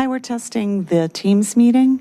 Hi, we're testing the Teams meeting.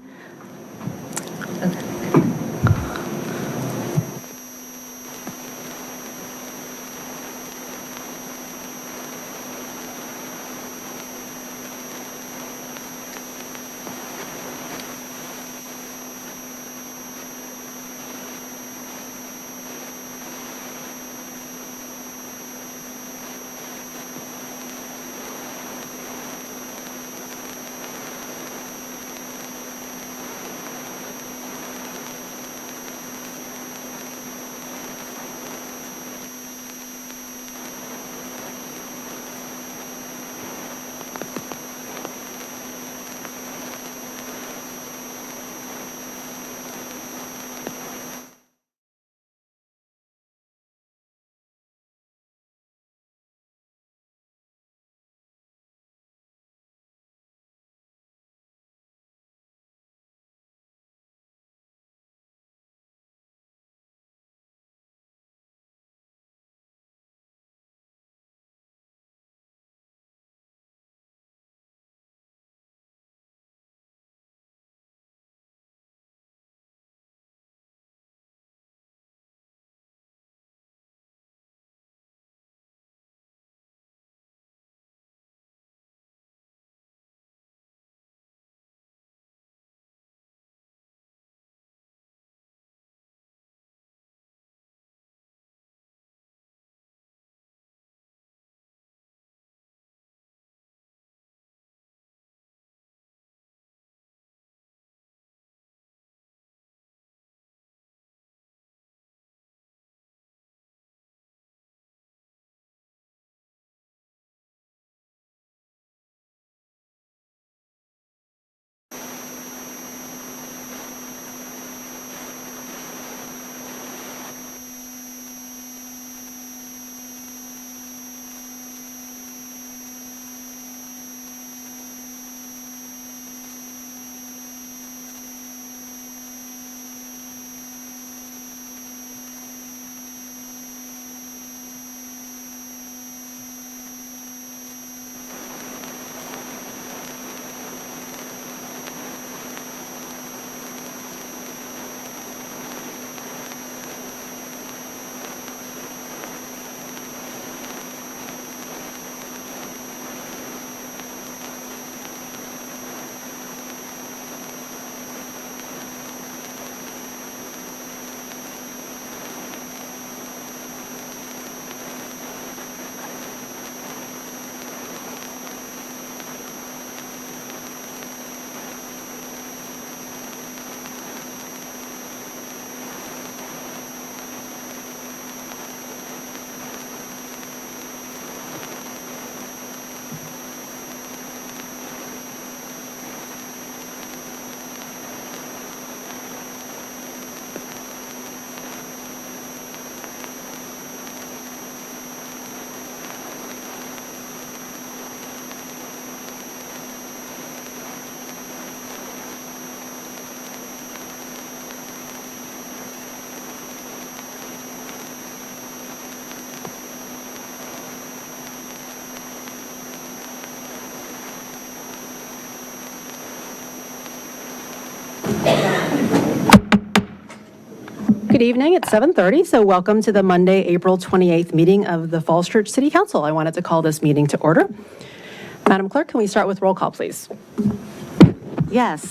Good evening. It's 7:30, so welcome to the Monday, April 28th meeting of the Falls Church City Council. I wanted to call this meeting to order. Madam Clerk, can we start with roll call, please? Yes.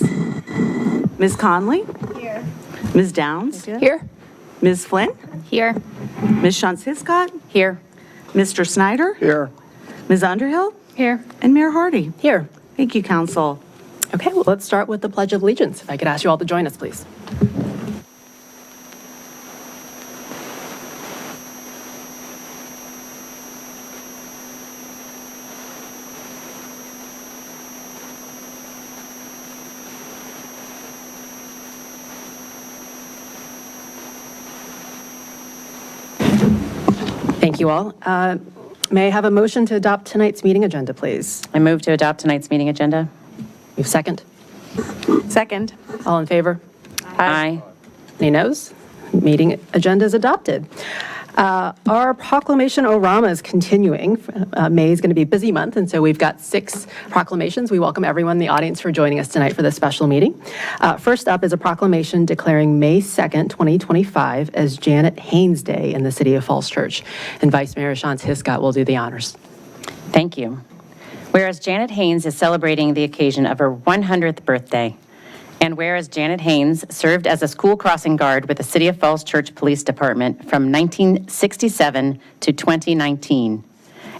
Ms. Conley? Here. Ms. Downs? Here. Ms. Flynn? Here. Ms. Shantz-Hiscott? Here. Mr. Snyder? Here. Ms. Underhill? Here. And Mayor Hardy? Here. Thank you, Council. Okay, well, let's start with the Pledge of Allegiance. If I could ask you all to join us, please. Thank you all. May I have a motion to adopt tonight's meeting agenda, please? I move to adopt tonight's meeting agenda. You have a second? Second. All in favor? Aye. Any noes? Meeting agenda is adopted. Our proclamation-orama is continuing. May is going to be a busy month, and so we've got 6 proclamations. We welcome everyone in the audience for joining us tonight for this special meeting. First up is a proclamation declaring May 2nd, 2025 as Janet Haynes Day in the city of Falls Church. And Vice Mayor Shantz Hiscott will do the honors. Thank you. Whereas Janet Haynes is celebrating the occasion of her 100th birthday, and whereas Janet Haynes served as a school crossing guard with the City of Falls Church Police Department from 1967 to 2019,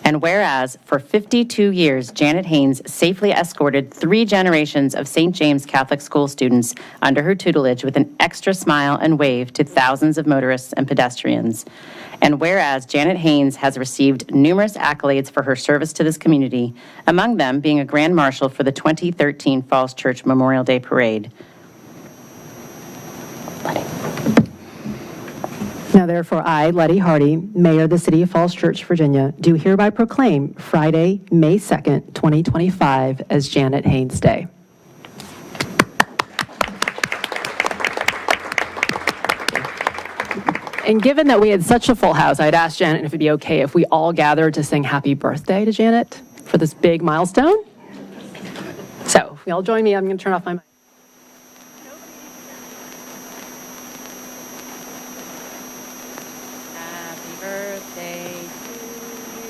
and whereas for 52 years, Janet Haynes safely escorted 3 generations of St. James Catholic School students under her tutelage with an extra smile and wave to thousands of motorists and pedestrians. And whereas Janet Haynes has received numerous accolades for her service to this community, among them being a Grand Marshal for the 2013 Falls Church Memorial Day Parade. Now therefore, I, Letty Hardy, Mayor of the City of Falls Church, Virginia, do hereby proclaim Friday, May 2nd, 2025 as Janet Haynes Day. And given that we had such a full house, I'd asked Janet if it'd be okay if we all gathered to sing happy birthday to Janet for this big milestone. So if you all join me, I'm going to turn off my mic. Happy birthday to you.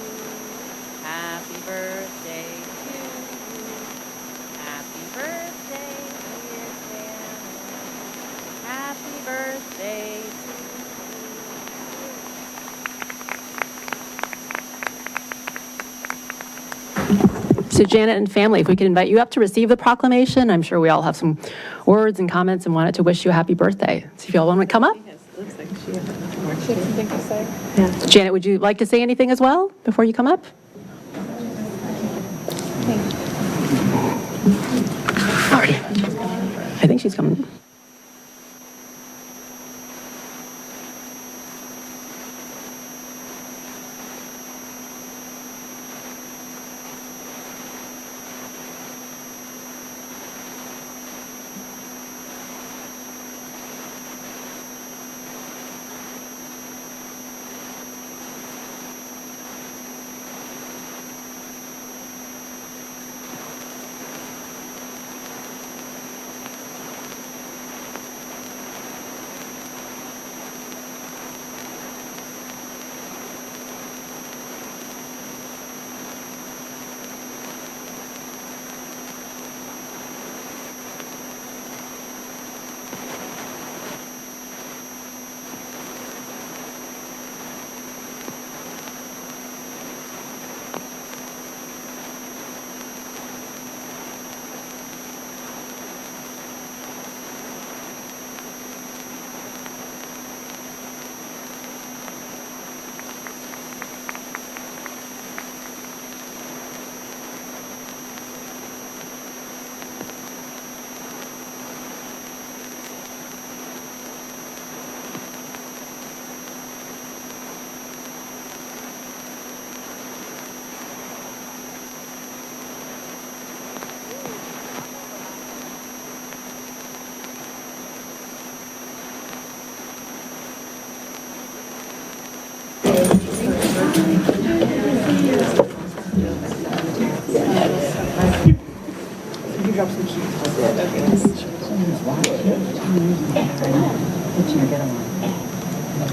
Happy birthday to you. Happy birthday, dear Janet. Happy birthday to you. So Janet and family, if we could invite you up to receive the proclamation. I'm sure we all have some words and comments and wanted to wish you a happy birthday. So if you all want to come up. Janet, would you like to say anything as well before you come up? Alrighty. I think she's coming.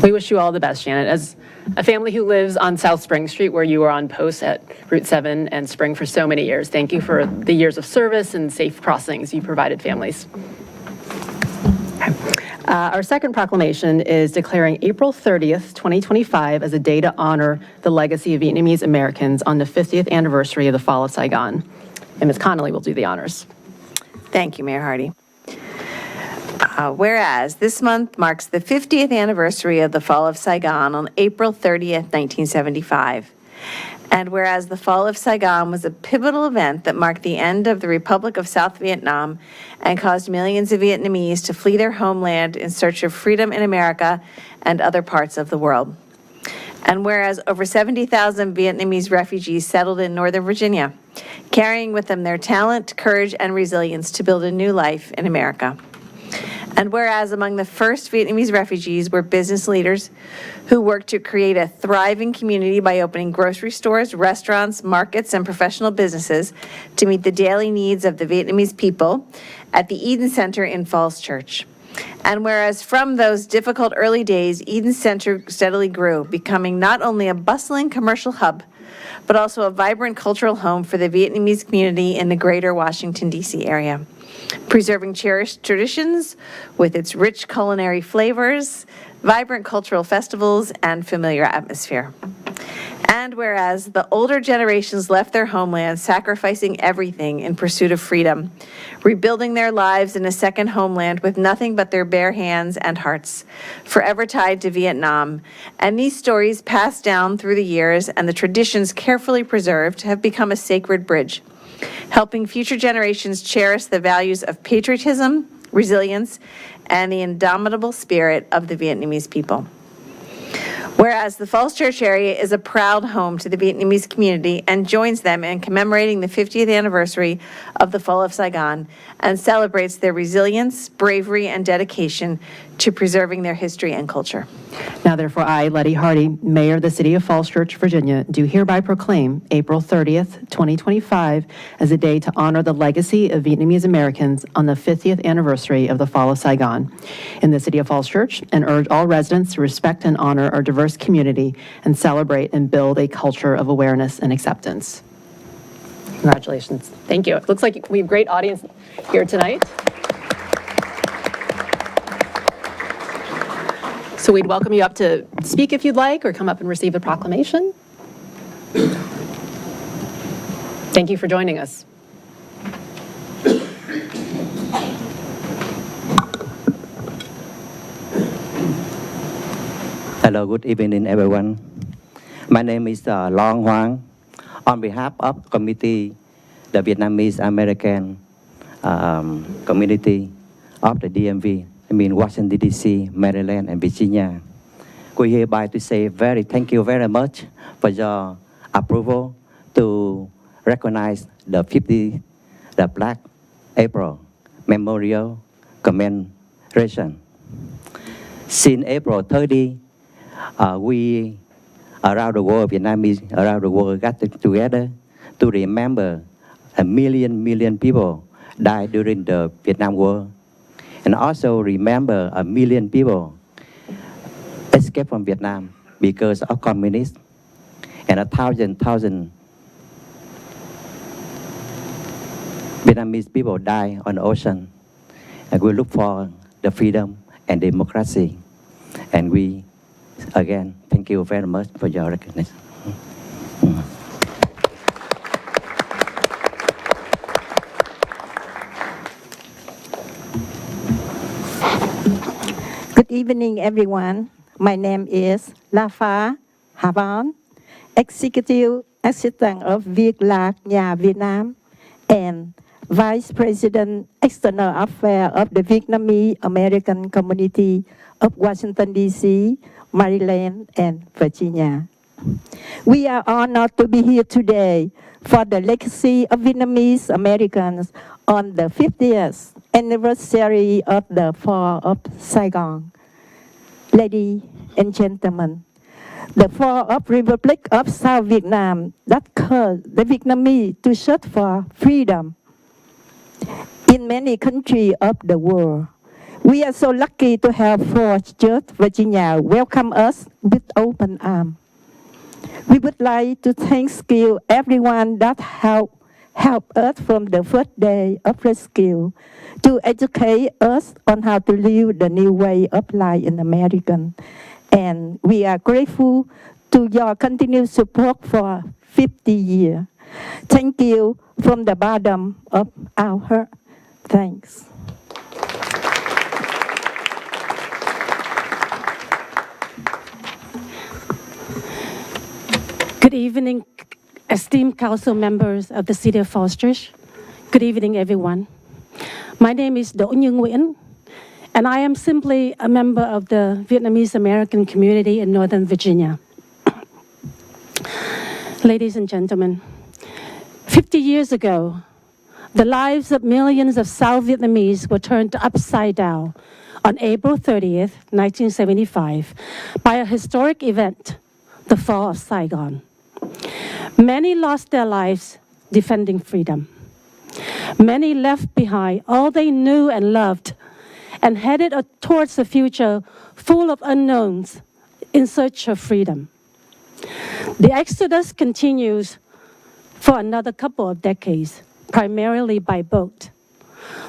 We wish you all the best, Janet. As a family who lives on South Spring Street, where you were on post at Route 7 and Spring for so many years, thank you for the years of service and safe crossings you provided families. Our second proclamation is declaring April 30th, 2025 as a day to honor the legacy of Vietnamese Americans on the 50th anniversary of the fall of Saigon. And Ms. Connolly will do the honors. Thank you, Mayor Hardy. Whereas this month marks the 50th anniversary of the fall of Saigon on April 30th, 1975. And whereas the fall of Saigon was a pivotal event that marked the end of the Republic of South Vietnam and caused millions of Vietnamese to flee their homeland in search of freedom in America and other parts of the world. And whereas over 70,000 Vietnamese refugees settled in Northern Virginia, carrying with them their talent, courage, and resilience to build a new life in America. And whereas among the first Vietnamese refugees were business leaders who worked to create a thriving community by opening grocery stores, restaurants, markets, and professional businesses to meet the daily needs of the Vietnamese people at the Eden Center in Falls Church. And whereas from those difficult early days, Eden Center steadily grew, becoming not only a bustling commercial hub, but also a vibrant cultural home for the Vietnamese community in the greater Washington, D.C. area, preserving cherished traditions with its rich culinary flavors, vibrant cultural festivals, and familiar atmosphere. And whereas the older generations left their homeland, sacrificing everything in pursuit of freedom, rebuilding their lives in a second homeland with nothing but their bare hands and hearts, forever tied to Vietnam. And these stories passed down through the years and the traditions carefully preserved have become a sacred bridge, helping future generations cherish the values of patriotism, resilience, and the indomitable spirit of the Vietnamese people. Whereas the Falls Church area is a proud home to the Vietnamese community and joins them in commemorating the 50th anniversary of the fall of Saigon and celebrates their resilience, bravery, and dedication to preserving their history and culture. Now therefore, I, Letty Hardy, Mayor of the City of Falls Church, Virginia, do hereby proclaim April 30th, 2025 as a day to honor the legacy of Vietnamese Americans on the 50th anniversary of the fall of Saigon in the City of Falls Church, and urge all residents to respect and honor our diverse community and celebrate and build a culture of awareness and acceptance. Congratulations. Thank you. It looks like we have a great audience here tonight. So we'd welcome you up to speak if you'd like, or come up and receive the proclamation. Thank you for joining us. Hello, good evening, everyone. My name is Long Hoang. On behalf of committee, the Vietnamese American community of the DMV, I mean Washington, D.C., Maryland, and Virginia, we hereby to say thank you very much for your approval to recognize the 50th, the Black April Memorial Commemoration. Since April 30, we around the world, Vietnamese around the world got together to remember a million people died during the Vietnam War, and also remember a million people escaped from Vietnam because of communists, and 1,000 Vietnamese people died on the ocean. And we look for the freedom and democracy. And we, again, thank you very much for your recognition. Good evening, everyone. My name is Lafa Havan, Executive Assistant of Viet Lạc Nhà Việt Nam and Vice President External Affairs of the Vietnamese American Community of Washington, D.C., Maryland, and Virginia. We are honored to be here today for the legacy of Vietnamese Americans on the 50th anniversary of the fall of Saigon. Ladies and gentlemen, the fall of Republic of South Vietnam that caused the Vietnamese to search for freedom in many countries of the world. We are so lucky to have Falls Church, Virginia, welcome us with open arms. We would like to thank everyone that helped us from the first day of rescue to educate us on how to live the new way of life in America. And we are grateful to your continued support for 50 years. Thank you from the bottom of our heart. Thanks. Good evening, esteemed council members of the City of Falls Church. Good evening, everyone. My name is Do Như Nguyen, and I am simply a member of the Vietnamese American community in Northern Virginia. Ladies and gentlemen, 50 years ago, The lives of millions of South Vietnamese were turned upside down on April 30th, 1975, by a historic event, the fall of Saigon. Many lost their lives defending freedom. Many left behind all they knew and loved and headed towards a future full of unknowns in search of freedom. The exodus continues for another couple of decades, primarily by boat.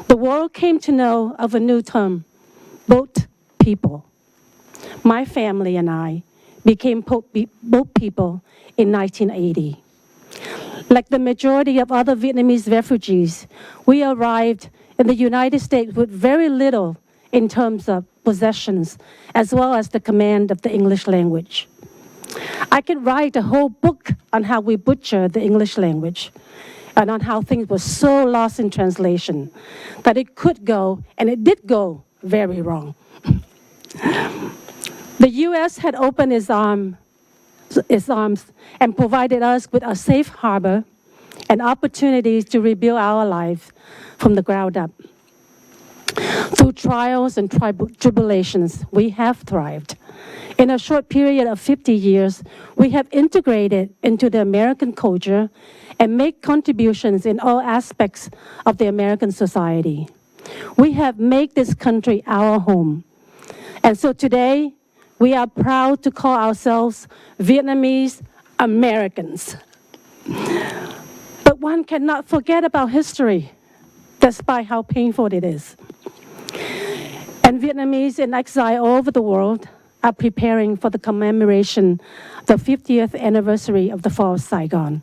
The world came to know of a new term, boat people. My family and I became boat people in 1980. Like the majority of other Vietnamese refugees, we arrived in the United States with very little in terms of possessions, as well as the command of the English language. I could write a whole book on how we butchered the English language and on how things were so lost in translation that it could go, and it did go, very wrong. The U.S. had opened its arms and provided us with a safe harbor and opportunities to rebuild our lives from the ground up. Through trials and tribulations, we have thrived. In a short period of 50 years, we have integrated into the American culture and made contributions in all aspects of the American society. We have made this country our home. And so today, we are proud to call ourselves Vietnamese Americans. But one cannot forget about history, despite how painful it is. And Vietnamese in exile all over the world are preparing for the commemoration of the 50th anniversary of the fall of Saigon,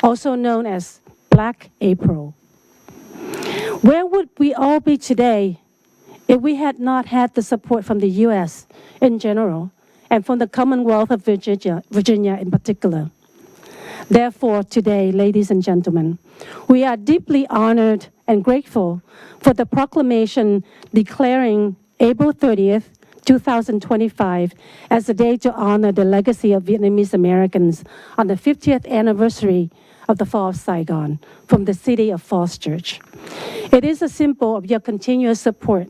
also known as Black April. Where would we all be today if we had not had the support from the U.S. in general and from the Commonwealth of Virginia in particular? Therefore, today, ladies and gentlemen, we are deeply honored and grateful for the proclamation declaring April 30th, 2025 as the day to honor the legacy of Vietnamese Americans on the 50th anniversary of the fall of Saigon from the City of Falls Church. It is a symbol of your continuous support.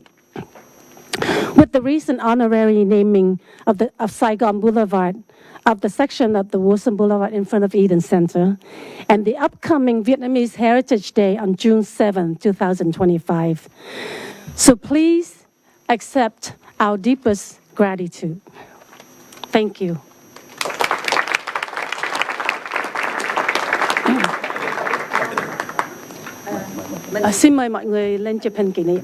With the recent honorary naming of Saigon Boulevard, of the section of the Wilson Boulevard in front of Eden Center, and the upcoming Vietnamese Heritage Day on June 7, 2025. So please accept our deepest gratitude. Thank you. Xin mời mọi người lên chụp hình kỷ niệm.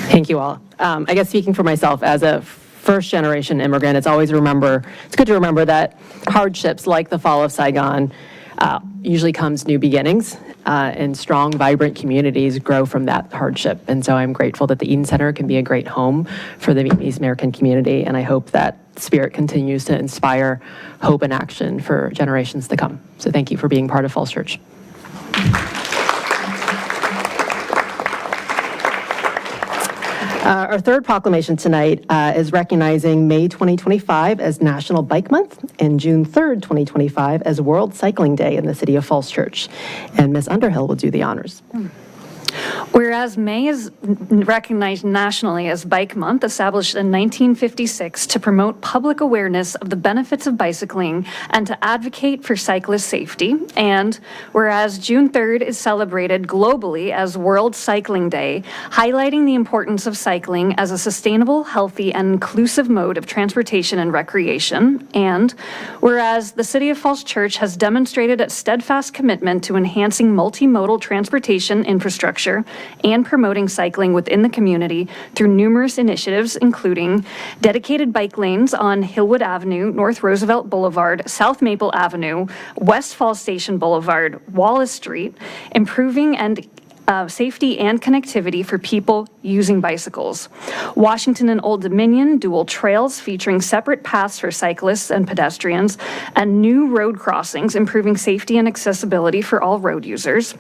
Thank you all. I guess speaking for myself as a first-generation immigrant, it's good to remember that hardships like the fall of Saigon usually comes new beginnings, and strong, vibrant communities grow from that hardship. And so I'm grateful that the Eden Center can be a great home for the Vietnamese American community, and I hope that spirit continues to inspire hope and action for generations to come. So thank you for being part of Falls Church. Our third proclamation tonight is recognizing May 2025 as National Bike Month and June 3rd, 2025 as World Cycling Day in the city of Falls Church. And Ms. Underhill will do the honors. Whereas May is recognized nationally as Bike Month, established in 1956 to promote public awareness of the benefits of bicycling and to advocate for cyclist safety. And whereas June 3rd is celebrated globally as World Cycling Day, highlighting the importance of cycling as a sustainable, healthy, and inclusive mode of transportation and recreation. And whereas the City of Falls Church has demonstrated a steadfast commitment to enhancing multimodal transportation infrastructure and promoting cycling within the community through numerous initiatives, including dedicated bike lanes on Hillwood Avenue, North Roosevelt Boulevard, South Maple Avenue, West Falls Station Boulevard, Wallace Street, improving and safety and connectivity for people using bicycles. Washington and Old Dominion dual trails featuring separate paths for cyclists and pedestrians, and new road crossings improving safety and accessibility for all road users.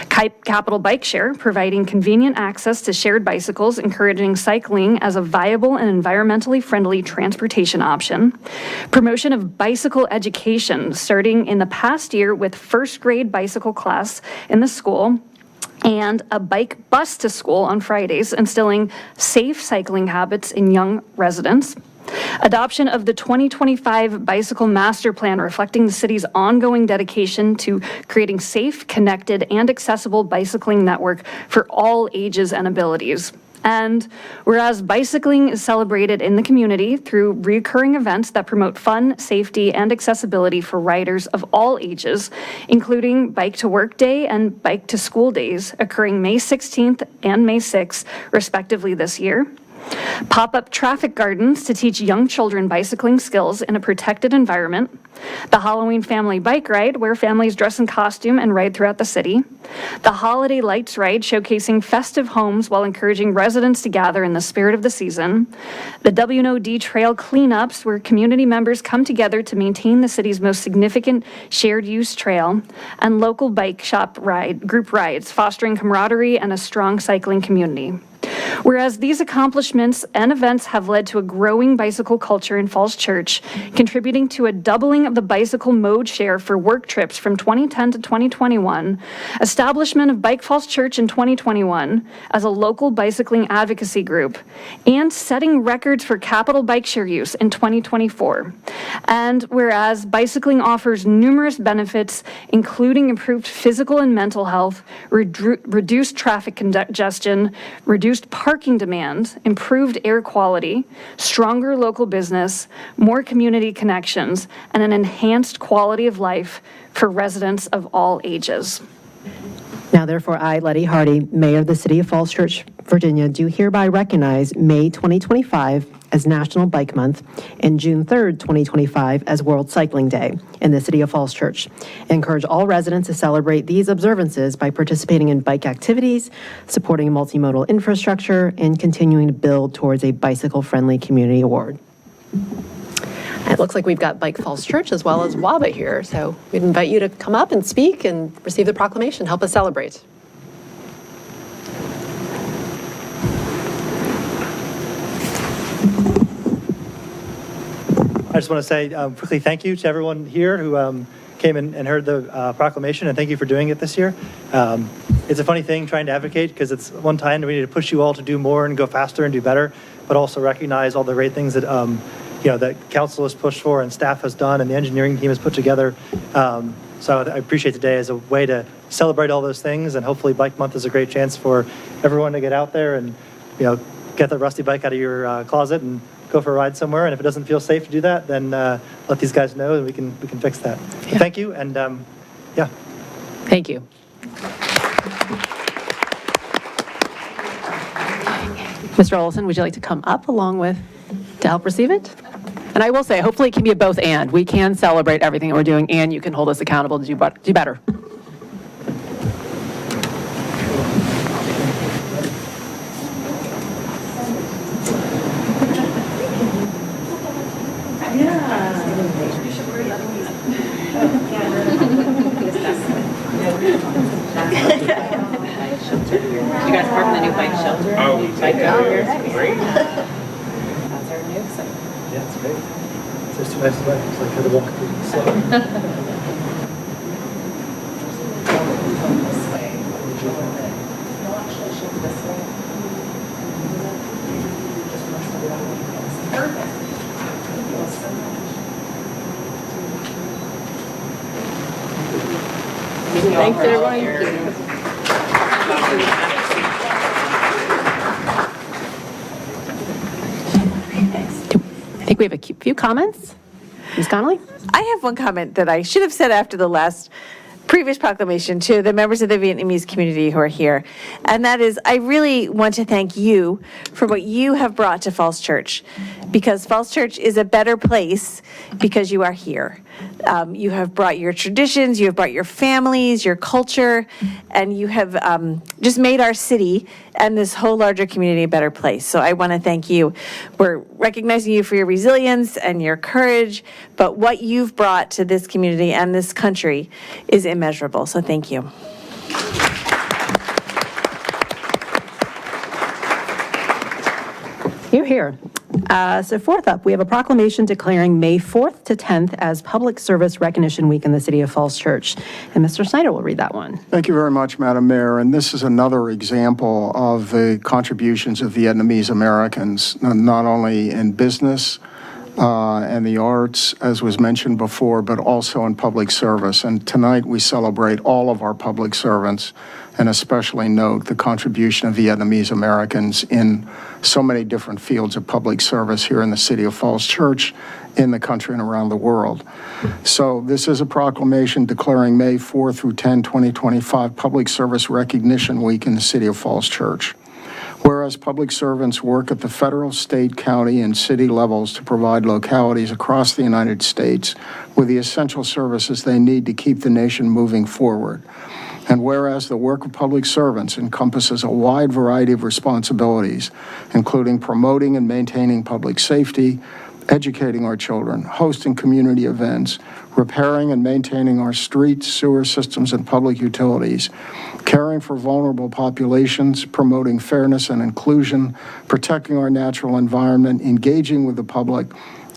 Capital Bike Share providing convenient access to shared bicycles, encouraging cycling as a viable and environmentally friendly transportation option. Promotion of bicycle education starting in the past year with first grade bicycle class in the school, and a bike bus to school on Fridays, instilling safe cycling habits in young residents. Adoption of the 2025 Bicycle Master Plan, reflecting the city's ongoing dedication to creating safe, connected, and accessible bicycling network for all ages and abilities. And whereas bicycling is celebrated in the community through recurring events that promote fun, safety, and accessibility for riders of all ages, including Bike to Work Day and Bike to School Days, occurring May 16th and May 6th, respectively this year. Pop-up traffic gardens to teach young children bicycling skills in a protected environment. The Halloween Family Bike Ride, where families dress in costume and ride throughout the city. The Holiday Lights Ride, showcasing festive homes while encouraging residents to gather in the spirit of the season. The WNOD Trail Cleanups, where community members come together to maintain the city's most significant shared-use trail. And local bike shop group rides, fostering camaraderie and a strong cycling community. Whereas these accomplishments and events have led to a growing bicycle culture in Falls Church, contributing to a doubling of the bicycle mode share for work trips from 2010 to 2021, establishment of Bike Falls Church in 2021 as a local bicycling advocacy group, and setting records for capital bike share use in 2024. And whereas bicycling offers numerous benefits, including improved physical and mental health, reduced traffic congestion, reduced parking demand, improved air quality, stronger local business, more community connections, and an enhanced quality of life for residents of all ages. Now, therefore, I, Letty Hardy, Mayor of the City of Falls Church, Virginia, do hereby recognize May 2025 as National Bike Month and June 3rd, 2025 as World Cycling Day in the City of Falls Church. I encourage all residents to celebrate these observances by participating in bike activities, supporting multimodal infrastructure, and continuing to build towards a bicycle-friendly community award. It looks like we've got Bike Falls Church as well as WABA here, so we'd invite you to come up and speak and receive the proclamation. Help us celebrate. I just want to say quickly thank you to everyone here who came and heard the proclamation, and thank you for doing it this year. It's a funny thing trying to advocate because it's one time we need to push you all to do more and go faster and do better, but also recognize all the great things that that council has pushed for and staff has done and the engineering team has put together. So I appreciate today as a way to celebrate all those things, and hopefully Bike Month is a great chance for everyone to get out there and get the rusty bike out of your closet and go for a ride somewhere. And if it doesn't feel safe to do that, then let these guys know and we can fix that. Yeah. Thank you, and yeah. Thank you. Mr. Olson, would you like to come up along with, to help receive it? And I will say, hopefully it can be a both and. We can celebrate everything that we're doing, and you can hold us accountable to do better. You guys park in the new bike shelter? Oh, bike Yeah, it's great. It's just too nice to bike. It's like how to walk pretty slow. Thanks, everyone. I think we have a few comments. Ms. Connolly? I have one comment that I should have said after the previous proclamation to the members of the Vietnamese community who are here. And that is, I really want to thank you for what you have brought to Falls Church, because Falls Church is a better place because you are here. You have brought your traditions, you have brought your families, your culture, and you have just made our city and this whole larger community a better place. So I want to thank you. We're recognizing you for your resilience and your courage, but what you've brought to this community and this country is immeasurable. So thank you. You're here. So fourth up, we have a proclamation declaring May 4th to 10th as Public Service Recognition Week in the City of Falls Church. And Mr. Snyder will read that one. Thank you very much, Madam Mayor. And this is another example of the contributions of Vietnamese Americans, not only in business and the arts, as was mentioned before, but also in public service. And tonight we celebrate all of our public servants, and especially note the contribution of Vietnamese Americans in so many different fields of public service here in the City of Falls Church, in the country and around the world. So this is a proclamation declaring May 4 through 10, 2025 Public Service Recognition Week in the City of Falls Church. Whereas public servants work at the federal, state, county, and city levels to provide localities across the United States with the essential services they need to keep the nation moving forward. And whereas the work of public servants encompasses a wide variety of responsibilities, including promoting and maintaining public safety, educating our children, hosting community events, repairing and maintaining our streets, sewer systems, and public utilities, caring for vulnerable populations, promoting fairness and inclusion, protecting our natural environment, engaging with the public,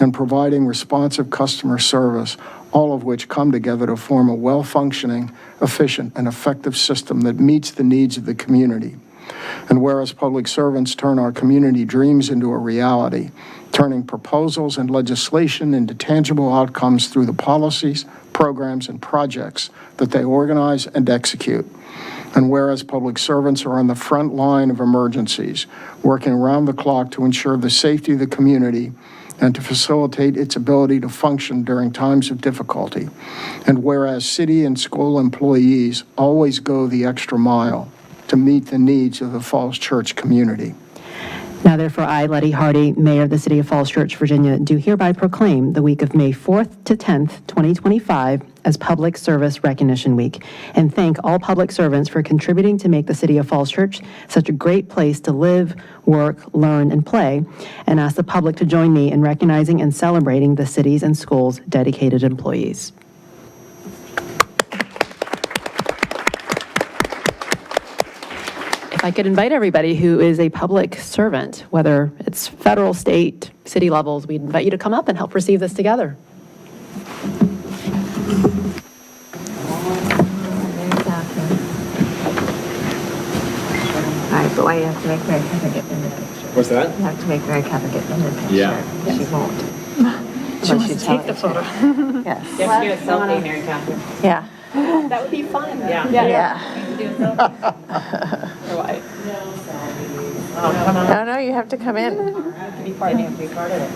and providing responsive customer service, all of which come together to form a well-functioning, efficient, and effective system that meets the needs of the community. And whereas public servants turn our community dreams into a reality, turning proposals and legislation into tangible outcomes through the policies, programs, and projects that they organize and execute. And whereas public servants are on the front line of emergencies, working around the clock to ensure the safety of the community and to facilitate its ability to function during times of difficulty. And whereas city and school employees always go the extra mile to meet the needs of the Falls Church community. Now therefore, I, Letty Hardy, Mayor of the City of Falls Church, Virginia, do hereby proclaim the week of May 4th to 10th, 2025 as Public Service Recognition Week, and thank all public servants for contributing to make the City of Falls Church such a great place to live, work, learn, and play, and ask the public to join me in recognizing and celebrating the city's and schools' dedicated employees. If I could invite everybody who is a public servant, whether it's federal, state, city levels, we'd invite you to come up and help receive this together. All right, but why you have to make Mary Catherine get in the picture? What's that? You have to make Mary Catherine get in the picture. Yeah. She won't. She wants to take the photo. Yes. You have to do a selfie, Mary Catherine. Yeah. That would be fun. Yeah. No, you have to come in. Be part of it.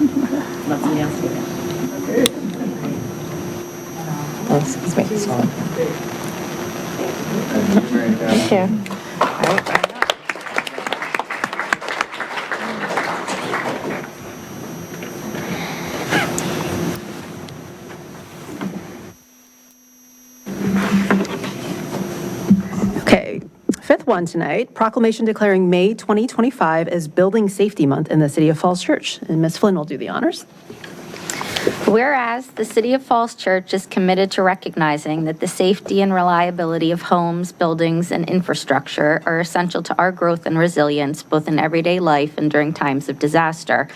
Let somebody else do it. Excuse me. Thank you. All right. fifth one tonight, proclamation declaring May 2025 as Building Safety Month in the City of Falls Church. And Ms. Flynn will do the honors. Whereas the City of Falls Church is committed to recognizing that the safety and reliability of homes, buildings, and infrastructure are essential to our growth and resilience, both in everyday life and during times of disaster.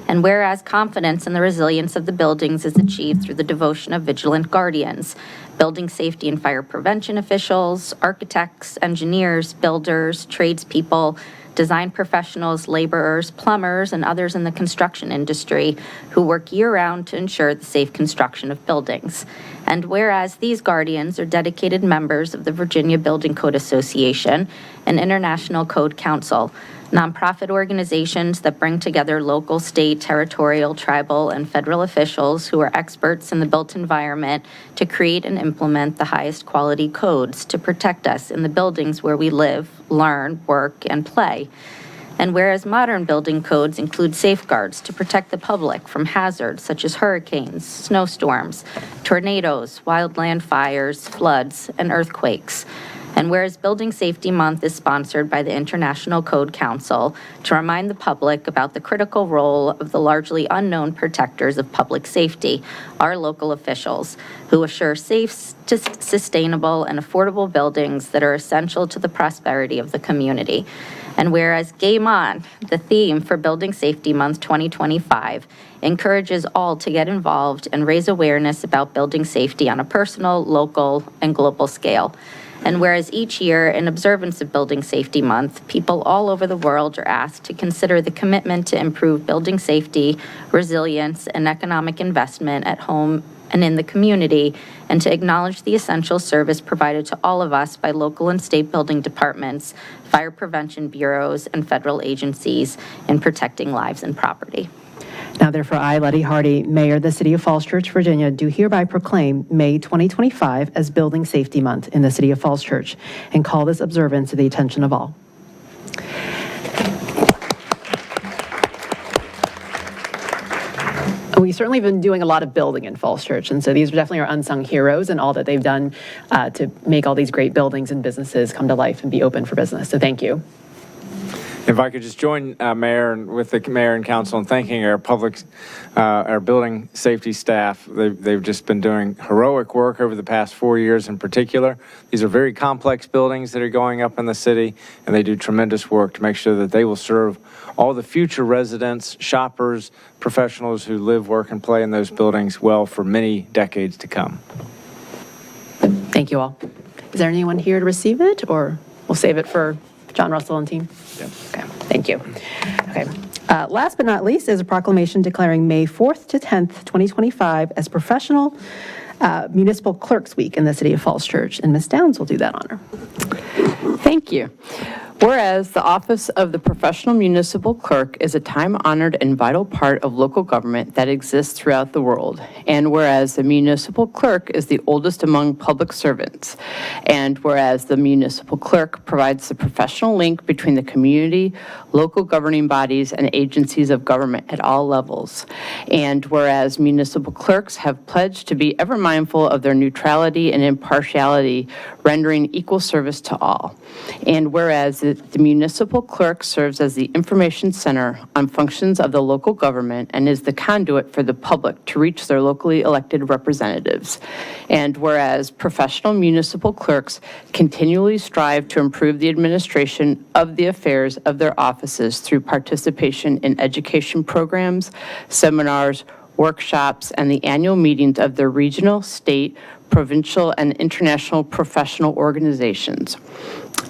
And whereas confidence in the resilience of the buildings is achieved through the devotion of vigilant guardians, building safety and fire prevention officials, architects, engineers, builders, tradespeople, design professionals, laborers, plumbers, and others in the construction industry who work year-round to ensure the safe construction of buildings. And whereas these guardians are dedicated members of the Virginia Building Code Association and International Code Council, nonprofit organizations that bring together local, state, territorial, tribal, and federal officials who are experts in the built environment to create and implement the highest quality codes to protect us in the buildings where we live, learn, work, and play. And whereas modern building codes include safeguards to protect the public from hazards such as hurricanes, snowstorms, tornadoes, wildland fires, floods, and earthquakes. And whereas Building Safety Month is sponsored by the International Code Council to remind the public about the critical role of the largely unknown protectors of public safety, our local officials, who assure safe, sustainable, and affordable buildings that are essential to the prosperity of the community. And whereas Game On, the theme for Building Safety Month 2025, encourages all to get involved and raise awareness about building safety on a personal, local, and global scale. And whereas each year, in observance of Building Safety Month, people all over the world are asked to consider the commitment to improve building safety, resilience, and economic investment at home and in the community, and to acknowledge the essential service provided to all of us by local and state building departments, fire prevention bureaus, and federal agencies in protecting lives and property. Now therefore, I, Letty Hardy, Mayor of the City of Falls Church, Virginia, do hereby proclaim May 2025 as Building Safety Month in the City of Falls Church and call this observance to the attention of all. We certainly have been doing a lot of building in Falls Church, and so these definitely are unsung heroes and all that they've done to make all these great buildings and businesses come to life and be open for business. So thank you. If I could just join Mayor with the Mayor and Council in thanking our building safety staff. They've just been doing heroic work over the past 4 years in particular. These are very complex buildings that are going up in the city, and they do tremendous work to make sure that they will serve all the future residents, shoppers, professionals who live, work, and play in those buildings well for many decades to come. Thank you all. Is there anyone here to receive it, or we'll save it for John Russell and team? Yeah. Okay, thank you. Okay. Last but not least is a proclamation declaring May 4th to 10th, 2025 as Professional Municipal Clerks Week in the City of Falls Church, and Ms. Downs will do that honor. Thank you. Whereas the office of the professional municipal clerk is a time-honored and vital part of local government that exists throughout the world, and whereas the municipal clerk is the oldest among public servants, and whereas the municipal clerk provides the professional link between the community, local governing bodies, and agencies of government at all levels, and whereas municipal clerks have pledged to be ever mindful of their neutrality and impartiality, rendering equal service to all, and whereas the municipal clerk serves as the information center on functions of the local government and is the conduit for the public to reach their locally elected representatives. And whereas professional municipal clerks continually strive to improve the administration of the affairs of their offices through participation in education programs, seminars, workshops, and the annual meetings of their regional, state, provincial, and international professional organizations.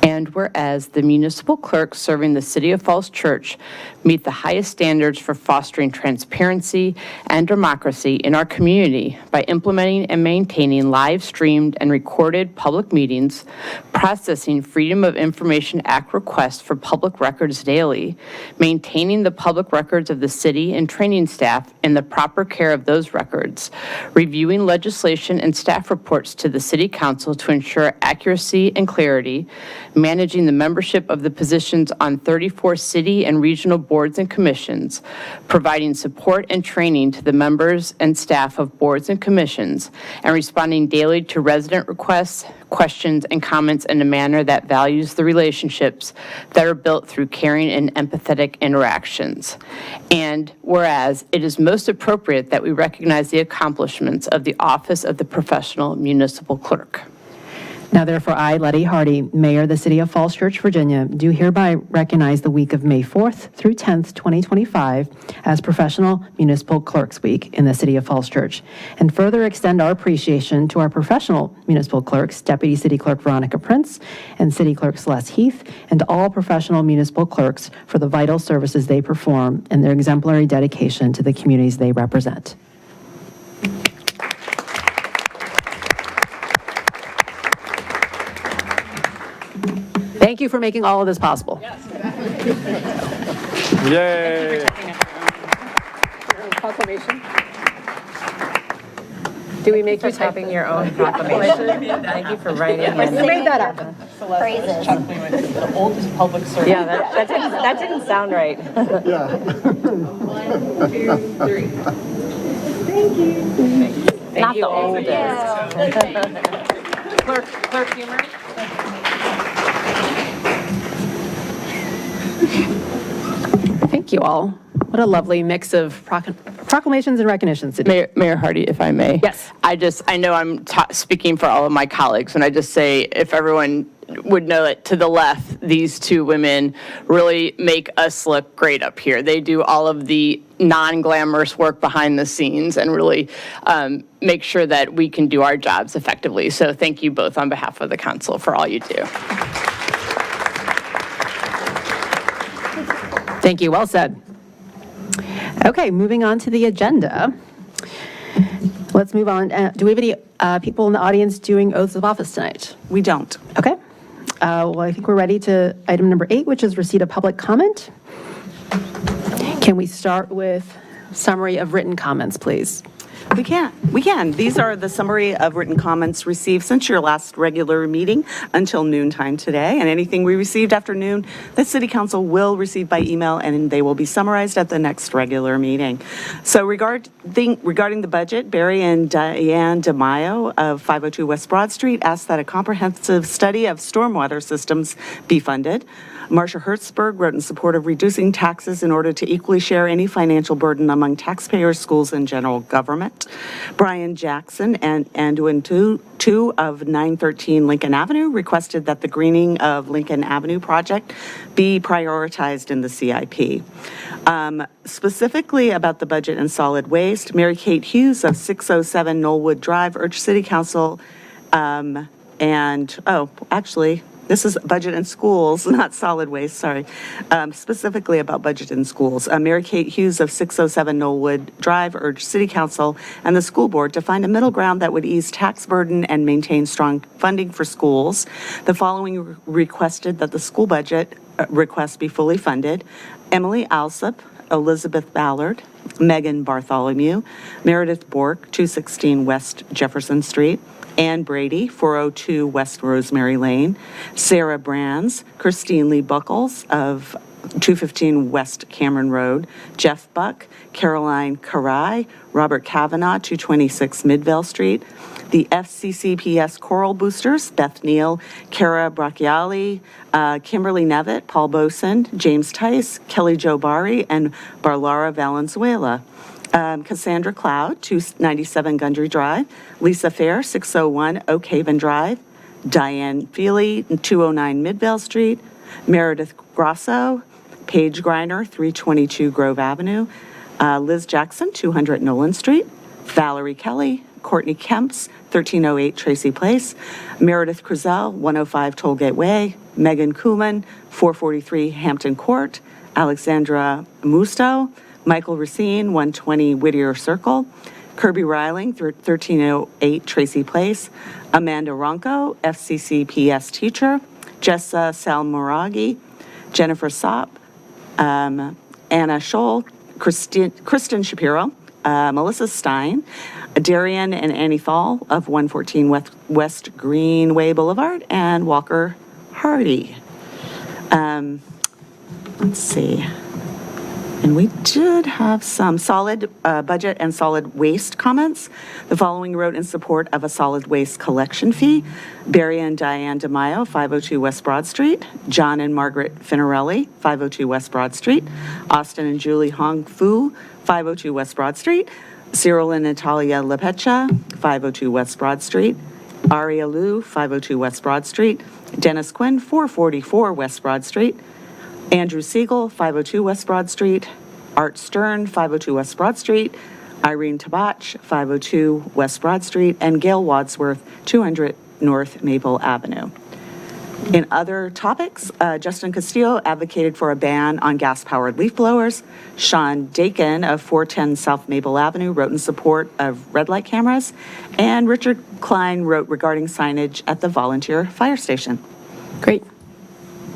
And whereas the municipal clerks serving the City of Falls Church meet the highest standards for fostering transparency and democracy in our community by implementing and maintaining live-streamed and recorded public meetings, processing Freedom of Information Act requests for public records daily, maintaining the public records of the city and training staff in the proper care of those records, reviewing legislation and staff reports to the City Council to ensure accuracy and clarity, managing the membership of the positions on 34 city and regional boards and commissions, providing support and training to the members and staff of boards and commissions, and responding daily to resident requests, questions, and comments in a manner that values the relationships that are built through caring and empathetic interactions. And whereas it is most appropriate that we recognize the accomplishments of the Office of the Professional Municipal Clerk. Now therefore, I, Letty Hardy, Mayor of the City of Falls Church, Virginia, do hereby recognize the week of May 4th through 10th, 2025 as Professional Municipal Clerks Week in the City of Falls Church, and further extend our appreciation to our professional municipal clerks, Deputy City Clerk Veronica Prince and City Clerk Celeste Heath, and to all professional municipal clerks for the vital services they perform and their exemplary dedication to the communities they represent. Thank you for making all of this possible. Yay. Proclamation. Do we make you typing your own proclamation? Thank you for writing. Who made that up? Phrases. The oldest public servant. Yeah, that didn't sound right. Yeah. 1, 2, 3. Not the oldest. Clerk Humor? Thank you all. What a lovely mix of proclamations and recognitions today. Mayor Hardy, if I may. Yes. I know I'm speaking for all of my colleagues when I just say, if everyone would know that to the left, these two women really make us look great up here. They do all of the non-glamorous work behind the scenes and really make sure that we can do our jobs effectively. So thank you both on behalf of the council for all you do. Thank you. Well said. Okay, moving on to the agenda. Let's move on. Do we have any people in the audience doing oaths of office tonight? We don't. Okay. Well, I think we're ready to item number 8, which is receipt of public comment. Can we start with summary of written comments, please? We can. These are the summary of written comments received since your last regular meeting until noontime today. And anything we received after noon, the City Council will receive by email and they will be summarized at the next regular meeting. So regarding the budget, Barry and Diane DeMaio of 502 West Broad Street asked that a comprehensive study of stormwater systems be funded. Marcia Hertzberg wrote in support of reducing taxes in order to equally share any financial burden among taxpayers, schools, and general government. Brian Jackson and Anduin Tu of 913 Lincoln Avenue requested that the greening of Lincoln Avenue project be prioritized in the CIP. Specifically about the budget and solid waste, Mary Kate Hughes of 607 Knollwood Drive urged City Council this is budget and schools, not solid waste, sorry. Specifically about budget and schools. Mary Kate Hughes of 607 Knollwood Drive urged City Council and the school board to find a middle ground that would ease tax burden and maintain strong funding for schools. The following requested that the school budget request be fully funded. Emily Alsop, Elizabeth Ballard, Megan Bartholomew, Meredith Bork, 216 West Jefferson Street, Ann Brady, 402 West Rosemary Lane, Sarah Brands, Christine Lee Buckles of 215 West Cameron Road, Jeff Buck, Caroline Karai, Robert Kavanaugh, 226 Midvale Street, the FCCPS Coral Boosters, Beth Neal, Kara Bracchiali, Kimberly Nevitt, Paul Boson, James Tice, Kelly Jo Bari, and Barlara Valenzuela. Cassandra Cloud, 297 Gundry Drive, Lisa Fair, 601 Oak Haven Drive, Diane Feely, 209 Midvale Street, Meredith Grosso, Paige Griner, 322 Grove Avenue, Liz Jackson, 200 Nolan Street, Valerie Kelly, Courtney Kemps, 1308 Tracy Place, Meredith Cruzel, 105 Tollgate Way, Megan Kuhlman, 443 Hampton Court, Alexandra Musto, Michael Racine, 120 Whittier Circle, Kirby Riling, 1308 Tracy Place, Amanda Ronco, FCCPS teacher, Jessa Salmoraghi, Jennifer Sopp, Anna Scholl, Kristen Shapiro, Melissa Stein, Darian and Annie Thal of 114 West Greenway Boulevard, and Walker Hardy. Let's see. And we did have some solid budget and solid waste comments. The following wrote in support of a solid waste collection fee: Barry and Diane DeMaio, 502 West Broad Street; John and Margaret Finarelli, 502 West Broad Street; Austin and Julie Hong Fu, 502 West Broad Street; Cyril and Natalia LaPecha, 502 West Broad Street; Aria Liu, 502 West Broad Street; Dennis Quinn, 444 West Broad Street; Andrew Siegel, 502 West Broad Street; Art Stern, 502 West Broad Street; Irene Tabach, 502 West Broad Street; and Gail Wadsworth, 200 North Maple Avenue. In other topics, Justin Castillo advocated for a ban on gas-powered leaf blowers. Sean Dakin of 410 South Maple Avenue wrote in support of red light cameras. And Richard Klein wrote regarding signage at the volunteer fire station. Great.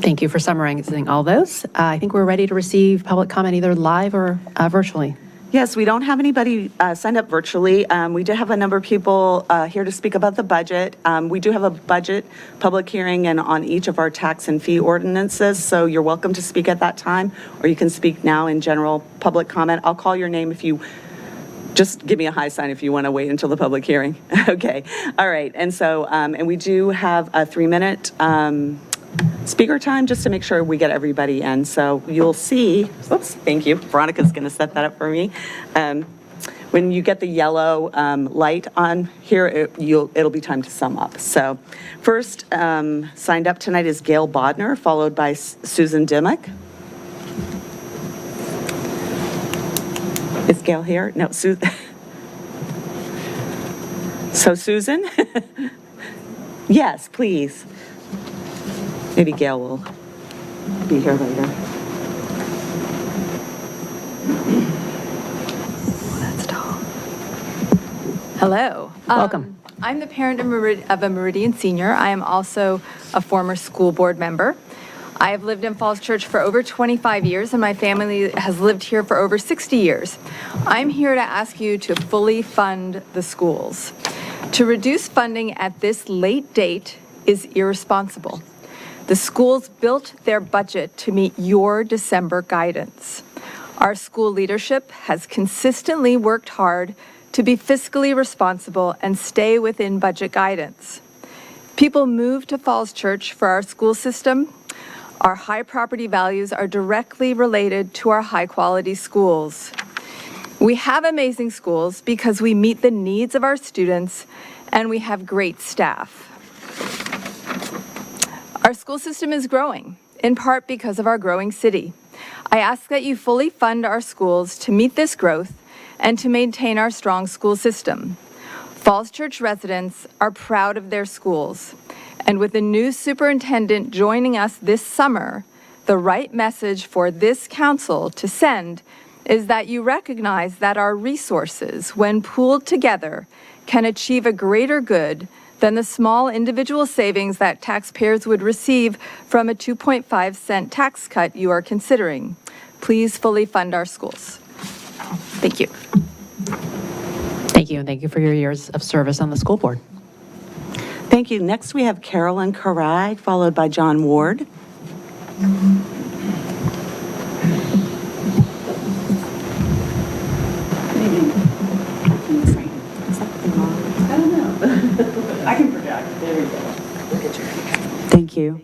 Thank you for summarizing all those. I think we're ready to receive public comment either live or virtually. Yes, we don't have anybody signed up virtually. We do have a number of people here to speak about the budget. We do have a budget public hearing and on each of our tax and fee ordinances, so you're welcome to speak at that time, or you can speak now in general public comment. I'll call your name if you just give me a high sign if you want to wait until the public hearing. Okay, all right. And so, and we do have a 3-minute speaker time just to make sure we get everybody in. So you'll see, oops, thank you. Veronica's going to set that up for me. When you get the yellow light on here, it'll be time to sum up. So first signed up tonight is Gail Bodner, followed by Susan Dimmock. Is Gail here? No, Susan. So Susan? Yes, please. Maybe Gail will be here later. That's tall. Hello. Welcome. I'm the parent of a Meridian senior. I am also a former school board member. I have lived in Falls Church for over 25 years, and my family has lived here for over 60 years. I'm here to ask you to fully fund the schools. To reduce funding at this late date is irresponsible. The schools built their budget to meet your December guidance. Our school leadership has consistently worked hard to be fiscally responsible and stay within budget guidance. People move to Falls Church for our school system. Our high property values are directly related to our high-quality schools. We have amazing schools because we meet the needs of our students and we have great staff. Our school system is growing, in part because of our growing city. I ask that you fully fund our schools to meet this growth and to maintain our strong school system. Falls Church residents are proud of their schools, and with the new superintendent joining us this summer, the right message for this council to send is that you recognize that our resources, when pooled together, can achieve a greater good than the small individual savings that taxpayers would receive from a 2.5-cent tax cut you are considering. Please fully fund our schools. Thank you. Thank you, and thank you for your years of service on the school board. Thank you. Next, we have Carolyn Karai, followed by John Ward. Thank you.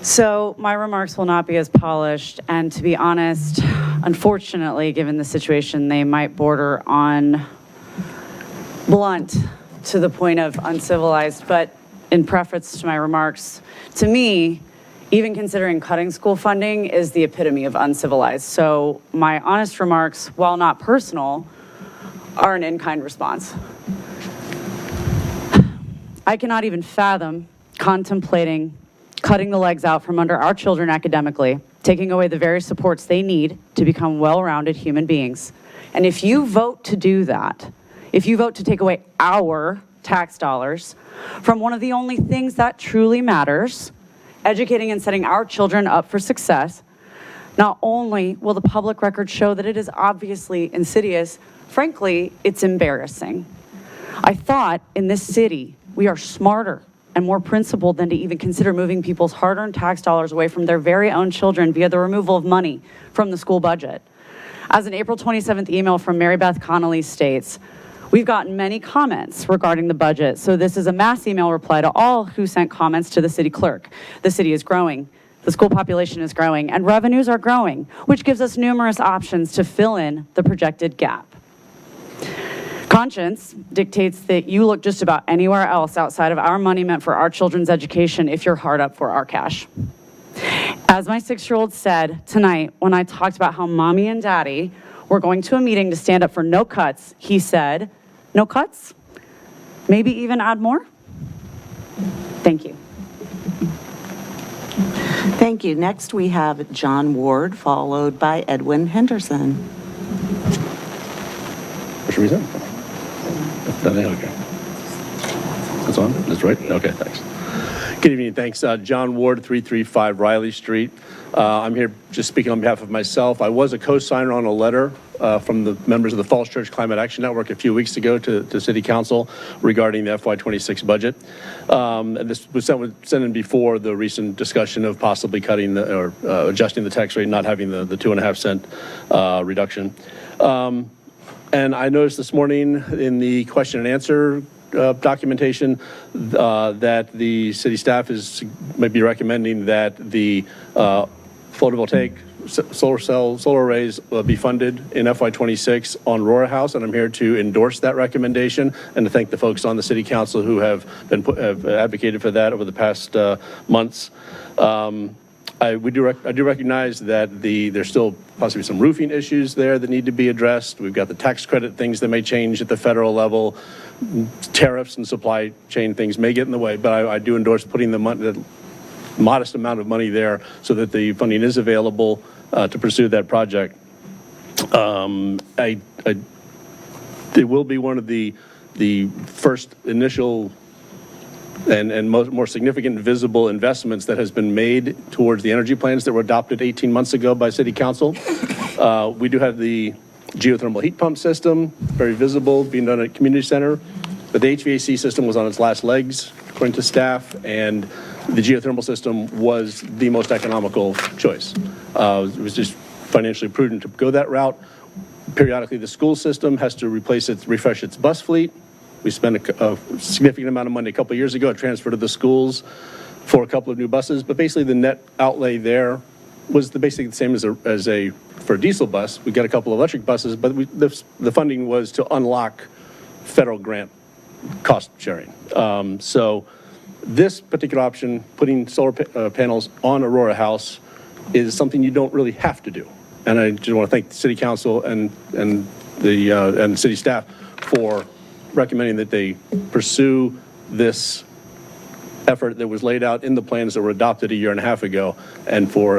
So my remarks will not be as polished, and to be honest, unfortunately, given the situation, they might border on blunt to the point of uncivilized. But in preface to my remarks, to me, even considering cutting school funding is the epitome of uncivilized. So my honest remarks, while not personal, are an in-kind response. I cannot even fathom contemplating cutting the legs out from under our children academically, taking away the very supports they need to become well-rounded human beings. And if you vote to do that, if you vote to take away our tax dollars from one of the only things that truly matters, educating and setting our children up for success, not only will the public record show that it is obviously insidious, frankly, it's embarrassing. I thought in this city, we are smarter, and more principled than to even consider moving people's hard-earned tax dollars away from their very own children via the removal of money from the school budget. As an April 27th email from Mary Beth Connolly states, we've gotten many comments regarding the budget, so this is a mass email reply to all who sent comments to the city clerk. The city is growing, the school population is growing, and revenues are growing, which gives us numerous options to fill in the projected gap. Conscience dictates that you look just about anywhere else outside of our money meant for our children's education if you're hard up for our cash. As my 6-year-old said tonight when I talked about how mommy and daddy were going to a meeting to stand up for no cuts, he said, no cuts? Maybe even add more? Thank you. Thank you. Next, we have John Ward, followed by Edwin Henderson. Which reason? Okay. That's on? That's right? Okay, thanks. Good evening, thanks. John Ward, 335 Riley Street. I'm here just speaking on behalf of myself. I was a co-signer on a letter from the members of the Falls Church Climate Action Network a few weeks ago to City Council regarding the FY26 budget. And this was sent in before the recent discussion of possibly cutting or adjusting the tax rate, not having the 2.5 cent reduction. And I noticed this morning in the question and answer documentation that the city staff might be recommending that the photovoltaic solar arrays be funded in FY26 on Aurora House, and I'm here to endorse that recommendation and to thank the folks on the City Council who have advocated for that over the past months. I do recognize that there's still possibly some roofing issues there that need to be addressed. We've got the tax credit things that may change at the federal level. Tariffs and supply chain things may get in the way, but I do endorse putting the modest amount of money there so that the funding is available to pursue that project. It will be one of the first initial and more significant visible investments that has been made towards the energy plans that were adopted 18 months ago by City Council. We do have the geothermal heat pump system, very visible, being done at Community Center. But the HVAC system was on its last legs, according to staff, and the geothermal system was the most economical choice. It was just financially prudent to go that route. Periodically, the school system has to refresh its bus fleet. We spent a significant amount of money a couple of years ago to transfer to the schools for a couple of new buses, but basically the net outlay there was basically the same for a diesel bus. We got a couple of electric buses, but the funding was to unlock federal grant cost sharing. So this particular option, putting solar panels on Aurora House, is something you don't really have to do. And I just want to thank the City Council and the city staff for recommending that they pursue this effort that was laid out in the plans that were adopted a year and a half ago, and for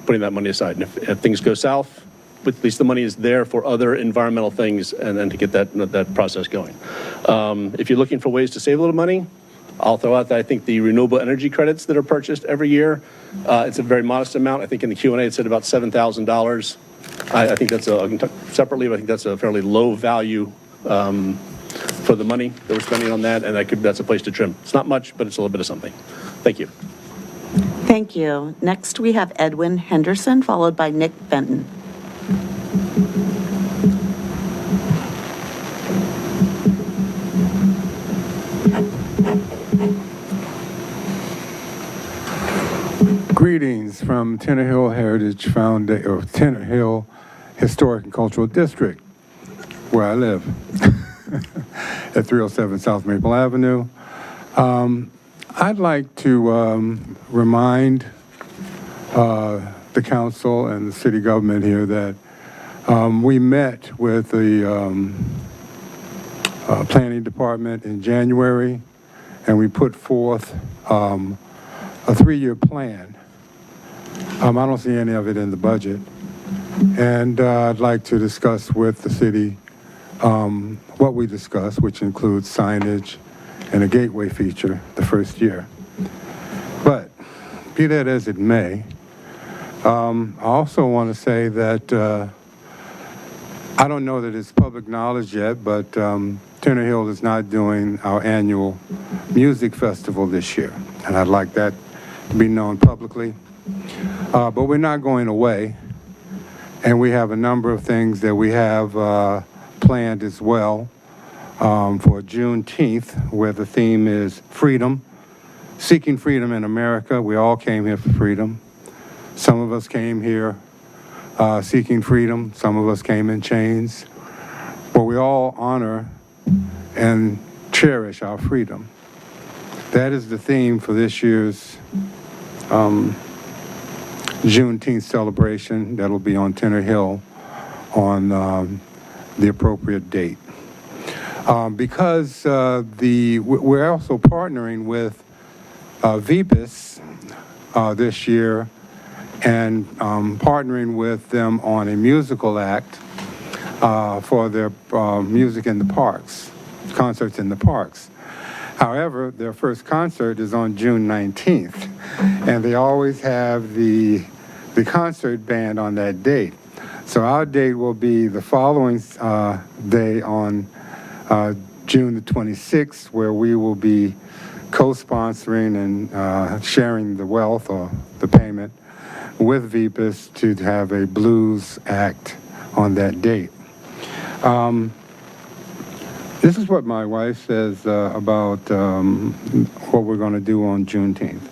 putting that money aside. And if things go south, at least the money is there for other environmental things, and to get that process going. If you're looking for ways to save a little money, I'll throw out that I think the renewable energy credits that are purchased every year, it's a very modest amount. I think in the Q&A it said about $7,000. I think that's I can talk separately, but I think that's a fairly low value for the money that we're spending on that, and that's a place to trim. It's not much, but it's a little bit of something. Thank you. Thank you. Next, we have Edwin Henderson, followed by Nick Benton. Greetings from Tenor Hill Heritage Foundation, or Tenor Hill Historic and Cultural District, where I live, at 307 South Maple Avenue. I'd like to remind the council and the city government here that we met with the planning department in January, and we put forth a 3-year plan. I don't see any of it in the budget. And I'd like to discuss with the city what we discussed, which includes signage and a gateway feature the first year. But be that as it may, I also want to say that I don't know that it's public knowledge yet, but Turner Hill is not doing our annual music festival this year, and I'd like that to be known publicly. But we're not going away, and we have a number of things that we have planned as well for Juneteenth, where the theme is freedom, seeking freedom in America. We all came here for freedom. Some of us came here seeking freedom. Some of us came in chains. But we all honor and cherish our freedom. That is the theme for this year's Juneteenth celebration. That'll be on Turner Hill on the appropriate date. Because we're also partnering with VPIS this year and partnering with them on a musical act for their music in the parks, concerts in the parks. However, their first concert is on June 19th, and they always have the concert band on that date. So our date will be the following day on June the 26th, where we will be co-sponsoring and sharing the wealth or the payment with VPIS to have a blues act on that date. This is what my wife says about what we're going to do on Juneteenth.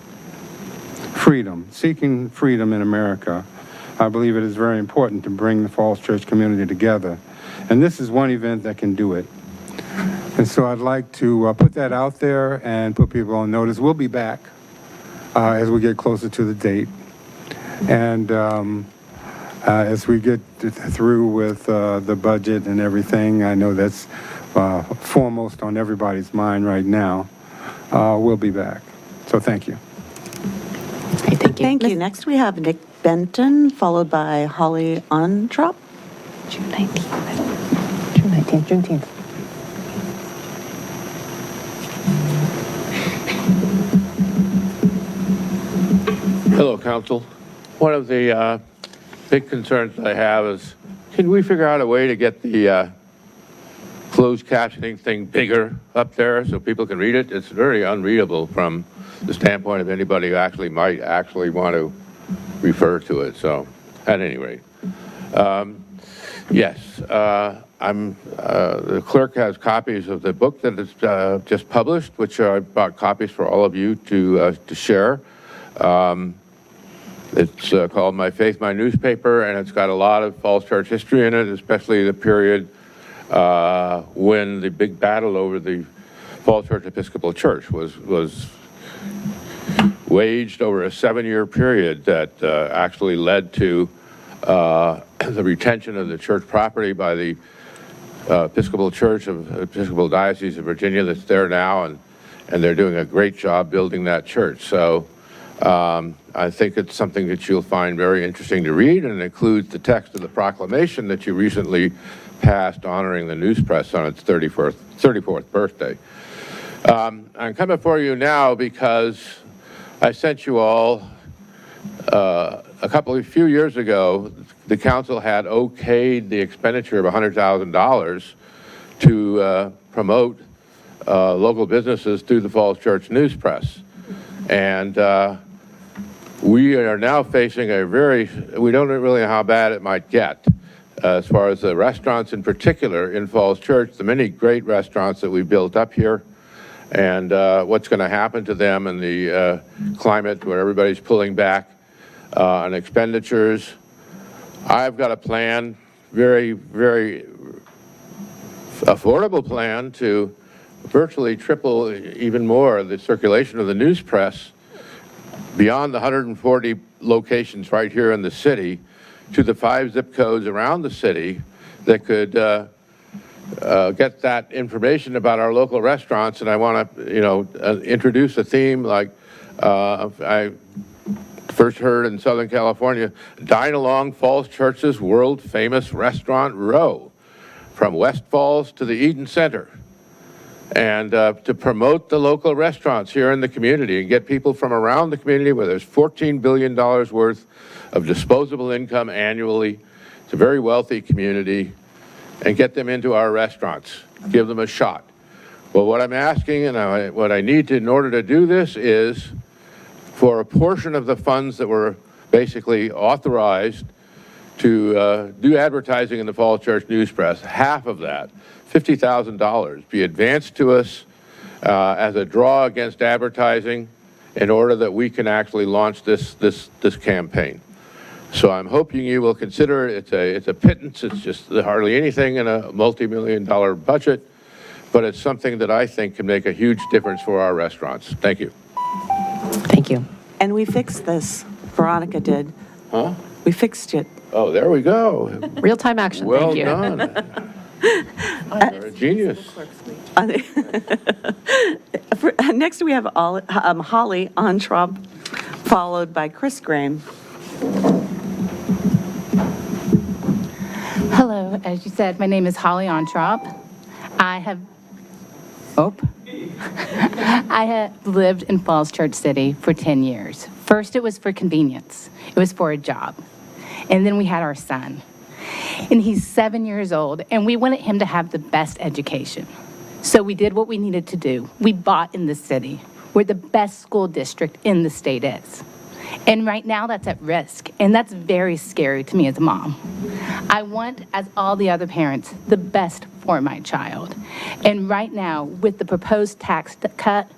Freedom, seeking freedom in America. I believe it is very important to bring the Falls Church community together. And this is one event that can do it. And so I'd like to put that out there and put people on notice. We'll be back as we get closer to the date. And as we get through with the budget and everything, I know that's foremost on everybody's mind right now. We'll be back. So thank you. Okay, thank you. Thank you. Next, we have Nick Benton, followed by Holly Ontrop. June 19th. June 19th, Juneteenth. Hello, Council. One of the big concerns I have is, can we figure out a way to get the closed captioning thing bigger up there so people can read it? It's very unreadable from the standpoint of anybody who might want to refer to it. So, at any rate, yes, the clerk has copies of the book that is just published, which I bought copies for all of you to share. It's called My Faith, My Newspaper, and it's got a lot of Falls Church history in it, especially the period when the big battle over the Falls Church Episcopal Church was waged over a 7-year period that actually led to the retention of the church property by the Episcopal Church of Episcopal Diocese of Virginia that's there now, and they're doing a great job building that church. So I think it's something that you'll find very interesting to read, and it includes the text of the proclamation that you recently passed honoring the news press on its 34th birthday. I'm coming for you now because I sent you all a few years ago, the council had okayed the expenditure of $100,000 to promote local businesses through the Falls Church News Press. And we are now facing we don't really know how bad it might get as far as the restaurants in particular in Falls Church, the many great restaurants that we built up here, and what's going to happen to them in the climate where everybody's pulling back on expenditures. I've got a plan, very, very affordable plan to virtually triple, even more, the circulation of the news press beyond the 140 locations right here in the city to the 5 zip codes around the city that could get that information about our local restaurants. And I want to, introduce a theme like I first heard in Southern California, Dine Along Falls Church's world famous restaurant row, from West Falls to the Eden Center. And to promote the local restaurants here in the community and get people from around the community where there's $14 billion worth of disposable income annually. It's a very wealthy community. and get them into our restaurants, give them a shot. Well, what I'm asking and what I need to, in order to do this is for a portion of the funds that were basically authorized to do advertising in the Falls Church News Press, half of that, $50,000, be advanced to us as a draw against advertising in order that we can actually launch this campaign. So I'm hoping you will consider it. It's a pittance. It's just hardly anything in a multi-million-dollar budget, but it's something that I think can make a huge difference for our restaurants. Thank you. Thank you. And we fixed this. Veronica did. Huh? We fixed it. Oh, there we go. Real-time action, Well thank you. done. You're a genius. Next, we have Holly Ontrop, followed by Chris Graham. Hello, as you said, my name is Holly Ontrop. I have lived in Falls Church City for 10 years. First, it was for convenience. It was for a job. And then we had our son. And he's 7 years old, and we wanted him to have the best education. So we did what we needed to do. We bought in the city, where the best school district in the state is. And right now, that's at risk, and that's very scary to me as a mom. I want, as all the other parents, the best for my child. And right now, with the proposed tax cut,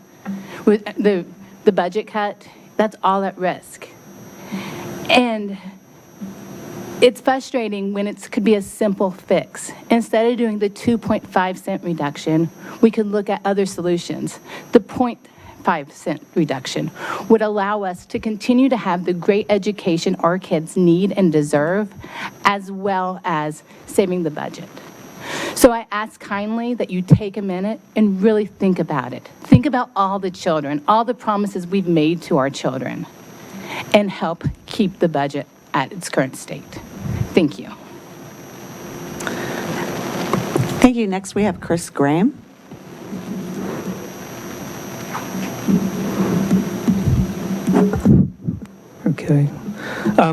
with the budget cut, that's all at risk. And it's frustrating when it could be a simple fix. Instead of doing the 2.5-cent reduction, we could look at other solutions. The 0.5-cent reduction would allow us to continue to have the great education our kids need and deserve, as well as saving the budget. So I ask kindly that you take a minute and really think about it. Think about all the children, all the promises we've made to our children, and help keep the budget at its current state. Thank you. Thank you. Next, we have Chris Graham. Okay.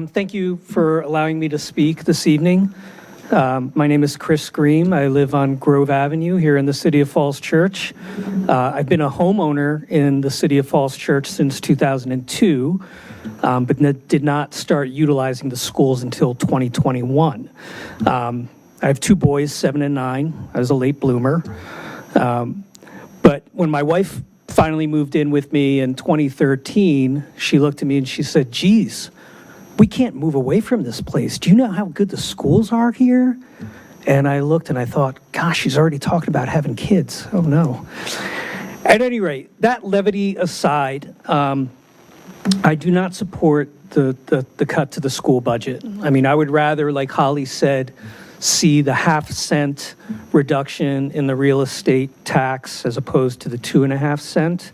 Thank you for allowing me to speak this evening. My name is Chris Graham. I live on Grove Avenue here in the city of Falls Church. I've been a homeowner in the city of Falls Church since 2002, but did not start utilizing the schools until 2021. I have two boys, 7 and 9. I was a late bloomer. But when my wife finally moved in with me in 2013, she looked at me and she said, geez, we can't move away from this place. Do you know how good the schools are here? And I looked and I thought, gosh, she's already talking about having kids. Oh, no. At any rate, that levity aside, I do not support the cut to the school budget. I mean, I would rather, like Holly said, see the 0.5-cent reduction in the real estate tax as opposed to the 2.5 cent.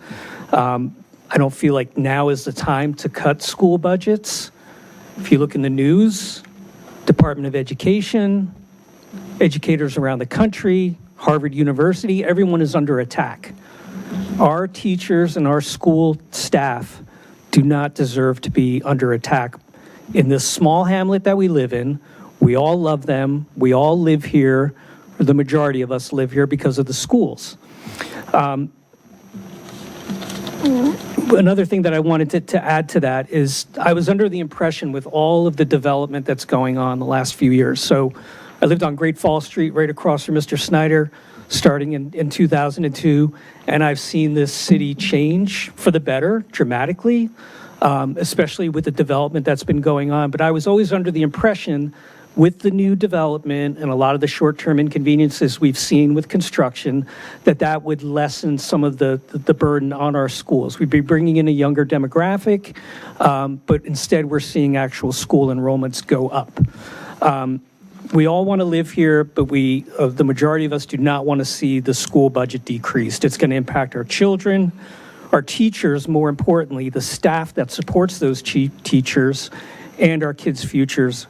I don't feel like now is the time to cut school budgets. If you look in the news, Department of Education, educators around the country, Harvard University, everyone is under attack. Our teachers and our school staff do not deserve to be under attack in this small hamlet that we live in. We all love them. We all live here, or the majority of us live here because of the schools. Another thing that I wanted to add to that is I was under the impression with all of the development that's going on the last few years. So I lived on Great Falls Street right across from Mr. Snyder starting in 2002, and I've seen this city change for the better dramatically, especially with the development that's been going on. But I was always under the impression with the new development and a lot of the short-term inconveniences we've seen with construction, that would lessen some of the burden on our schools. We'd be bringing in a younger demographic, but instead we're seeing actual school enrollments go up. We all want to live here, but the majority of us do not want to see the school budget decreased. It's going to impact our children, our teachers, more importantly, the staff that supports those teachers, and our kids' futures.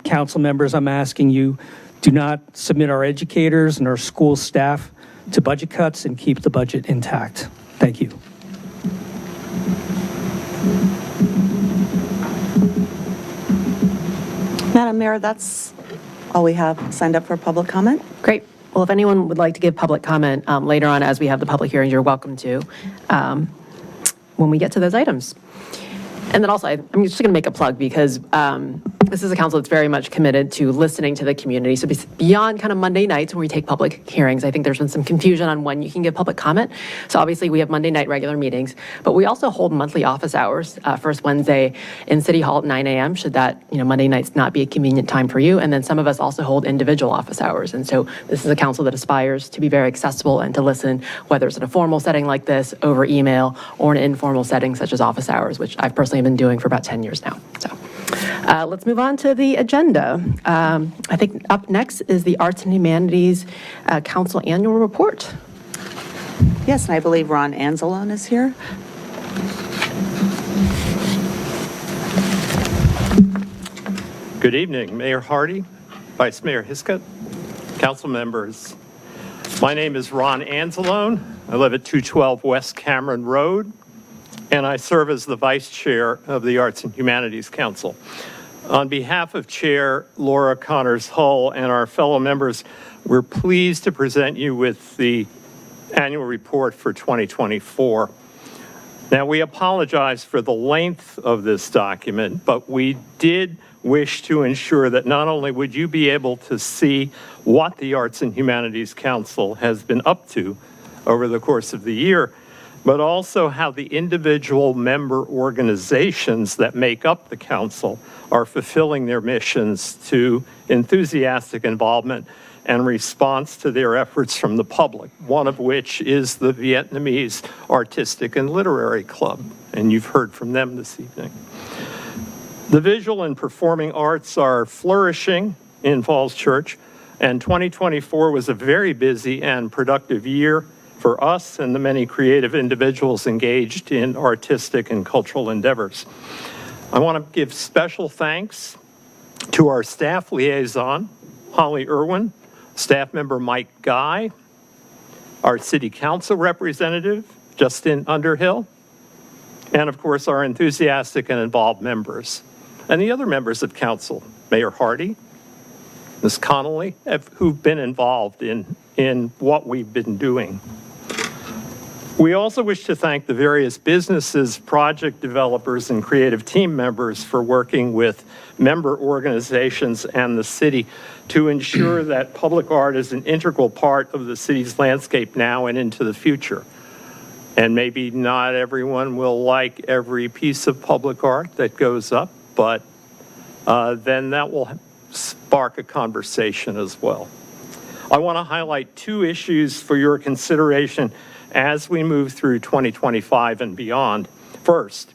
Council members, I'm asking you, do not submit our educators and our school staff to budget cuts and keep the budget intact. Thank you. Madam Mayor, that's all we have signed up for public comment. Great. Well, if anyone would like to give public comment later on as we have the public hearings, you're welcome to when we get to those items. And then also, I'm just going to make a plug because this is a council that's very much committed to listening to the community. So beyond kind of Monday nights when we take public hearings, I think there's been some confusion on when you can give public comment. So obviously we have Monday night regular meetings, but we also hold monthly office hours, first Wednesday in City Hall at 9 a.m. should that, Monday nights not be a convenient time for you. And then some of us also hold individual office hours. And so this is a council that aspires to be very accessible and to listen, whether it's in a formal setting like this, over email, or in an informal setting such as office hours, which I've personally been doing for about 10 years now. So let's move on to the agenda. I think up next is the Arts and Humanities Council Annual Report. Yes, and I believe Ron Anzalone is here. Good evening, Mayor Hardy, Vice Mayor Hiskett, council members. My name is Ron Anzalone. I live at 212 West Cameron Road, and I serve as the Vice Chair of the Arts and Humanities Council. On behalf of Chair Laura Connors Hull and our fellow members, we're pleased to present you with the annual report for 2024. Now, we apologize for the length of this document, but we did wish to ensure that not only would you be able to see what the Arts and Humanities Council has been up to over the course of the year, but also how the individual member organizations that make up the council are fulfilling their missions to enthusiastic involvement and response to their efforts from the public, one of which is the Vietnamese Artistic and Literary Club, and you've heard from them this evening. The visual and performing arts are flourishing in Falls Church, and 2024 was a very busy and productive year for us and the many creative individuals engaged in artistic and cultural endeavors. I want to give special thanks to our staff liaison, Holly Irwin, staff member Mike Guy, our city council representative, Justin Underhill, and of course our enthusiastic and involved members. And the other members of council, Mayor Hardy, Ms. Connolly, who've been involved in what we've been doing. We also wish to thank the various businesses, project developers, and creative team members for working with member organizations and the city to ensure that public art is an integral part of the city's landscape now and into the future. And maybe not everyone will like every piece of public art that goes up, but then that will spark a conversation as well. I want to highlight two issues for your consideration as we move through 2025 and beyond. First,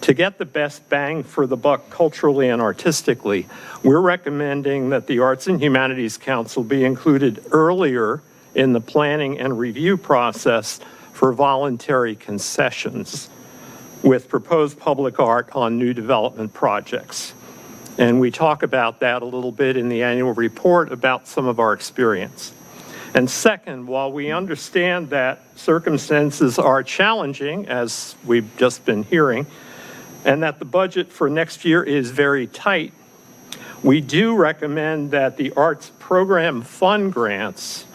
to get the best bang for the buck culturally and artistically, we're recommending that the Arts and Humanities Council be included earlier in the planning and review process for voluntary concessions with proposed public art on new development projects. And we talk about that a little bit in the annual report about some of our experience. And second, while we understand that circumstances are challenging, as we've just been hearing, and that the budget for next year is very tight, we do recommend that the arts program fund grants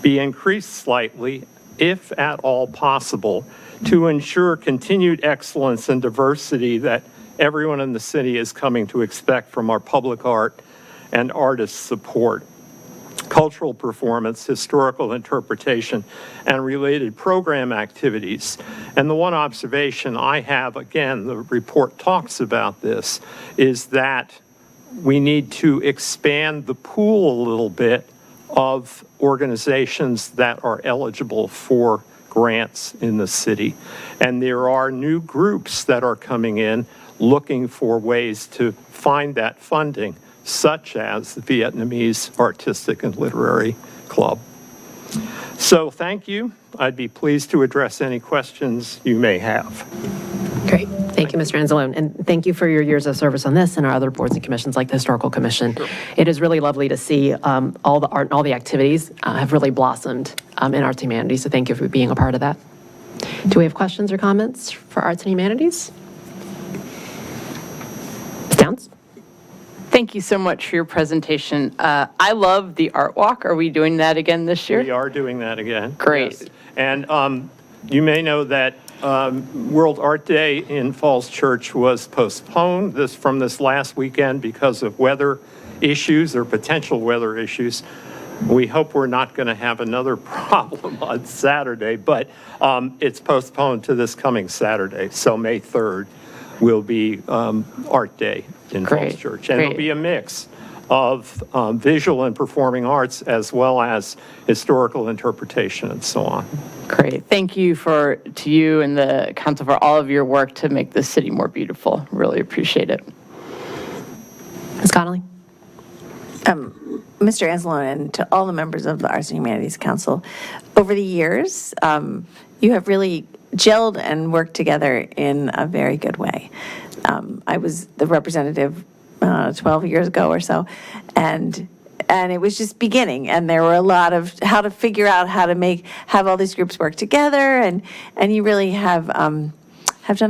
be increased slightly, if at all possible, to ensure continued excellence and diversity that everyone in the city is coming to expect from our public art and artist support. Cultural performance, historical interpretation, and related program activities. And the one observation I have, again, the report talks about this, is that we need to expand the pool a little bit of organizations that are eligible for grants in the city. And there are new groups that are coming in looking for ways to find that funding, such as the Vietnamese Artistic and Literary Club. So thank you. I'd be pleased to address any questions you may have. Great. Thank you, Mr. Anzalone. And thank you for your years of service on this and our other boards and commissions like the Historical Commission. Sure. It is really lovely to see all the art and all the activities have really blossomed in Arts and Humanities. So thank you for being a part of that. Do we have questions or comments for Arts and Humanities? Ms. Downs? Thank Thank you so much for your presentation. I love the art walk. Are we doing that again this year? We are doing that again. Great. Yes. And you may know that World Art Day in Falls Church was postponed from this last weekend because of weather issues or potential weather issues. We hope we're not going to have another problem on Saturday, but it's postponed to this coming Saturday. So May 3rd will be Art Day in Falls Church. And it'll be a mix of visual and performing arts as well as historical interpretation and so on. Great. Thank you to you and the council for all of your work to make this city more beautiful. Really appreciate it. Ms. Connolly? Mr. Anzalone, and to all the members of the Arts and Humanities Council, over the years, you have really gelled and worked together in a very good way. I was the representative 12 years ago or so, and it was just beginning, and there were a lot of how to figure out how to have all these groups work together, and you really have done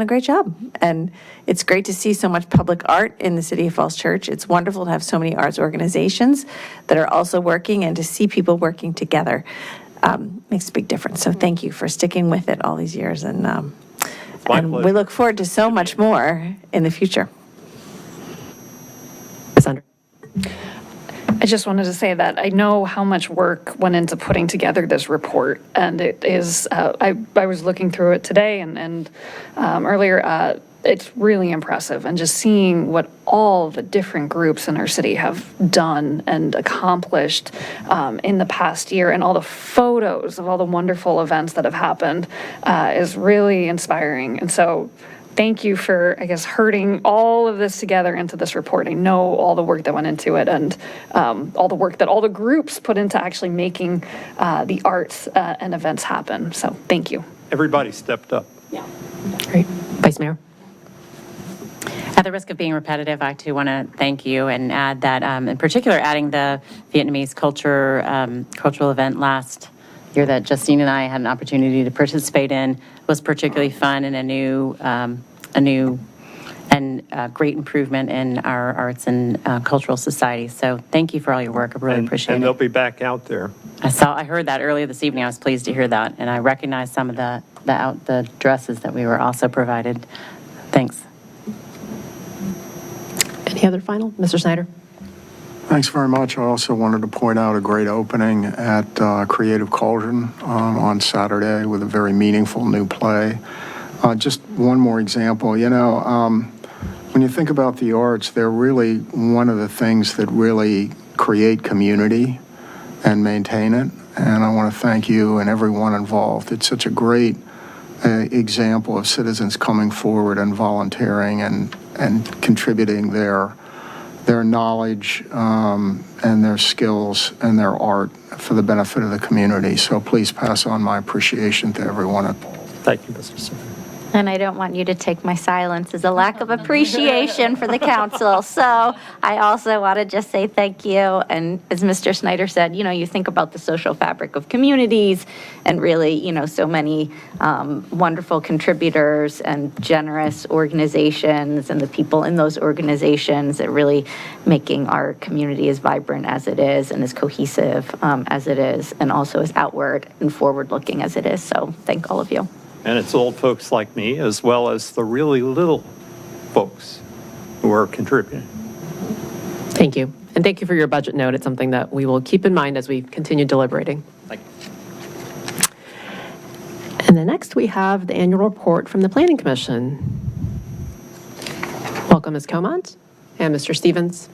a great job. And it's great to see so much public art in the City of Falls Church. It's wonderful to have so many arts organizations that are also working, and to see people working together makes a big difference. So thank you for sticking with it all these years, and we look forward to so much more in the future. I just wanted to say that I know how much work went into putting together this report, and it is, I was looking through it today and earlier, it's really impressive, and just seeing what all the different groups in our city have done and accomplished in the past year, and all the photos of all the wonderful events that have happened is really inspiring. And so thank you for, I guess, herding all of this together into this report. I know all the work that went into it, and all the work that all the groups put into actually making the arts and events happen. So thank you. Everybody stepped up. Yeah. Great. Vice Mayor? At the risk of being repetitive, I too want to thank you and add that, in particular, adding the Vietnamese cultural event last year that Justine and I had an opportunity to participate in was particularly fun, and a new and great improvement in our arts and cultural society. So thank you for all your work. I really appreciate it. And they'll be back out there. I heard that earlier this evening. I was pleased to hear that, and I recognize some of the dresses that we were also provided. Thanks. Any other final? Mr. Snyder? Thanks very much. I also wanted to point out a great opening at Creative Cauldron on Saturday with a very meaningful new play. Just one more example, when you think about the arts, they're really one of the things that really create community and maintain it. And I want to thank you and everyone involved. It's such a great example of citizens coming forward and volunteering and contributing their knowledge and their skills and their art for the benefit of the community. So please pass on my appreciation to everyone involved. Thank you, Mr. Smith. And I don't want you to take my silence as a lack of appreciation for the council. So I also want to just say thank you. And as Mr. Snyder said, you think about the social fabric of communities, and really, so many wonderful contributors and generous organizations, and the people in those organizations that really making our community as vibrant as it is, and as cohesive as it is, and also as outward and forward-looking as it is. So thank all of you. And it's old folks like me, as well as the really little folks who are contributing. Thank you. And thank you for your budget note. It's something that we will keep in mind as we continue deliberating. Thank you. And then next we have the annual report from the Planning Commission. Welcome, Ms. Comont and Mr. Stevens.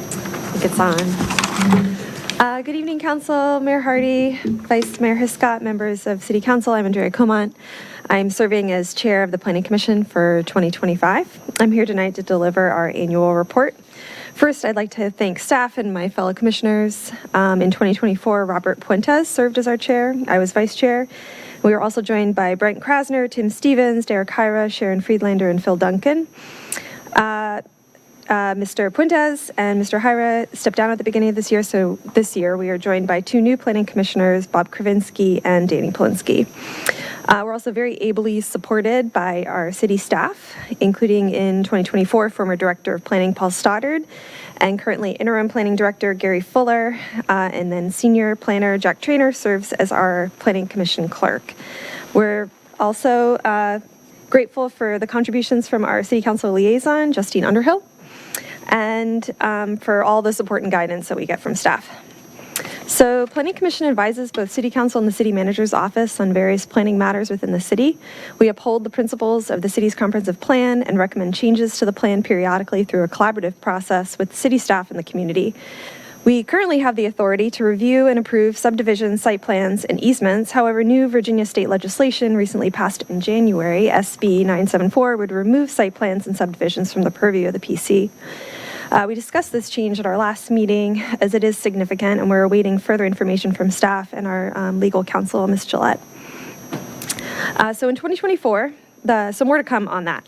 I think it's on. Good evening, Council, Mayor Hardy, Vice Mayor Hiscott, members of City Council. I'm Andrea Comont. I'm serving as Chair of the Planning Commission for 2025. I'm here tonight to deliver our annual report. First, I'd like to thank staff and my fellow commissioners. In 2024, Robert Puentes served as our chair. I was vice chair. We were also joined by Brent Krasner, Tim Stevens, Derek Hyra, Sharon Friedlander, and Phil Duncan. Mr. Puentes and Mr. Hyra stepped down at the beginning of this year, so this year we are joined by two new planning commissioners, Bob Kravinsky and Danny Polinsky. We're also very ably supported by our city staff, including in 2024, former Director of Planning Paul Stoddard, and currently Interim Planning Director Gary Fuller, and then Senior Planner Jack Trainer serves as our Planning Commission clerk. We're also grateful for the contributions from our City Council liaison, Justine Underhill, and for all the support and guidance that we get from staff. So Planning Commission advises both City Council and the City Manager's Office on various planning matters within the city. We uphold the principles of the city's comprehensive plan and recommend changes to the plan periodically through a collaborative process with city staff and the community. We currently have the authority to review and approve subdivision site plans and easements. However, new Virginia state legislation recently passed in January, SB 974, would remove site plans and subdivisions from the purview of the PC. We discussed this change at our last meeting as it is significant, and we're awaiting further information from staff and our legal counsel, Ms. Gillette. So in 2024, some more to come on that.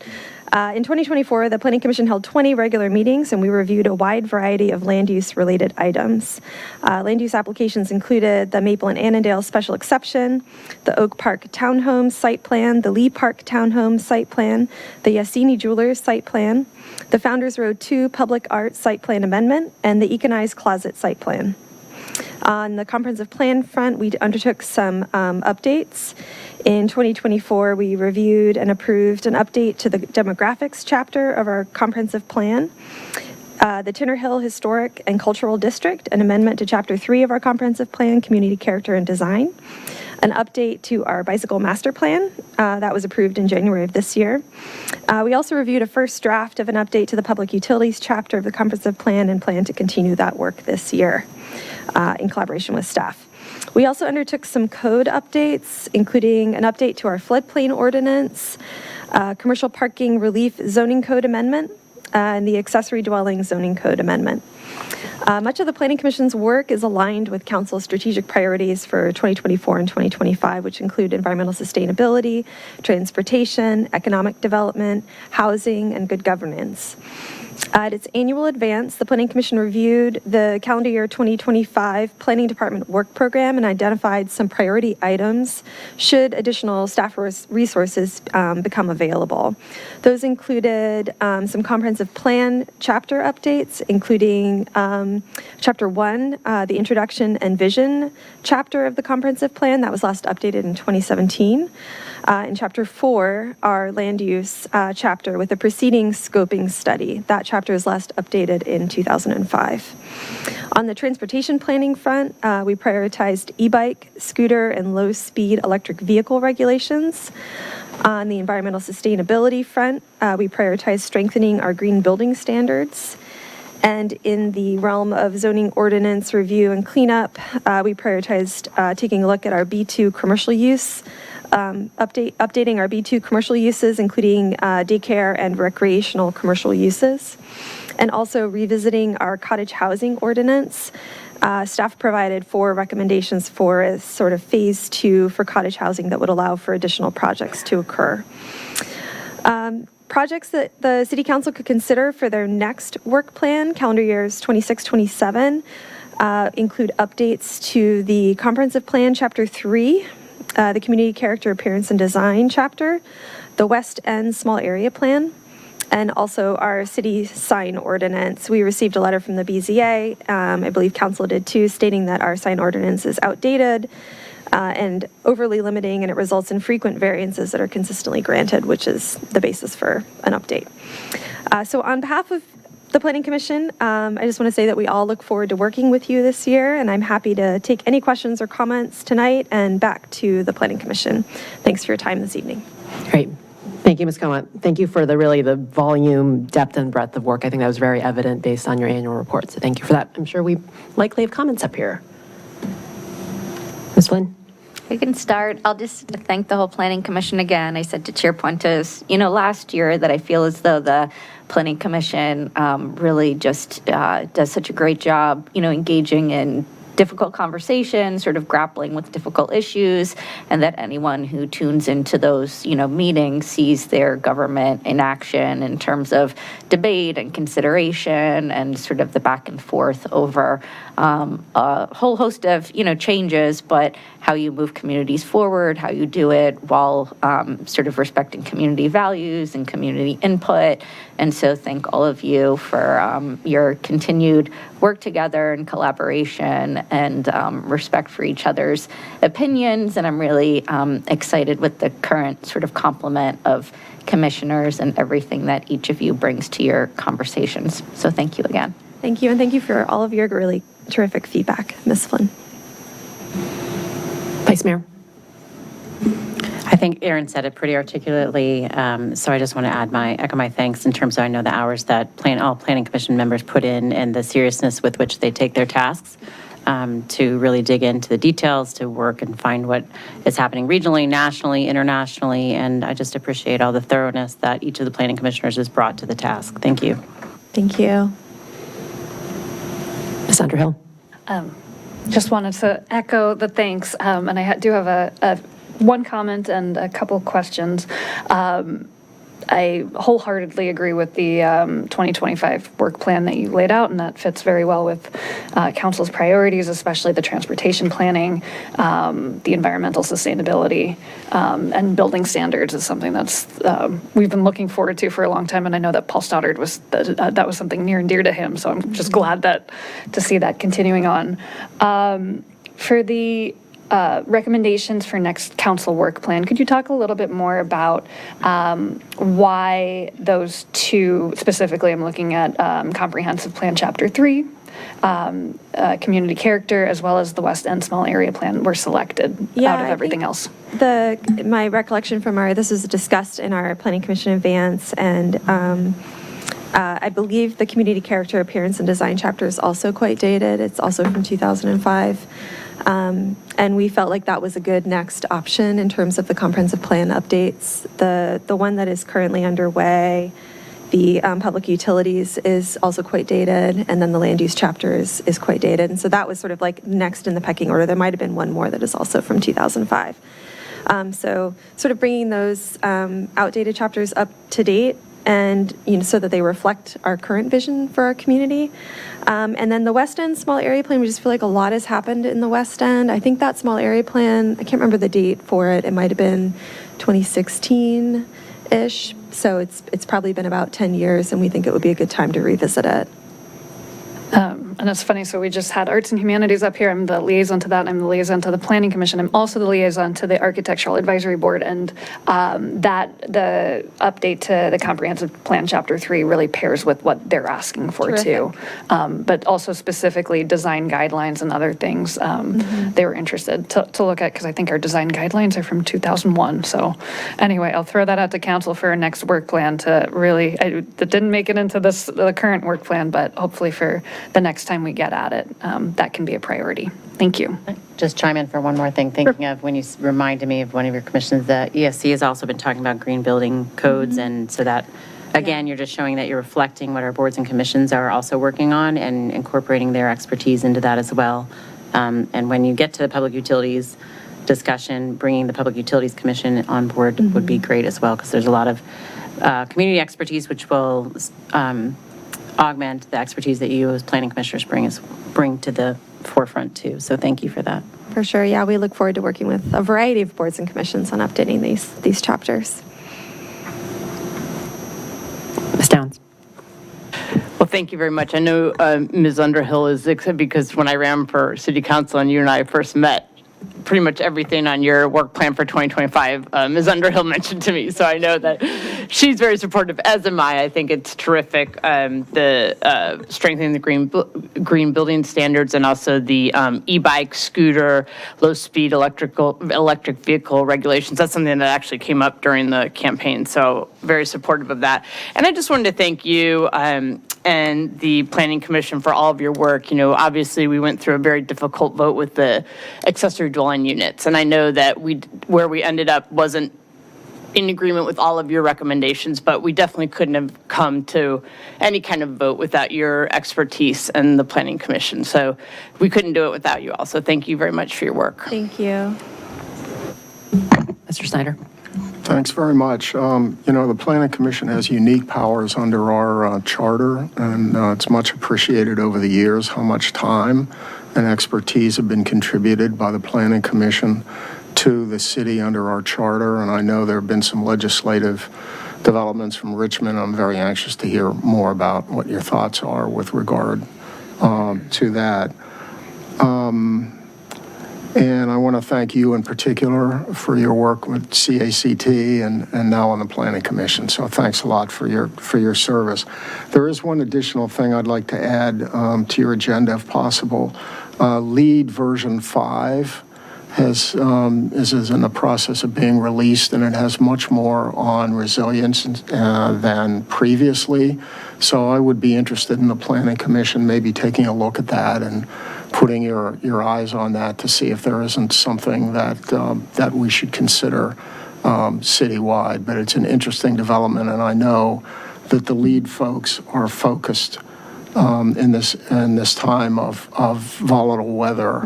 In 2024, the Planning Commission held 20 regular meetings, and we reviewed a wide variety of land use related items. Land use applications included the Maple and Annandale Special Exception, the Oak Park Townhomes Site Plan, the Lee Park Townhomes Site Plan, the Yassini Jewelers Site Plan, the Founders Road 2 Public Art Site Plan Amendment, and the Econized Closet Site Plan. On the comprehensive plan front, we undertook some updates. In 2024, we reviewed and approved an update to the demographics chapter of our comprehensive plan. The Tinner Hill Historic and Cultural District, an amendment to Chapter 3 of our comprehensive plan, Community Character and Design. An update to our bicycle master plan that was approved in January of this year. We also reviewed a first draft of an update to the public utilities chapter of the comprehensive plan and plan to continue that work this year in collaboration with staff. We also undertook some code updates, including an update to our floodplain ordinance, commercial parking relief zoning code amendment, and the accessory dwelling zoning code amendment. Much of the Planning Commission's work is aligned with Council's strategic priorities for 2024 and 2025, which include environmental sustainability, transportation, economic development, housing, and good governance. At its annual advance, the Planning Commission reviewed the calendar year 2025 Planning Department work program and identified some priority items should additional staff resources become available. Those included some comprehensive plan chapter updates, including Chapter 1, the Introduction and Vision chapter of the comprehensive plan that was last updated in 2017. In Chapter 4, our land use chapter with the preceding scoping study. That chapter is last updated in 2005. On the transportation planning front, we prioritized e-bike, scooter, and low-speed electric vehicle regulations. On the environmental sustainability front, we prioritized strengthening our green building standards. And in the realm of zoning ordinance review and cleanup, we prioritized taking a look at our B2 commercial use, updating our B2 commercial uses, including daycare and recreational commercial uses, and also revisiting our cottage housing ordinance. Staff provided 4 recommendations for a sort of phase 2 for cottage housing that would allow for additional projects to occur. Projects that the City Council could consider for their next work plan, calendar years 26-27, include updates to the Comprehensive Plan Chapter 3, the Community Character, Appearance, and Design chapter, the West End Small Area Plan, and also our city sign ordinance. We received a letter from the BZA, I believe Council did too, stating that our sign ordinance is outdated and overly limiting, and it results in frequent variances that are consistently granted, which is the basis for an update. So on behalf of the Planning Commission, I just want to say that we all look forward to working with you this year, and I'm happy to take any questions or comments tonight and back to the Planning Commission. Thanks for your time this evening. Great. Thank you, Ms. Comant. Thank you for the volume, depth, and breadth of work. I think that was very evident based on your annual report, so thank you for that. I'm sure we likely have comments up here. Ms. Flynn? I can start. I'll just thank the whole Planning Commission again. I said to Chair Puentes, last year that I feel as though the Planning Commission really just does such a great job, engaging in difficult conversations, sort of grappling with difficult issues, and that anyone who tunes into those, meetings sees their government in action in terms of debate and consideration and sort of the back and forth over a whole host of, changes, but how you move communities forward, how you do it while sort of respecting community values and community input. And so thank all of you for your continued work together and collaboration and respect for each other's opinions. And I'm really excited with the current sort of complement of commissioners and everything that each of you brings to your conversations. So thank you again. Thank you, and thank you for all of your really terrific feedback, Ms. Flynn. Vice Mayor. I think Aaron said it pretty articulately, so I just want to echo my thanks in terms of I know the hours that all Planning Commission members put in and the seriousness with which they take their tasks to really dig into the details, to work and find what is happening regionally, nationally, internationally, and I just appreciate all the thoroughness that each of the Planning Commissioners has brought to the task. Thank you. Thank you. Ms. Underhill. Just wanted to echo the thanks, and I do have one comment and a couple questions. I wholeheartedly agree with the 2025 work plan that you laid out, and that fits very well with council's priorities, especially the transportation planning, the environmental sustainability, and building standards is something that's we've been looking forward to for a long time, and I know that Paul Stoddard that was something near and dear to him, so I'm just glad to see that continuing on. For the recommendations for next council work plan. Could you talk a little bit more about why those two, specifically I'm looking at Comprehensive Plan Chapter 3, Community Character, as well as the West End Small Area Plan were selected out of everything else? My recollection from this was discussed in our Planning Commission advance, and I believe the Community Character, Appearance, and Design chapter is also quite dated. It's also from 2005. And we felt like that was a good next option in terms of the comprehensive plan updates. The one that is currently underway, the public utilities, is also quite dated, and then the land use chapter is quite dated. And so that was sort of like next in the pecking order. There might have been one more that is also from 2005. So sort of bringing those outdated chapters up to date, and so that they reflect our current vision for our community. And then the West End Small Area Plan, we just feel like a lot has happened in the West End. I think that Small Area Plan, I can't remember the date for it. It might have been 2016-ish. So it's probably been about 10 years, and we think it would be a good time to revisit it. And it's funny, so we just had Arts and Humanities up here. I'm the liaison to that. I'm the liaison to the Planning Commission. I'm also the liaison to the Architectural Advisory Board. And the update to the Comprehensive Plan Chapter 3 really pairs with what they're asking for too. But also specifically design guidelines and other things they were interested to look at, because I think our design guidelines are from 2001. So anyway, I'll throw that out to council for our next work plan to really, that didn't make it into the current work plan, but hopefully for the next time we get at it, that can be a priority. Thank you. Just chime in for one more thing, thinking of when you reminded me of one of your commissions, the ESC has also been talking about green building codes, and so that, again, you're just showing that you're reflecting what our boards and commissions are also working on and incorporating their expertise into that as well. And when you get to the public utilities discussion, bringing the Public Utilities Commission on board would be great as well, because there's a lot of community expertise which will augment the expertise that you as planning commissioners bring to the forefront too. So thank you for that. For sure, yeah, we look forward to working with a variety of boards and commissions on updating these chapters. Ms. Downs. Well, thank you very much. I know Ms. Underhill is excited because when I ran for city council and you and I first met, pretty much everything on your work plan for 2025, Ms. Underhill mentioned to me, so I know that she's very supportive, as am I. I think it's terrific, the strengthening the green building standards and also the e-bike, scooter, low-speed electric vehicle regulations. That's something that actually came up during the campaign, so very supportive of that. And I just wanted to thank you and the Planning Commission for all of your work. You know, obviously we went through a very difficult vote with the accessory dwelling units, and I know that where we ended up wasn't in agreement with all of your recommendations, but we definitely couldn't have come to any kind of vote without your expertise and the Planning Commission. So we couldn't do it without you all. So thank you very much for your work. Thank you. Mr. Snyder. Thanks very much. The Planning Commission has unique powers under our charter, and it's much appreciated over the years how much time and expertise have been contributed by the Planning Commission to the city under our charter. And I know there have been some legislative developments from Richmond. I'm very anxious to hear more about what your thoughts are with regard to that. And I want to thank you in particular for your work with CACT and now on the Planning Commission. So thanks a lot for your service. There is one additional thing I'd like to add to your agenda if possible. LEAD version 5 is in the process of being released, and it has much more on resilience than previously. So I would be interested in the Planning Commission maybe taking a look at that and putting your eyes on that to see if there isn't something that we should consider citywide. But it's an interesting development, and I know that the LEAD folks are focused in this time of volatile weather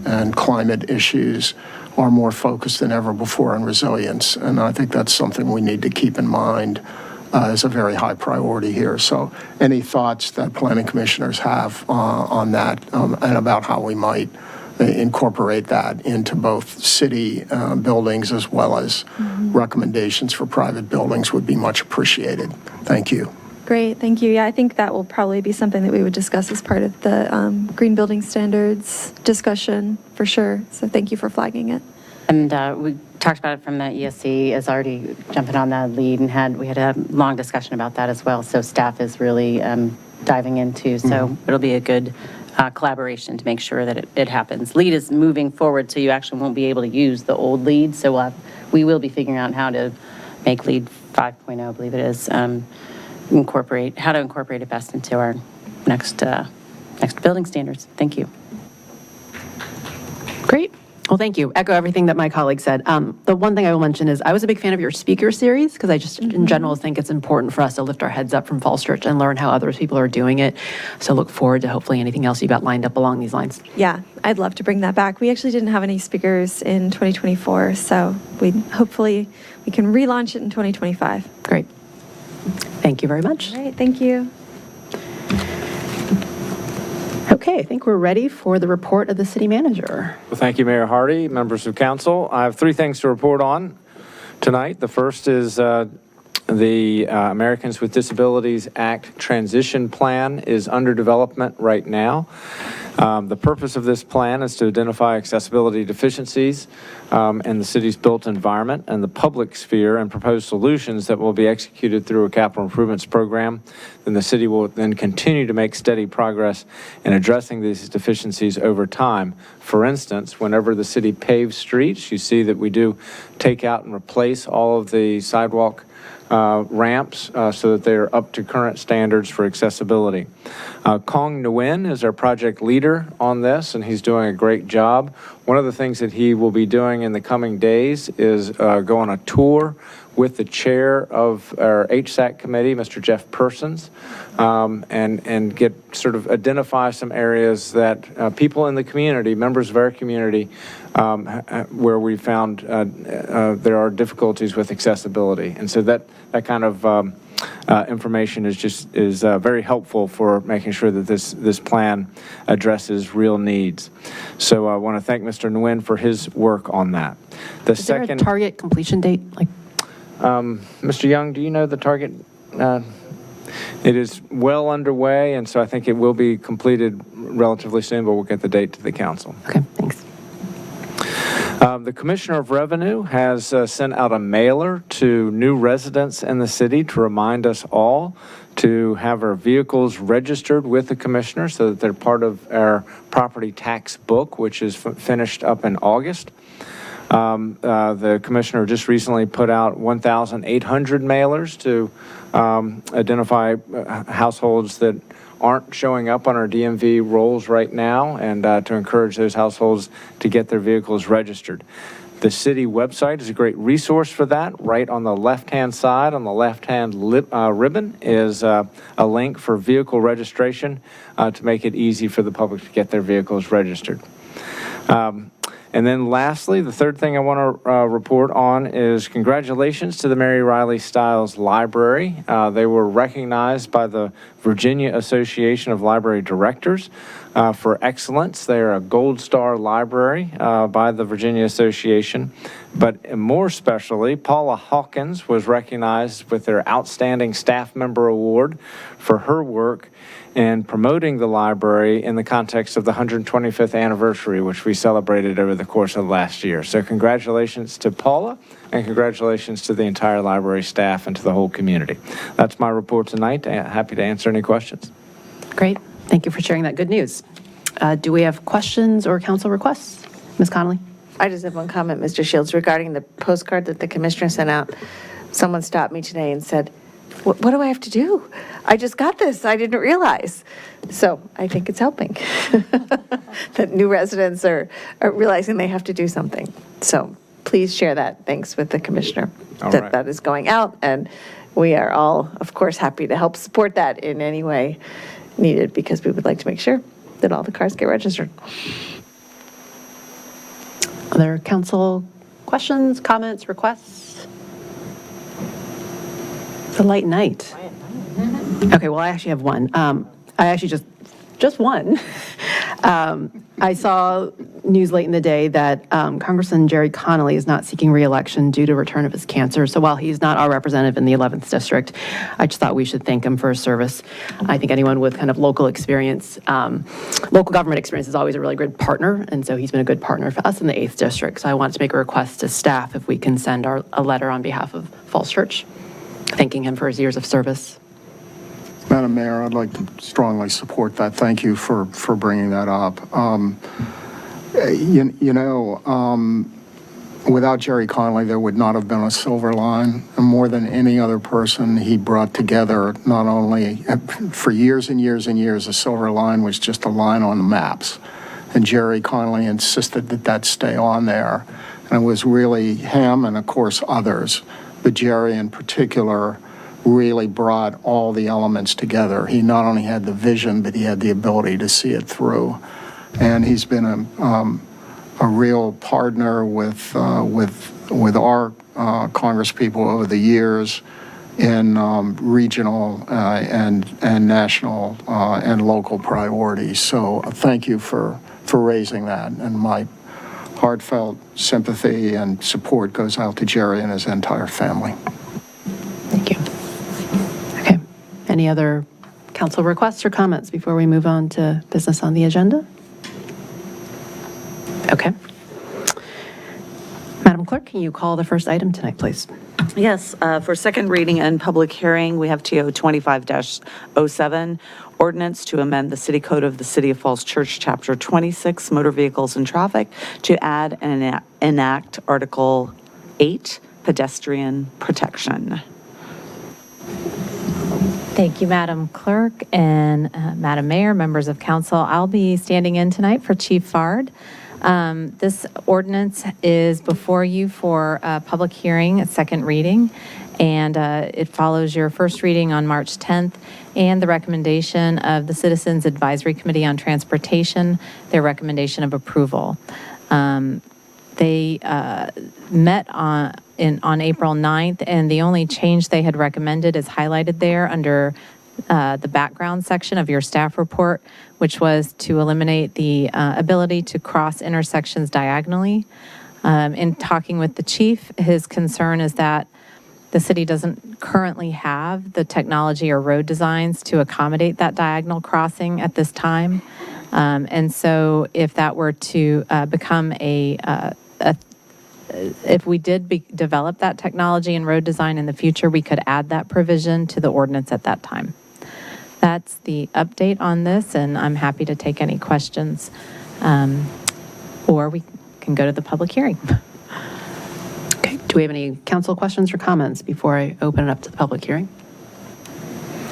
and climate issues, are more focused than ever before on resilience. And I think that's something we need to keep in mind as a very high priority here. So any thoughts that planning commissioners have on that and about how we might incorporate that into both city buildings as well as recommendations for private buildings would be much appreciated. Thank you. Great, thank you. Yeah, I think that will probably be something that we would discuss as part of the green building standards discussion for sure. So thank you for flagging it. And we talked about it from the ESC as already jumping on that lead, and we had a long discussion about that as well. So staff is really diving into, so it'll be a good collaboration to make sure that it happens. LEAD is moving forward, so you actually won't be able to use the old LEAD. So we will be figuring out how to make LEAD 5.0, I believe it is, incorporate it best into our next building standards. Thank you. Great. Well, thank you. Echo everything that my colleague said. The one thing I will mention is I was a big fan of your speaker series because I just, in general, think it's important for us to lift our heads up from Falls Church and learn how other people are doing it. So look forward to hopefully anything else you got lined up along these lines. Yeah, I'd love to bring that back. We actually didn't have any speakers in 2024, so hopefully we can relaunch it in 2025. Great. Thank you very much. All right, thank you. Okay, I think we're ready for the report of the city manager. Well, thank you, Mayor Hardy, members of council. I have 3 things to report on tonight. The first is the Americans with Disabilities Act transition plan is under development right now. The purpose of this plan is to identify accessibility deficiencies in the city's built environment and the public sphere and propose solutions that will be executed through a capital improvements program. Then the city will then continue to make steady progress in addressing these deficiencies over time. For instance, whenever the city paves streets, you see that we do take out and replace all of the sidewalk ramps so that they're up to current standards for accessibility. Kong Nguyen is our project leader on this, and he's doing a great job. One of the things that he will be doing in the coming days is go on a tour with the chair of our HSAC committee, Mr. Jeff Persons, and get sort of identify some areas that people in the community, members of our community, where we found there are difficulties with accessibility. And so that kind of information is very helpful for making sure that this plan addresses real needs. So I want to thank Mr. Nguyen for his work on that. Is there a target completion date? Mr. Young, do you know the target? It is well underway, and so I think it will be completed relatively soon, but we'll get the date to the council. Okay, thanks. The Commissioner of Revenue has sent out a mailer to new residents in the city to remind us all to have our vehicles registered with the Commissioner so that they're part of our property tax book, which is finished up in August. The Commissioner just recently put out 1,800 mailers to identify households that aren't showing up on our DMV rolls right now, and to encourage those households to get their vehicles registered. The city website is a great resource for that. Right on the left-hand side, on the left-hand ribbon, is a link for vehicle registration to make it easy for the public to get their vehicles registered. And then lastly, the third thing I want to report on is congratulations to the Mary Riley Stiles Library. They were recognized by the Virginia Association of Library Directors for excellence. They are a Gold Star library by the Virginia Association. But more especially, Paula Hawkins was recognized with their Outstanding Staff Member Award for her work in promoting the library in the context of the 125th anniversary, which we celebrated over the course of last year. So congratulations to Paula, and congratulations to the entire library staff and to the whole community. That's my report tonight. Happy to answer any questions. Great. Thank you for sharing that good news. Do we have questions or council requests? Ms. Connolly? I just have one comment, Mr. Shields, regarding the postcard that the commissioner sent out. Someone stopped me today and said, what do I have to do? I just got this. I didn't realize. So I think it's helping that new residents are realizing they have to do something. So please share that. Thanks with the commissioner that is going out. And we are all, of course, happy to help support that in any way needed, because we would like to make sure that all the cars get registered. Other council questions, comments, requests? It's a light night. Okay, well, I actually have one. I actually just one. I saw news late in the day that Congressman Jerry Connolly is not seeking re-election due to return of his cancer. So while he's not our representative in the 11th district, I just thought we should thank him for his service. I think anyone with kind of local experience, local government experience is always a really good partner. And so he's been a good partner for us in the 8th district. So I wanted to make a request to staff if we can send a letter on behalf of Falls Church, thanking him for his years of service. Madam Mayor, I'd like to strongly support that. Thank you for bringing that up. Without Jerry Connolly, there would not have been a Silver Line. And more than any other person, he brought together not only for years and years and years, a Silver Line was just a line on the maps. And Jerry Connolly insisted that that stay on there. And it was really him and, of course, others. But Jerry in particular really brought all the elements together. He not only had the vision, but he had the ability to see it through. And he's been a real partner with our congresspeople over the years in regional and national and local priorities. So thank you for raising that. And my heartfelt sympathy and support goes out to Jerry and his entire family. Thank you. Okay. Any other council requests or comments before we move on to business on the agenda? Okay. Madam Clerk, can you call the first item tonight, please? Yes, for second reading and public hearing, we have TO 25-07, ordinance to amend the City Code of the City of Falls Church, Chapter 26, Motor Vehicles and Traffic, to add and enact Article 8, Pedestrian Protection. Thank you, Madam Clerk and Madam Mayor, members of council. I'll be standing in tonight for Chief Fard. This ordinance is before you for a public hearing, a second reading, and it follows your first reading on March 10th and the recommendation of the Citizens Advisory Committee on Transportation, their recommendation of approval. They met on April 9th, and the only change they had recommended is highlighted there under the background section of your staff report, which was to eliminate the ability to cross intersections diagonally. In talking with the chief, his concern is that the city doesn't currently have the technology or road designs to accommodate that diagonal crossing at this time. And so if that were to become if we did develop that technology and road design in the future, we could add that provision to the ordinance at that time. That's the update on this, and I'm happy to take any questions, or we can go to the public hearing. Okay. Do we have any council questions or comments before I open it up to the public hearing?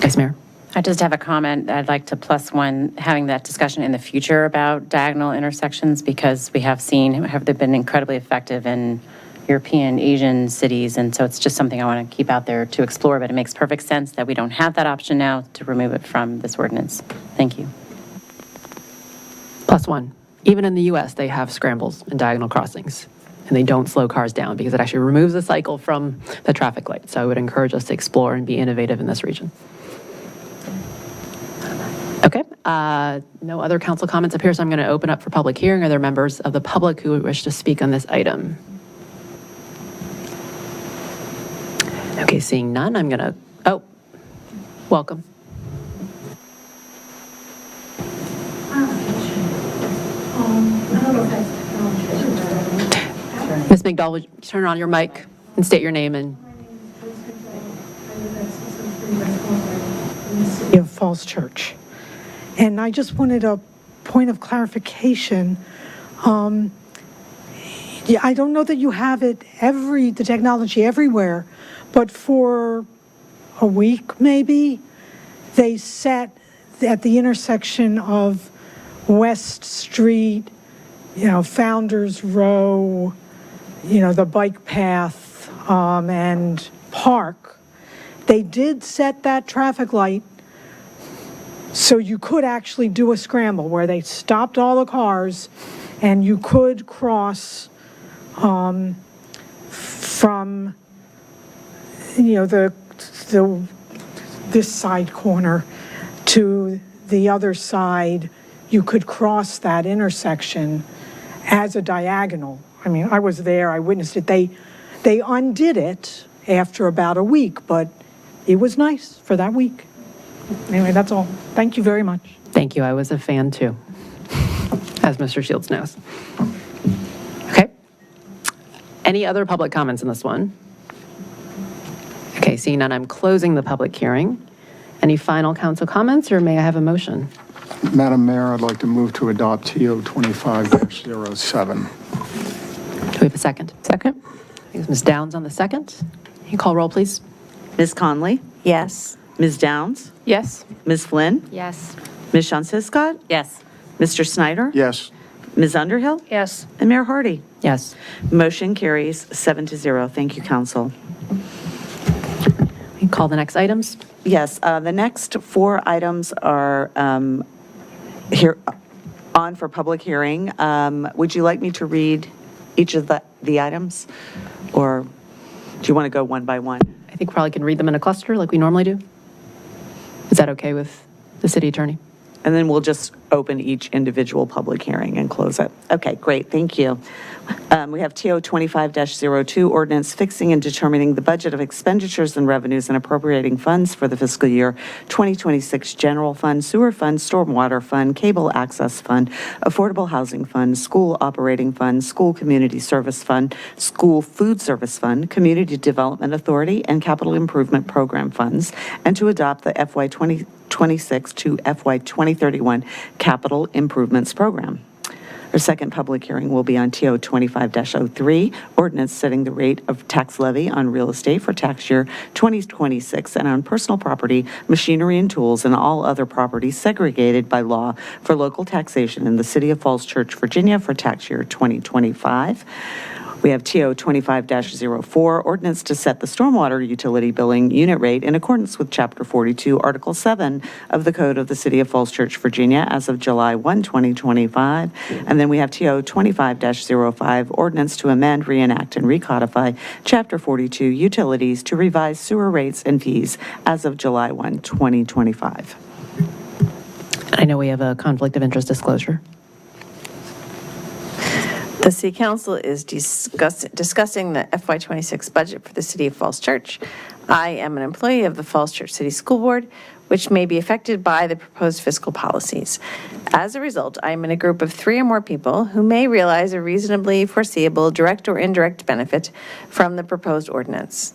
Vice Mayor. I just have a comment. I'd like to plus one, having that discussion in the future about diagonal intersections, because we have seen, have they been incredibly effective in European, Asian cities, and so it's just something I want to keep out there to explore, but it makes perfect sense that we don't have that option now to remove it from this ordinance. Thank you. Plus one. Even in the US, they have scrambles and diagonal crossings, and they don't slow cars down because it actually removes the cycle from the traffic light. So I would encourage us to explore and be innovative in this region. Okay, no other council comments up here, so I'm going to open up for public hearing. Are there members of the public who wish to speak on this item? Okay, seeing none, I'm going to, welcome. Ms. McDowell, would you turn on your mic and state your name and... Of Falls Church. And I just wanted a point of clarification. I don't know that you have it the technology everywhere, but for a week maybe, they set at the intersection of West Street, Founders Row, the bike path, and Park. They did set that traffic light so you could actually do a scramble where they stopped all the cars and you could cross from this side corner to the other side. You could cross that intersection as a diagonal. I mean, I was there, I witnessed it. They undid it after about a week, but it was nice for that week. Anyway, that's all. Thank you very much. Thank you. I was a fan too, as Mr. Shields knows. Okay. Any other public comments in this one? Okay, seeing none, I'm closing the public hearing. Any final council comments, or may I have a motion? Madam Mayor, I'd like to move to adopt TO 25-07. Do we have a second? Second. Is Ms. Downs on the second? Can you call roll, please? Ms. Conley? Yes. Ms. Downs? Yes. Ms. Flynn? Yes. Ms. Shonsiskott? Yes. Mr. Snyder? Yes. Ms. Underhill? Yes. And Mayor Hardy? Yes. Motion carries 7-0. Thank you, council. We can call the next items. Yes, the next 4 items are here on for public hearing. Would you like me to read each of the items, or do you want to go one by one? I think we probably can read them in a cluster like we normally do. Is that okay with the city attorney? And then we'll just open each individual public hearing and close it. Okay, great, thank you. We have TO 25-02, ordinance fixing and determining the budget of expenditures and revenues and appropriating funds for the fiscal year 2026 general fund, sewer fund, stormwater fund, cable access fund, affordable housing fund, school operating fund, school community service fund, school food service fund, community development authority, and capital improvement program funds, and to adopt the FY 2026 to FY 2031 capital improvements program. Our second public hearing will be on TO 25-03, ordinance setting the rate of tax levy on real estate for tax year 2026 and on personal property, machinery and tools, and all other property segregated by law for local taxation in the city of Falls Church, Virginia for tax year 2025. We have TO 25-04, ordinance to set the stormwater utility billing unit rate in accordance with Chapter 42, Article 7 of the Code of the City of Falls Church, Virginia, as of July 1, 2025. And then we have TO 25-05, ordinance to amend, reenact, and recodify Chapter 42, Utilities, to revise sewer rates and fees as of July 1, 2025. I know we have a conflict of interest disclosure. The City Council is discussing the FY26 budget for the City of Falls Church. I am an employee of the Falls Church City School Board, which may be affected by the proposed fiscal policies. As a result, I am in a group of 3 or more people who may realize a reasonably foreseeable direct or indirect benefit from the proposed ordinance.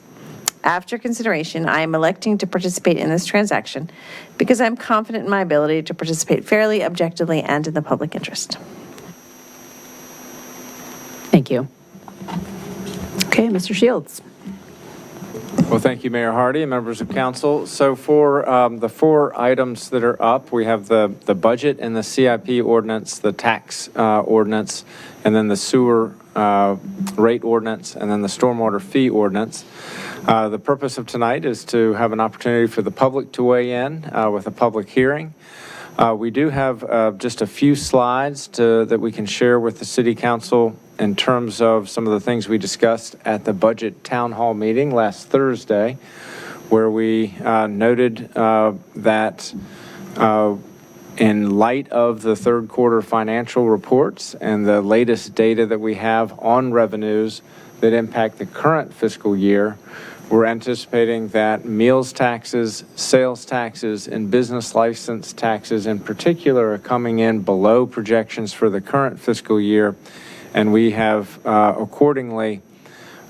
After consideration, I am electing to participate in this transaction because I'm confident in my ability to participate fairly, objectively, and in the public interest. Thank you. Okay, Mr. Shields. Well, thank you, Mayor Hardy and members of council. So for the 4 items that are up, we have the budget and the CIP ordinance, the tax ordinance, and then the sewer rate ordinance, and then the stormwater fee ordinance. The purpose of tonight is to have an opportunity for the public to weigh in with a public hearing. We do have just a few slides that we can share with the City Council in terms of some of the things we discussed at the Budget Town Hall meeting last Thursday, where we noted that in light of the third quarter financial reports and the latest data that we have on revenues that impact the current fiscal year, we're anticipating that meals taxes, sales taxes, and business license taxes in particular are coming in below projections for the current fiscal year. And we have accordingly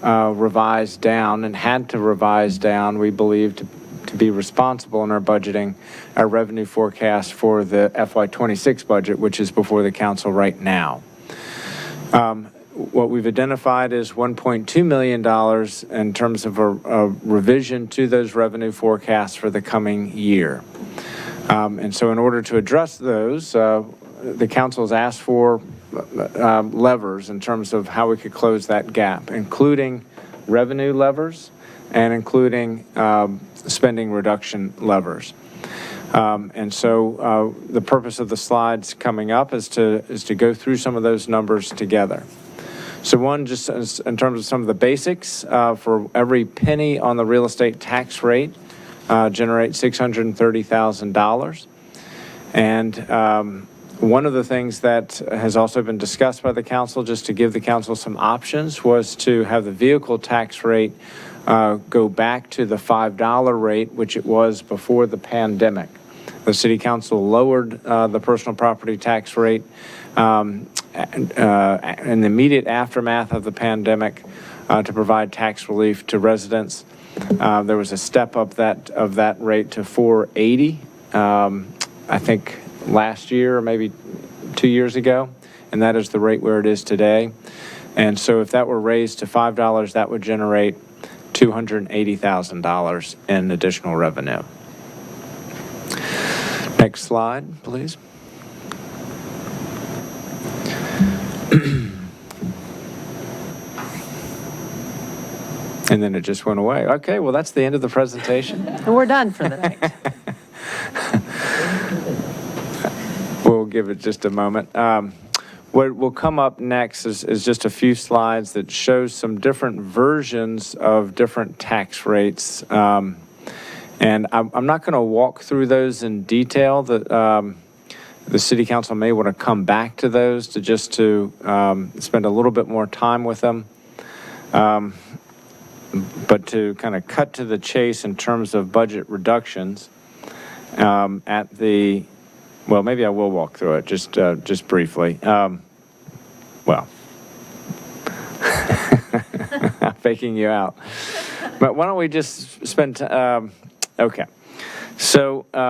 revised down and had to revise down, we believe, to be responsible in our budgeting, our revenue forecast for the FY26 budget, which is before the council right now. What we've identified is $1.2 million in terms of a revision to those revenue forecasts for the coming year. And so in order to address those, the council has asked for levers in terms of how we could close that gap, including revenue levers and including spending reduction levers. And so the purpose of the slides coming up is to go through some of those numbers together. So one, just in terms of some of the basics, for every penny on the real estate tax rate generates $630,000. And one of the things that has also been discussed by the council, just to give the council some options, was to have the vehicle tax rate go back to the $5 rate, which it was before the pandemic. The City Council lowered the personal property tax rate in the immediate aftermath of the pandemic to provide tax relief to residents. There was a step up of that rate to $4.80, I think last year or maybe 2 years ago, and that is the rate where it is today. And so if that were raised to $5, that would generate $280,000 in additional revenue. Next slide, please. And then it just went away. Okay, well, that's the end of the presentation. And we're done for the night. We'll give it just a moment. What will come up next is just a few slides that shows some different versions of different tax rates. And I'm not going to walk through those in detail. The City Council may want to come back to those to spend a little bit more time with them. But to kind of cut to the chase in terms of budget reductions well, maybe I will walk through it just briefly. I'm faking you out. But why don't we just spend, okay. So we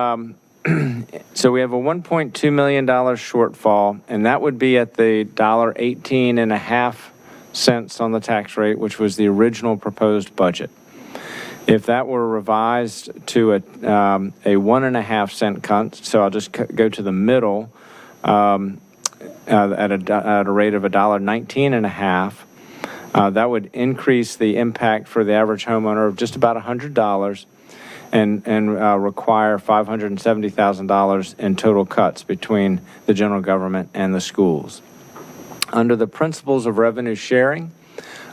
have a $1.2 million shortfall, and that would be at the $1.1850 on the tax rate, which was the original proposed budget. If that were revised to a 1.5 cent cut, so I'll just go to the middle at a rate of $1.1950, that would increase the impact for the average homeowner of just about $100 and require $570,000 in total cuts between the general government and the schools. Under the principles of revenue sharing,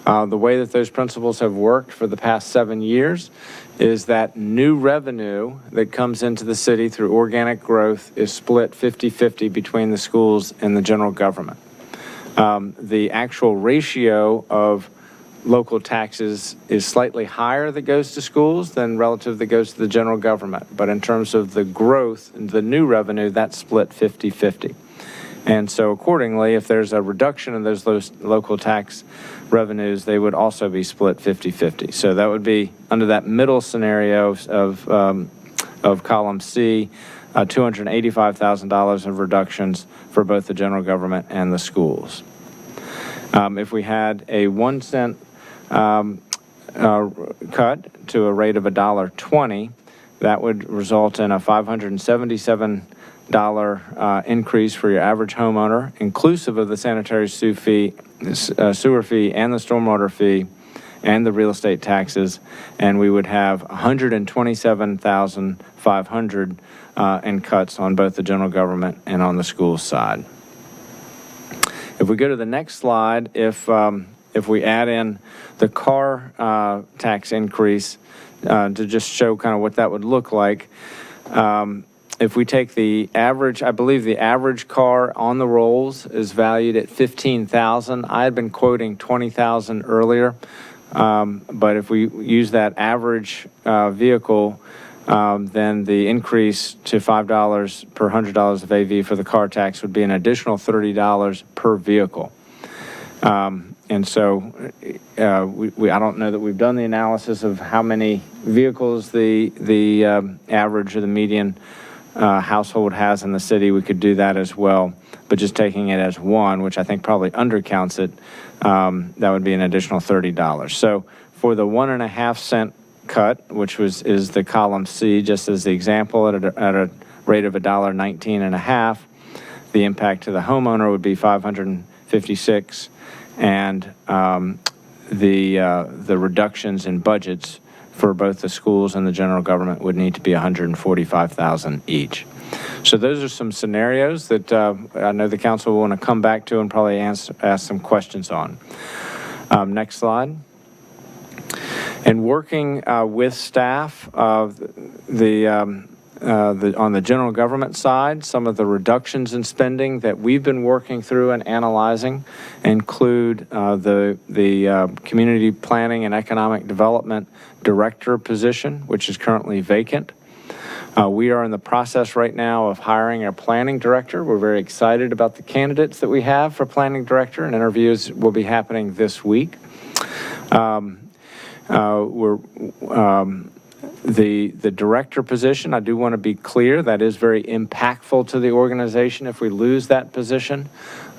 the way that those principles have worked for the past 7 years is that new revenue that comes into the city through organic growth is split 50-50 between the schools and the general government. The actual ratio of local taxes is slightly higher that goes to schools than relative that goes to the general government. But in terms of the growth and the new revenue, that's split 50-50. And so accordingly, if there's a reduction in those local tax revenues, they would also be split 50-50. So that would be under that middle scenario of column C, $285,000 of reductions for both the general government and the schools. If we had a 1 cent cut to a rate of $1.20, that would result in a $577 increase for your average homeowner, inclusive of the sanitary sewer fee and the stormwater fee and the real estate taxes, and we would have $127,500 in cuts on both the general government and on the school side. If we go to the next slide, if we add in the car tax increase to just show kind of what that would look like, if we take the average, I believe the average car on the rolls is valued at $15,000. I had been quoting $20,000 earlier, but if we use that average vehicle, then the increase to $5 per $100 of AV for the car tax would be an additional $30 per vehicle. And so I don't know that we've done the analysis of how many vehicles the average or the median household has in the city. We could do that as well, but just taking it as one, which I think probably undercounts it, that would be an additional $30. So for the 1.5 cent cut, which is the column C, just as the example, at a rate of $1.19.5, the impact to the homeowner would be $556, and the reductions in budgets for both the schools and the general government would need to be $145,000 each. So those are some scenarios that I know the council will want to come back to and probably ask some questions on. Next slide. And working with staff of on the general government side, some of the reductions in spending that we've been working through and analyzing include the Community Planning and Economic Development Director position, which is currently vacant. We are in the process right now of hiring our planning director. We're very excited about the candidates that we have for planning director, and interviews will be happening this week. The director position, I do want to be clear, that is very impactful to the organization if we lose that position.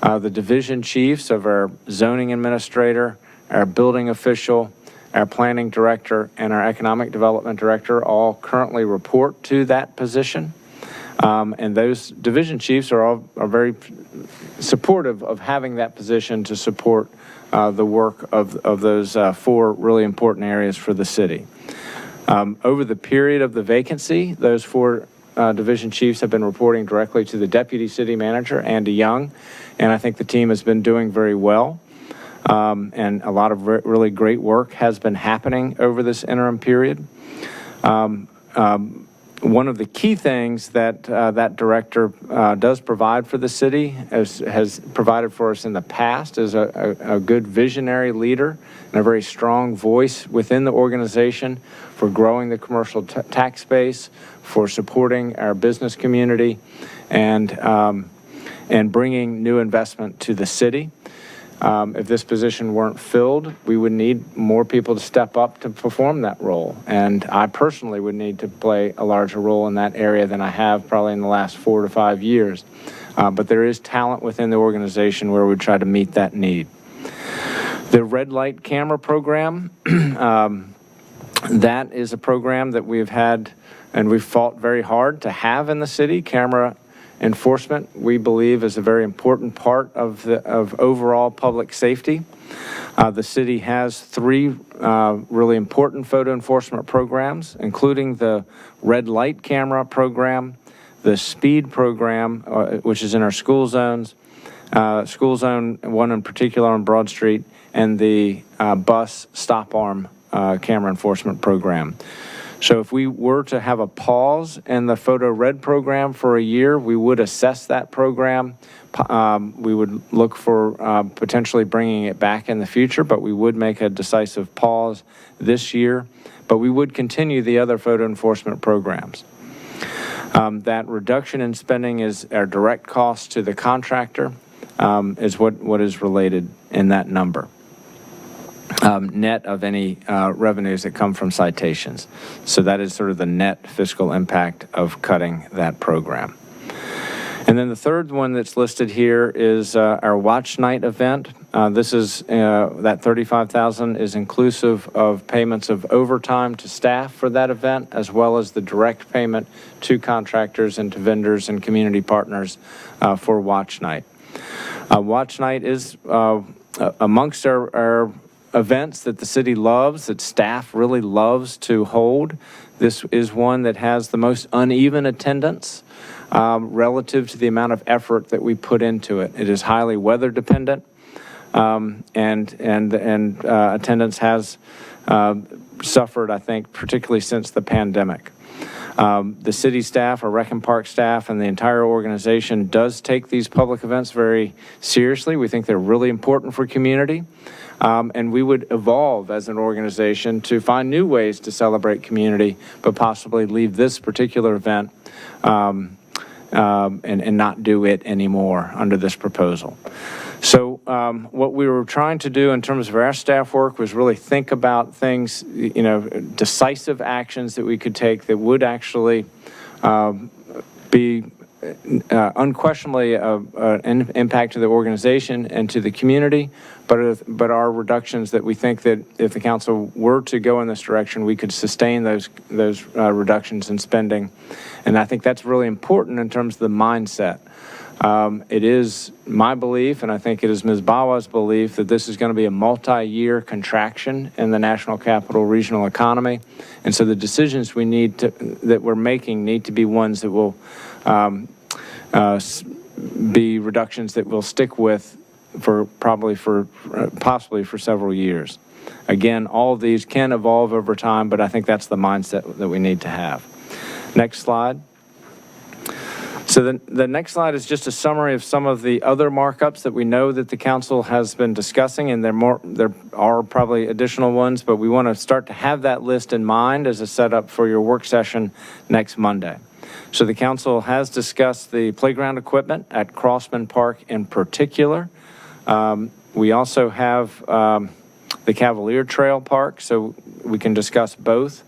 The division chiefs of our zoning administrator, our building official, our planning director, and our economic development director all currently report to that position. And those division chiefs are very supportive of having that position to support the work of those 4 really important areas for the city. Over the period of the vacancy, those 4 division chiefs have been reporting directly to the deputy city manager, Andy Young, and I think the team has been doing very well. And a lot of really great work has been happening over this interim period. One of the key things that that director does provide for the city, has provided for us in the past, is a good visionary leader and a very strong voice within the organization for growing the commercial tax base, for supporting our business community, and bringing new investment to the city. If this position weren't filled, we would need more people to step up to perform that role. And I personally would need to play a larger role in that area than I have probably in the last 4 to 5 years. But there is talent within the organization where we try to meet that need. The red light camera program, that is a program that we've had and we've fought very hard to have in the city. Camera enforcement, we believe, is a very important part of overall public safety. The city has 3 really important photo enforcement programs, including the red light camera program, the speed program, which is in our school zones, school zone 1 in particular on Broad Street, and the bus stop arm camera enforcement program. So if we were to have a pause in the photo red program for a year, we would assess that program. We would look for potentially bringing it back in the future, but we would make a decisive pause this year. But we would continue the other photo enforcement programs. That reduction in spending is our direct cost to the contractor, is what is related in that number. Net of any revenues that come from citations. So that is sort of the net fiscal impact of cutting that program. And then the third one that's listed here is our Watch Night event. This is, that $35,000 is inclusive of payments of overtime to staff for that event, as well as the direct payment to contractors and to vendors and community partners for Watch Night. Watch Night is amongst our events that the city loves, that staff really loves to hold. This is one that has the most uneven attendance relative to the amount of effort that we put into it. It is highly weather dependent, and attendance has suffered, I think, particularly since the pandemic. The city staff, our Rec and Park staff, and the entire organization does take these public events very seriously. We think they're really important for community. And we would evolve as an organization to find new ways to celebrate community, but possibly leave this particular event and not do it anymore under this proposal. So what we were trying to do in terms of our staff work was really think about things, decisive actions that we could take that would actually be unquestionably an impact to the organization and to the community, but are reductions that we think that if the council were to go in this direction, we could sustain those reductions in spending. And I think that's really important in terms of the mindset. It is my belief, and I think it is Ms. Bawa's belief, that this is going to be a multi-year contraction in the National Capital Regional economy. And so the decisions that we're making need to be ones that will be reductions that we'll stick with possibly for several years. Again, all of these can evolve over time, but I think that's the mindset that we need to have. Next slide. So the next slide is just a summary of some of the other markups that we know that the council has been discussing, and there are probably additional ones, but we want to start to have that list in mind as a setup for your work session next Monday. So the council has discussed the playground equipment at Crossman Park in particular. We also have the Cavalier Trail Park, so we can discuss both.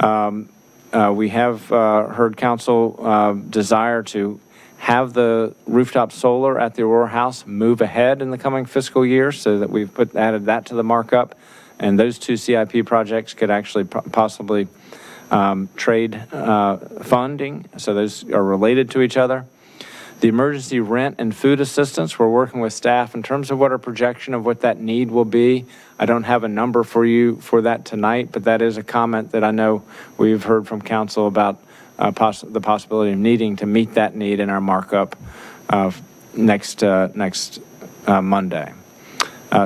We have heard council desire to have the rooftop solar at the Aurora House move ahead in the coming fiscal year, so that we've added that to the markup. And those two CIP projects could actually possibly trade funding, so those are related to each other. The emergency rent and food assistance, we're working with staff in terms of what our projection of what that need will be. I don't have a number for you for that tonight, but that is a comment that I know we've heard from council about the possibility of needing to meet that need in our markup next Monday.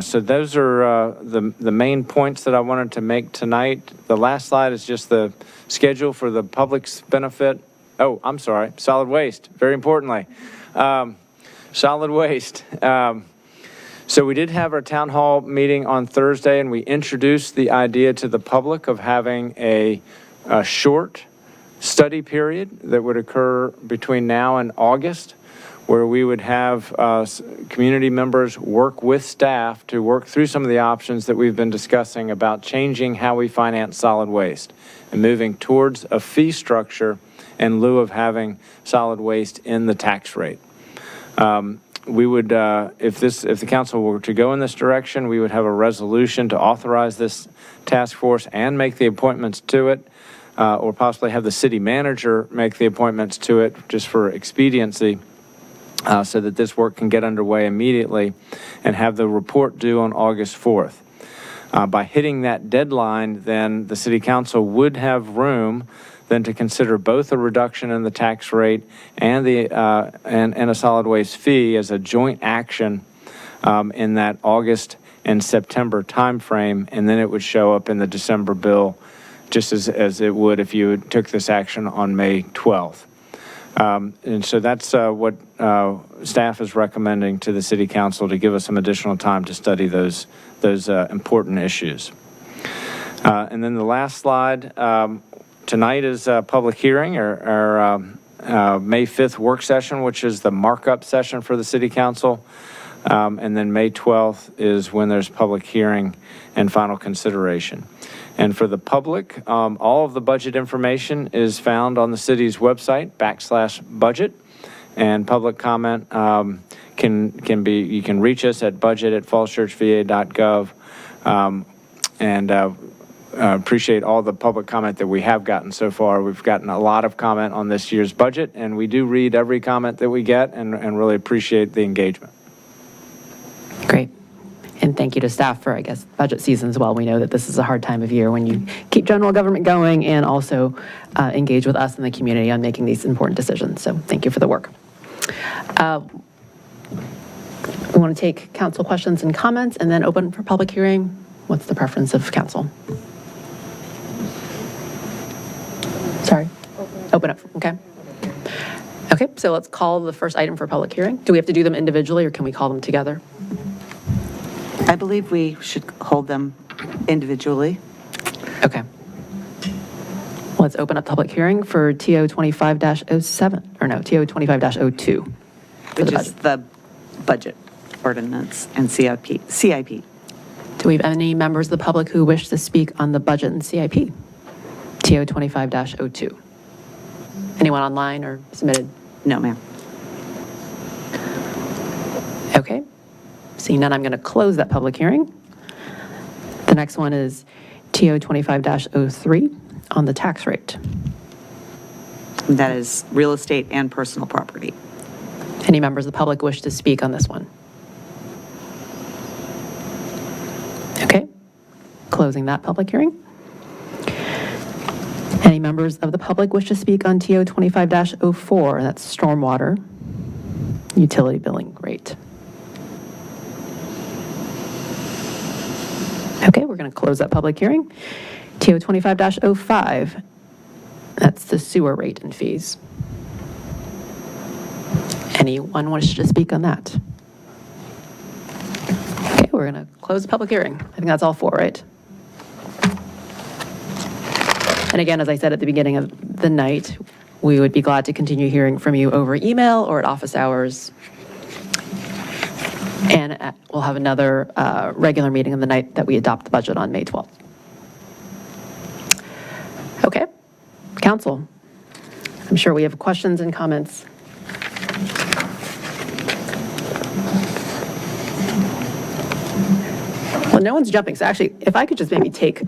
So those are the main points that I wanted to make tonight. The last slide is just the schedule for the public's benefit. Oh, I'm sorry, solid waste, very importantly. Solid waste. So we did have our town hall meeting on Thursday, and we introduced the idea to the public of having a short study period that would occur between now and August, where we would have community members work with staff to work through some of the options that we've been discussing about changing how we finance solid waste and moving towards a fee structure in lieu of having solid waste in the tax rate. We would, if the council were to go in this direction, we would have a resolution to authorize this task force and make the appointments to it, or possibly have the city manager make the appointments to it just for expediency, so that this work can get underway immediately and have the report due on August 4th. By hitting that deadline, then the city council would have room then to consider both a reduction in the tax rate and a solid waste fee as a joint action in that August and September timeframe, and then it would show up in the December bill just as it would if you took this action on May 12th. And so that's what staff is recommending to the city council, to give us some additional time to study those important issues. And then the last slide, tonight is a public hearing, our May 5th work session, which is the markup session for the city council. And then May 12th is when there's public hearing and final consideration. And for the public, all of the budget information is found on the city's website, /budget. and public comment, you can reach us at budget@fallschurchva.gov. Appreciate all the public comment that we have gotten so far. We've gotten a lot of comment on this year's budget, and we do read every comment that we get and really appreciate the engagement. Great. And thank you to staff for, I guess, budget season as well. We know that this is a hard time of year when you keep general government going and also engage with us in the community on making these important decisions. So thank you for the work. We want to take council questions and comments and then open for public hearing. What's the preference of council? Sorry? Open up. Okay. Okay, so let's call the first item for public hearing. Do we have to do them individually or can we call them together? I believe we should hold them individually. Okay. Let's open up public hearing for TO 25-07, or no, TO 25-02. Which is the budget ordinance and CIP. Do we have any members of the public who wish to speak on the budget and CIP? TO 25-02. Anyone online or submitted? No, ma'am. Okay. Seeing none, I'm going to close that public hearing. The next one is TO 25-03 on the tax rate. That is real estate and personal property. Any members of the public wish to speak on this one? Okay. Closing that public hearing. Any members of the public wish to speak on TO 25-04, that's stormwater utility billing rate? Okay, we're going to close that public hearing. TO 25-05, that's the sewer rate and fees. Anyone wish to speak on that? Okay, we're going to close the public hearing. I think that's all four, right? And again, as I said at the beginning of the night, we would be glad to continue hearing from you over email or at office hours. And we'll have another regular meeting on the night that we adopt the budget on May 12th. Okay, council, I'm sure we have questions and comments. Well, no one's jumping. So actually, if I could just maybe take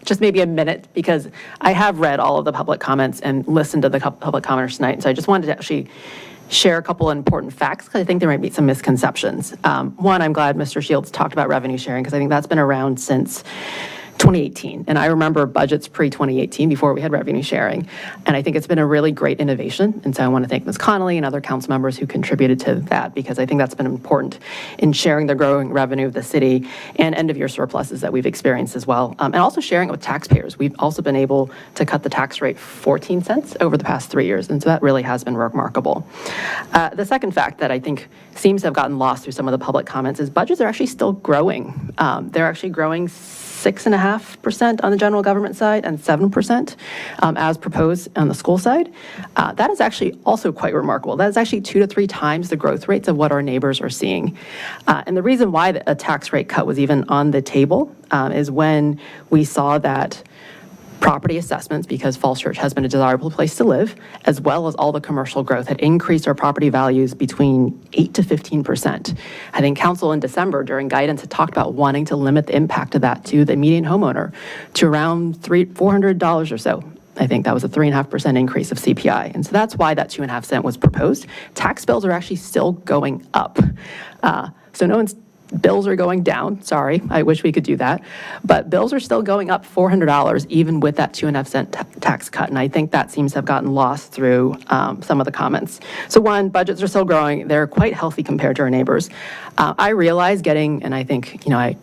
just maybe a minute, because I have read all of the public comments and listened to the public commenters tonight. So I just wanted to actually share a couple of important facts, because I think there might be some misconceptions. One, I'm glad Mr. Shields talked about revenue sharing, because I think that's been around since 2018. And I remember budgets pre-2018, before we had revenue sharing. And I think it's been a really great innovation. And so I want to thank Ms. Connolly and other council members who contributed to that, because I think that's been important in sharing the growing revenue of the city and end-of-year surpluses that we've experienced as well. And also sharing it with taxpayers. We've also been able to cut the tax rate 14 cents over the past 3 years. And so that really has been remarkable. The second fact that I think seems to have gotten lost through some of the public comments is budgets are actually still growing. They're actually growing 6.5% on the general government side and 7% as proposed on the school side. That is actually also quite remarkable. That is actually 2 to 3 times the growth rates of what our neighbors are seeing. And the reason why a tax rate cut was even on the table is when we saw that property assessments, because Falls Church has been a desirable place to live, as well as all the commercial growth, had increased our property values between 8 to 15%. I think council in December during guidance had talked about wanting to limit the impact of that to the median homeowner to around $400 or so. I think that was a 3.5% increase of CPI. And so that's why that 2.5 cent was proposed. Tax bills are actually still going up. So no one's bills are going down. Sorry, I wish we could do that. But bills are still going up $400 even with that 2.5 cent tax cut. And I think that seems to have gotten lost through some of the comments. So one, budgets are still growing. They're quite healthy compared to our neighbors. I realize and I think, I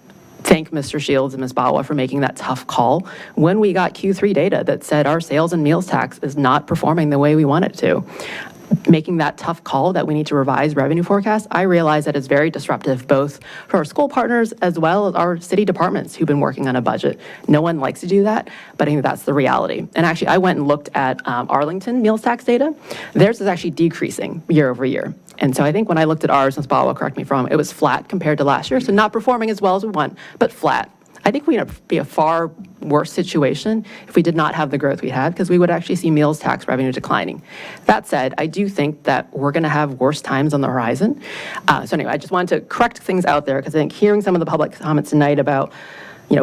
thank Mr. Shields and Ms. Bawa for making that tough call when we got Q3 data that said our sales and meals tax is not performing the way we want it to. Making that tough call that we need to revise revenue forecasts, I realize that it's very disruptive both for our school partners as well as our city departments who've been working on a budget. No one likes to do that, but I think that's the reality. And actually, I went and looked at Arlington meals tax data. Theirs is actually decreasing year over year. And so I think when I looked at ours, Ms. Bawa, correct me if I'm wrong, it was flat compared to last year. So not performing as well as we want, but flat. I think we'd be a far worse situation if we did not have the growth we had, because we would actually see meals tax revenue declining. That said, I do think that we're going to have worse times on the horizon. So anyway, I just wanted to correct things out there, because I think hearing some of the public comments tonight about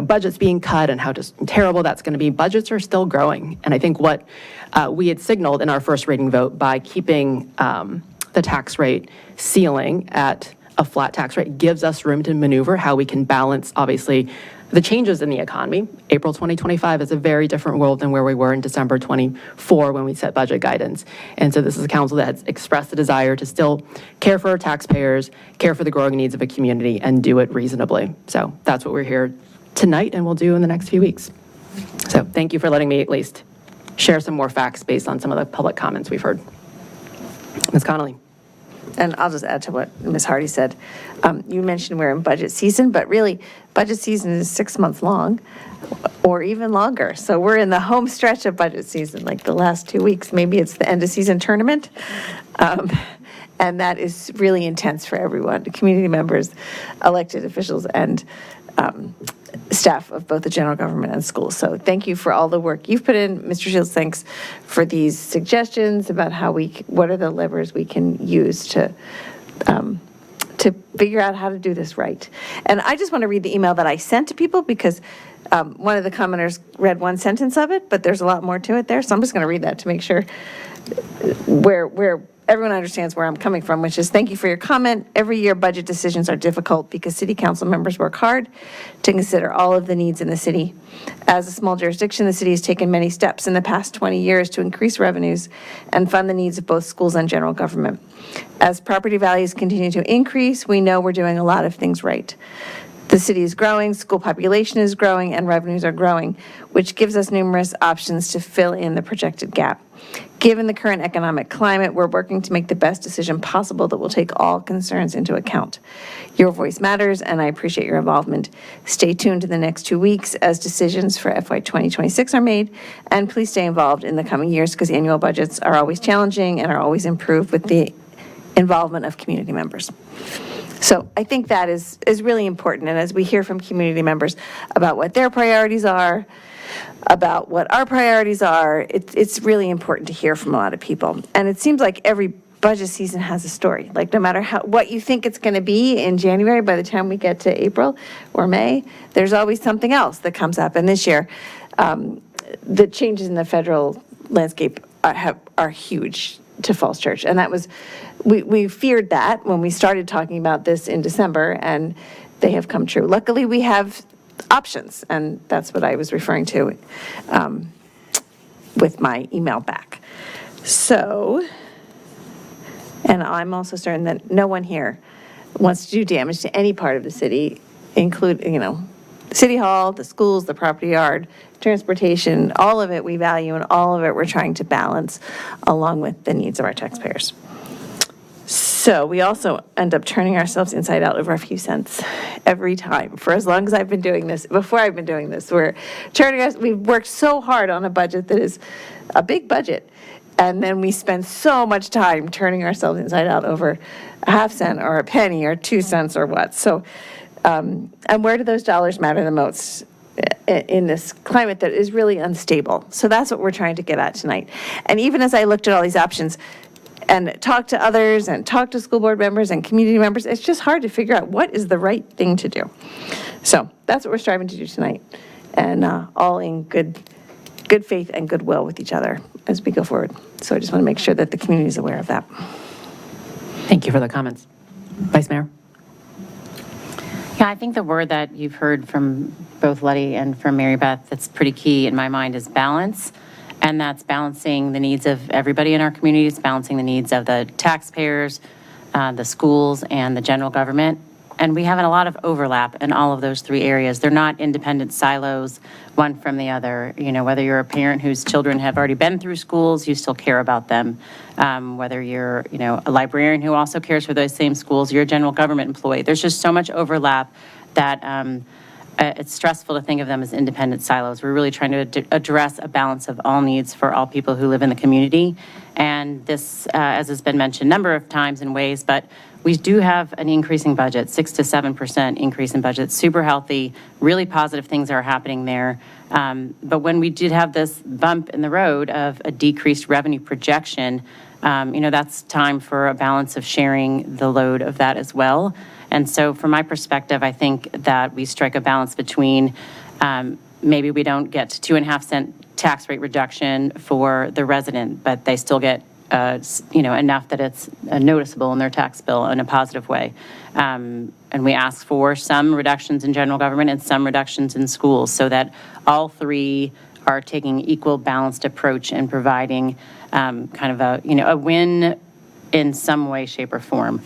budgets being cut and how just terrible that's going to be, budgets are still growing. And I think what we had signaled in our first reading vote by keeping the tax rate ceiling at a flat tax rate gives us room to maneuver how we can balance, obviously, the changes in the economy. April 2025 is a very different world than where we were in December 24 when we set budget guidance. And so this is a council that has expressed the desire to still care for our taxpayers, care for the growing needs of a community, and do it reasonably. So that's what we're here tonight and we'll do in the next few weeks. So thank you for letting me at least share some more facts based on some of the public comments we've heard. Ms. Connolly. And I'll just add to what Ms. Hardy said. You mentioned we're in budget season, but really, budget season is 6 months long or even longer. So we're in the home stretch of budget season, like the last 2 weeks. Maybe it's the end of season tournament. And that is really intense for everyone, community members, elected officials, and staff of both the general government and schools. So thank you for all the work you've put in. Mr. Shields, thanks for these suggestions about what are the levers we can use to figure out how to do this right. And I just want to read the email that I sent to people, because one of the commenters read one sentence of it, but there's a lot more to it there. So I'm just going to read that to make sure where everyone understands where I'm coming from, which is, thank you for your comment. Every year, budget decisions are difficult because city council members work hard to consider all of the needs in the city. As a small jurisdiction, the city has taken many steps in the past 20 years to increase revenues and fund the needs of both schools and general government. As property values continue to increase, we know we're doing a lot of things right. The city is growing, school population is growing, and revenues are growing, which gives us numerous options to fill in the projected gap. Given the current economic climate, we're working to make the best decision possible that will take all concerns into account. Your voice matters, and I appreciate your involvement. Stay tuned in the next 2 weeks as decisions for FY 2026 are made, and please stay involved in the coming years, because annual budgets are always challenging and are always improved with the involvement of community members. So I think that is really important. And as we hear from community members about what their priorities are, about what our priorities are, it's really important to hear from a lot of people. And it seems like every budget season has a story. Like, no matter what you think it's going to be in January, by the time we get to April or May, there's always something else that comes up. And this year, the changes in the federal landscape are huge to Falls Church. And that was, we feared that when we started talking about this in December, and they have come true. Luckily, we have options, and that's what I was referring to with my email back. So, and I'm also certain that no one here wants to do damage to any part of the city, including, City Hall, the schools, the property yard, transportation, all of it we value, and all of it we're trying to balance along with the needs of our taxpayers. So we also end up turning ourselves inside out over a few cents every time. For as long as I've been doing this, before I've been doing this, we've worked so hard on a budget that is a big budget. And then we spend so much time turning ourselves inside out over a half cent or a penny or 2 cents or what. So, and where do those dollars matter the most in this climate that is really unstable? So that's what we're trying to get at tonight. And even as I looked at all these options and talked to others and talked to school board members and community members, it's just hard to figure out what is the right thing to do. So that's what we're striving to do tonight, and all in good faith and goodwill with each other as we go forward. So I just want to make sure that the community is aware of that. Thank you for the comments. Vice Mayor. Yeah, I think the word that you've heard from both Letty and from Mary Beth that's pretty key in my mind is balance. And that's balancing the needs of everybody in our communities, balancing the needs of the taxpayers, the schools, and the general government. And we have a lot of overlap in all of those three areas. They're not independent silos, one from the other. Whether you're a parent whose children have already been through schools, you still care about them. Whether you're, a librarian who also cares for those same schools, you're a general government employee. There's just so much overlap that it's stressful to think of them as independent silos. We're really trying to address a balance of all needs for all people who live in the community. And this, as has been mentioned a number of times in ways, but we do have an increasing budget, 6 to 7% increase in budget, super healthy, really positive things are happening there. But when we did have this bump in the road of a decreased revenue projection, that's time for a balance of sharing the load of that as well. And so from my perspective, I think that we strike a balance between maybe we don't get 2.5 cent tax rate reduction for the resident, but they still get enough that it's noticeable in their tax bill in a positive way. And we ask for some reductions in general government and some reductions in schools so that all three are taking equal balanced approach and providing kind of a win in some way, shape, or form.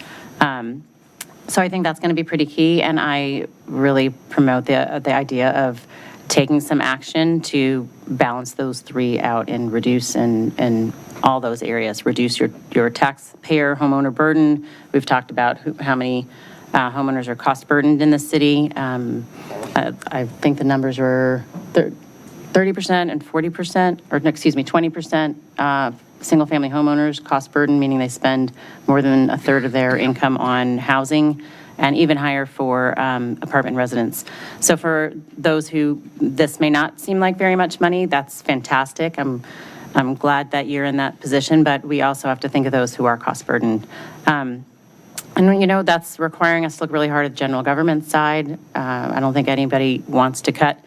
So I think that's going to be pretty key, and I really promote the idea of taking some action to balance those three out and reduce in all those areas. Reduce your taxpayer homeowner burden. We've talked about how many homeowners are cost burdened in the city. I think the numbers were 30% and 40%, or excuse me, 20%. Single-family homeowners cost burden, meaning they spend more than a third of their income on housing, and even higher for apartment residents. So for those who this may not seem like very much money, that's fantastic. I'm glad that you're in that position, but we also have to think of those who are cost burdened. And that's requiring us to look really hard at the general government side. I don't think anybody wants to cut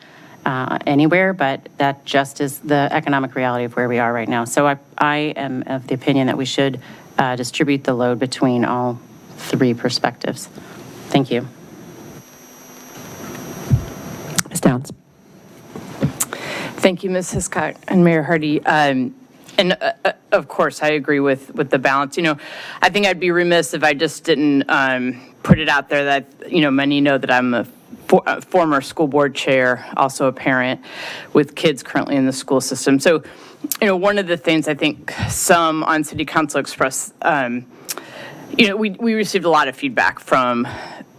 anywhere, but that just is the economic reality of where we are right now. So I am of the opinion that we should distribute the load between all three perspectives. Thank you. Ms. Downs. Thank you, Ms. Hiscock and Mayor Hardy. Of course, I agree with the balance. I think I'd be remiss if I just didn't put it out there that, many know that I'm a former school board chair, also a parent with kids currently in the school system. So, one of the things I think some on city council expressed, we received a lot of feedback from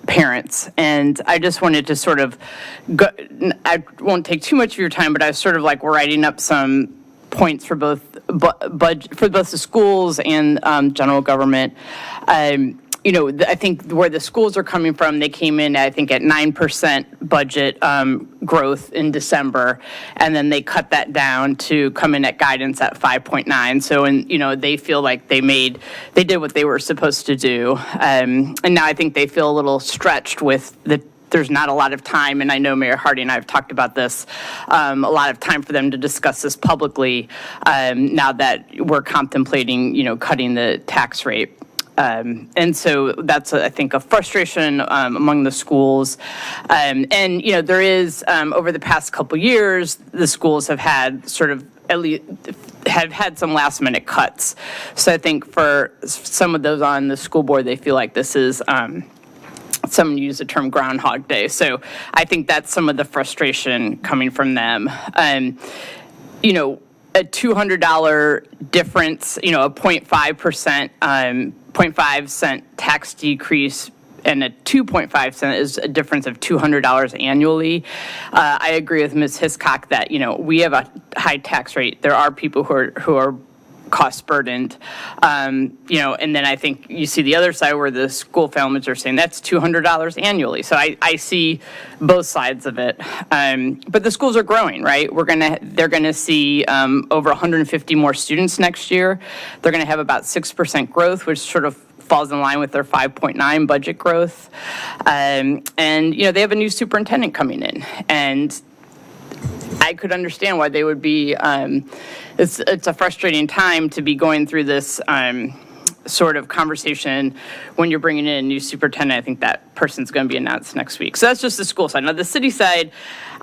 parents, and I just wanted to sort of I won't take too much of your time, but I was sort of like writing up some points for both the schools and general government. I think where the schools are coming from, they came in, I think, at 9% budget growth in December, and then they cut that down to come in at guidance at 5.9. So, they feel like they did what they were supposed to do. And now I think they feel a little stretched with there's not a lot of time, and I know Mayor Hardy and I have talked about this, a lot of time for them to discuss this publicly now that we're contemplating, cutting the tax rate. And so that's, I think, a frustration among the schools. And, there is, over the past couple years, the schools have had at least have had some last minute cuts. So I think for some of those on the school board, they feel like this is, someone used the term Groundhog Day. So I think that's some of the frustration coming from them. A $200 difference, a 0.5%, 0.5 cent tax decrease, and a 2.5 cent is a difference of $200 annually. I agree with Ms. Hiscock that, we have a high tax rate. There are people who are cost burdened, and then I think you see the other side where the school families are saying that's $200 annually. So I see both sides of it. But the schools are growing, right? They're gonna see over 150 more students next year. They're gonna have about 6% growth, which sort of falls in line with their 5.9 budget growth. And they have a new superintendent coming in, and I could understand why they would be, it's a frustrating time to be going through this sort of conversation when you're bringing in a new superintendent. I think that person's going to be announced next week. So that's just the school side. Now, the city side,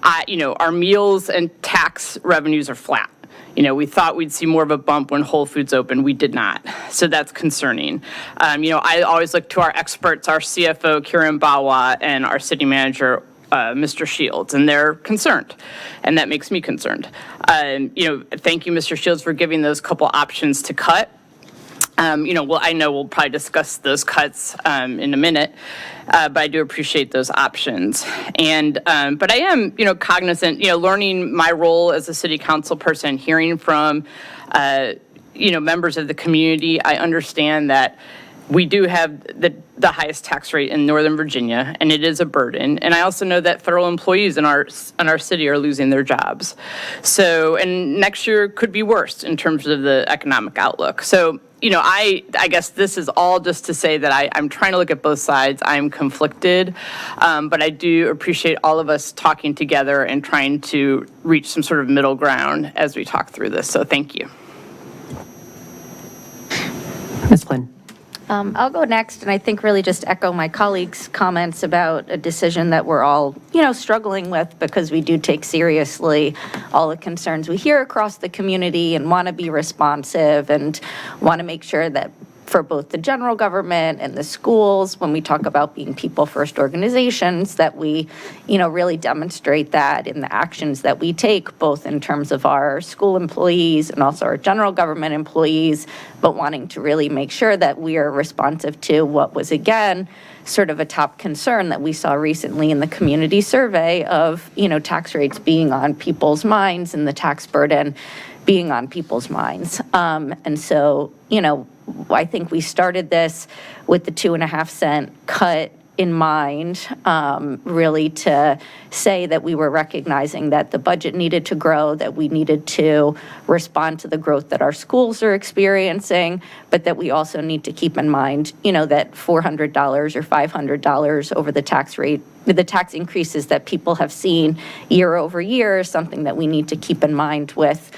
our meals and tax revenues are flat. We thought we'd see more of a bump when Whole Foods opened. We did not. So that's concerning. I always look to our experts, our CFO, Kiran Bawa, and our city manager, Mr. Shields, and they're concerned, and that makes me concerned. Thank you, Mr. Shields, for giving those couple options to cut. Well, I know we'll probably discuss those cuts in a minute, but I do appreciate those options. And, but I am, cognizant, learning my role as a city council person, hearing from, members of the community. I understand that we do have the highest tax rate in Northern Virginia, and it is a burden. And I also know that federal employees in our city are losing their jobs. So, and next year could be worse in terms of the economic outlook. So, I guess this is all just to say that I'm trying to look at both sides. I'm conflicted, but I do appreciate all of us talking together and trying to reach some sort of middle ground as we talk through this. So thank you. Ms. Flynn. I'll go next, and I think really just echo my colleagues' comments about a decision that we're all, struggling with, because we do take seriously all the concerns we hear across the community and want to be responsive and want to make sure that for both the general government and the schools, when we talk about being people-first organizations, that we, really demonstrate that in the actions that we take, both in terms of our school employees and also our general government employees, but wanting to really make sure that we are responsive to what was, again, sort of a top concern that we saw recently in the community survey of, tax rates being on people's minds and the tax burden being on people's minds. And so, I think we started this with the 2.5 cent cut in mind, really to say that we were recognizing that the budget needed to grow, that we needed to respond to the growth that our schools are experiencing, but that we also need to keep in mind, that $400 or $500 over the tax rate, the tax increases that people have seen year over year is something that we need to keep in mind with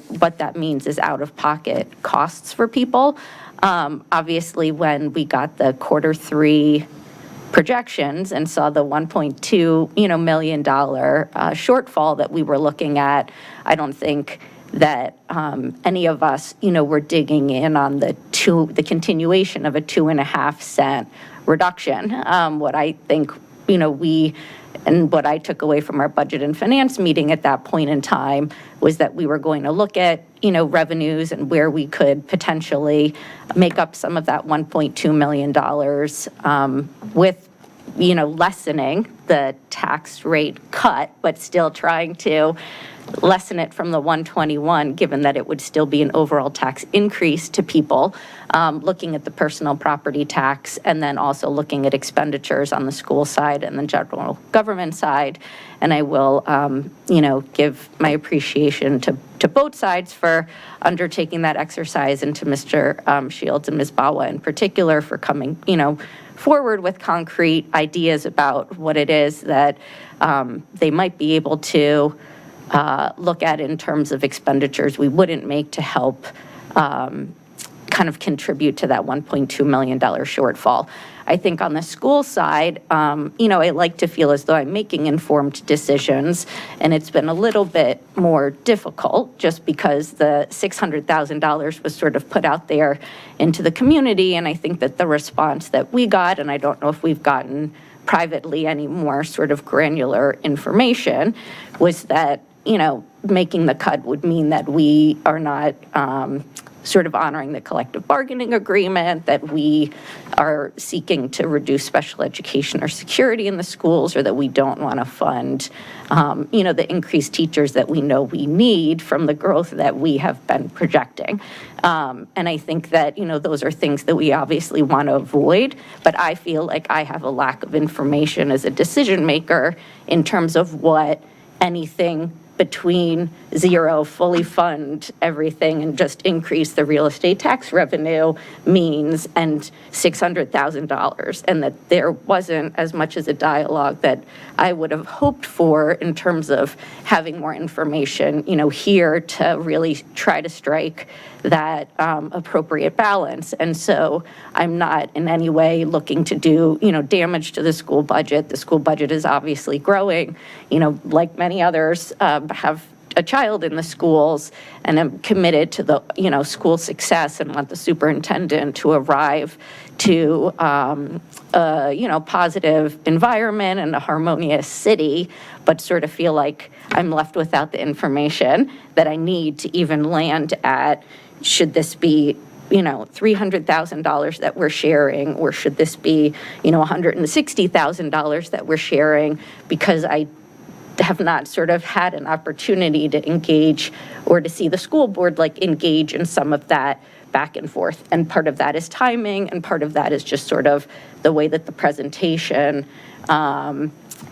what that means is out-of-pocket costs for people. Obviously, when we got the Q3 projections and saw the $1.2 million shortfall that we were looking at, I don't think that any of us, were digging in on the continuation of a 2.5 cent reduction. What I think, and what I took away from our budget and finance meeting at that point in time was that we were going to look at, revenues and where we could potentially make up some of that $1.2 million with, lessening the tax rate cut, but still trying to lessen it from the 121, given that it would still be an overall tax increase to people, looking at the personal property tax, and then also looking at expenditures on the school side and the general government side. And I will, give my appreciation to both sides for undertaking that exercise, and to Mr. Shields and Ms. Bawa in particular for coming, forward with concrete ideas about what it is that they might be able to look at in terms of expenditures we wouldn't make to help kind of contribute to that $1.2 million shortfall. I think on the school side, I like to feel as though I'm making informed decisions, and it's been a little bit more difficult just because the $600,000 was sort of put out there into the community, and I think that the response that we got, and I don't know if we've gotten privately any more sort of granular information, was that, making the cut would mean that we are not sort of honoring the collective bargaining agreement, that we are seeking to reduce special education or security in the schools, or that we don't want to fund, the increased teachers that we know we need from the growth that we have been projecting. And I think that, those are things that we obviously want to avoid, but I feel like I have a lack of information as a decision maker in terms of what anything between zero, fully fund everything and just increase the real estate tax revenue means, and $600,000, and that there wasn't as much as a dialogue that I would have hoped for in terms of having more information, here to really try to strike that appropriate balance. And so I'm not in any way looking to do, damage to the school budget. The school budget is obviously growing, like many others have a child in the schools, and I'm committed to the, school success, and want the superintendent to arrive to, positive environment and a harmonious city, but sort of feel like I'm left without the information that I need to even land at, should this be, $300,000 that we're sharing, or should this be, $160,000 that we're sharing, because I have not sort of had an opportunity to engage or to see the school board engage in some of that back and forth. And part of that is timing, and part of that is just sort of the way that the presentation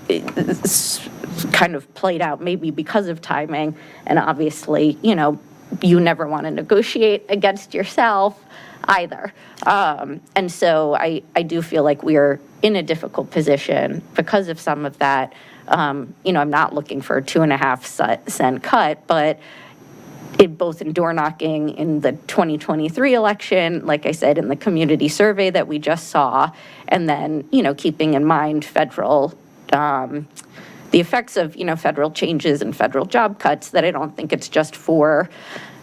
it's kind of played out, maybe because of timing. And obviously, you never want to negotiate against yourself either. And so I do feel like we're in a difficult position because of some of that. I'm not looking for a 2.5 cent cut, but both in door knocking in the 2023 election, like I said, in the community survey that we just saw, and then, keeping in mind the effects of, federal changes and federal job cuts, that I don't think it's just for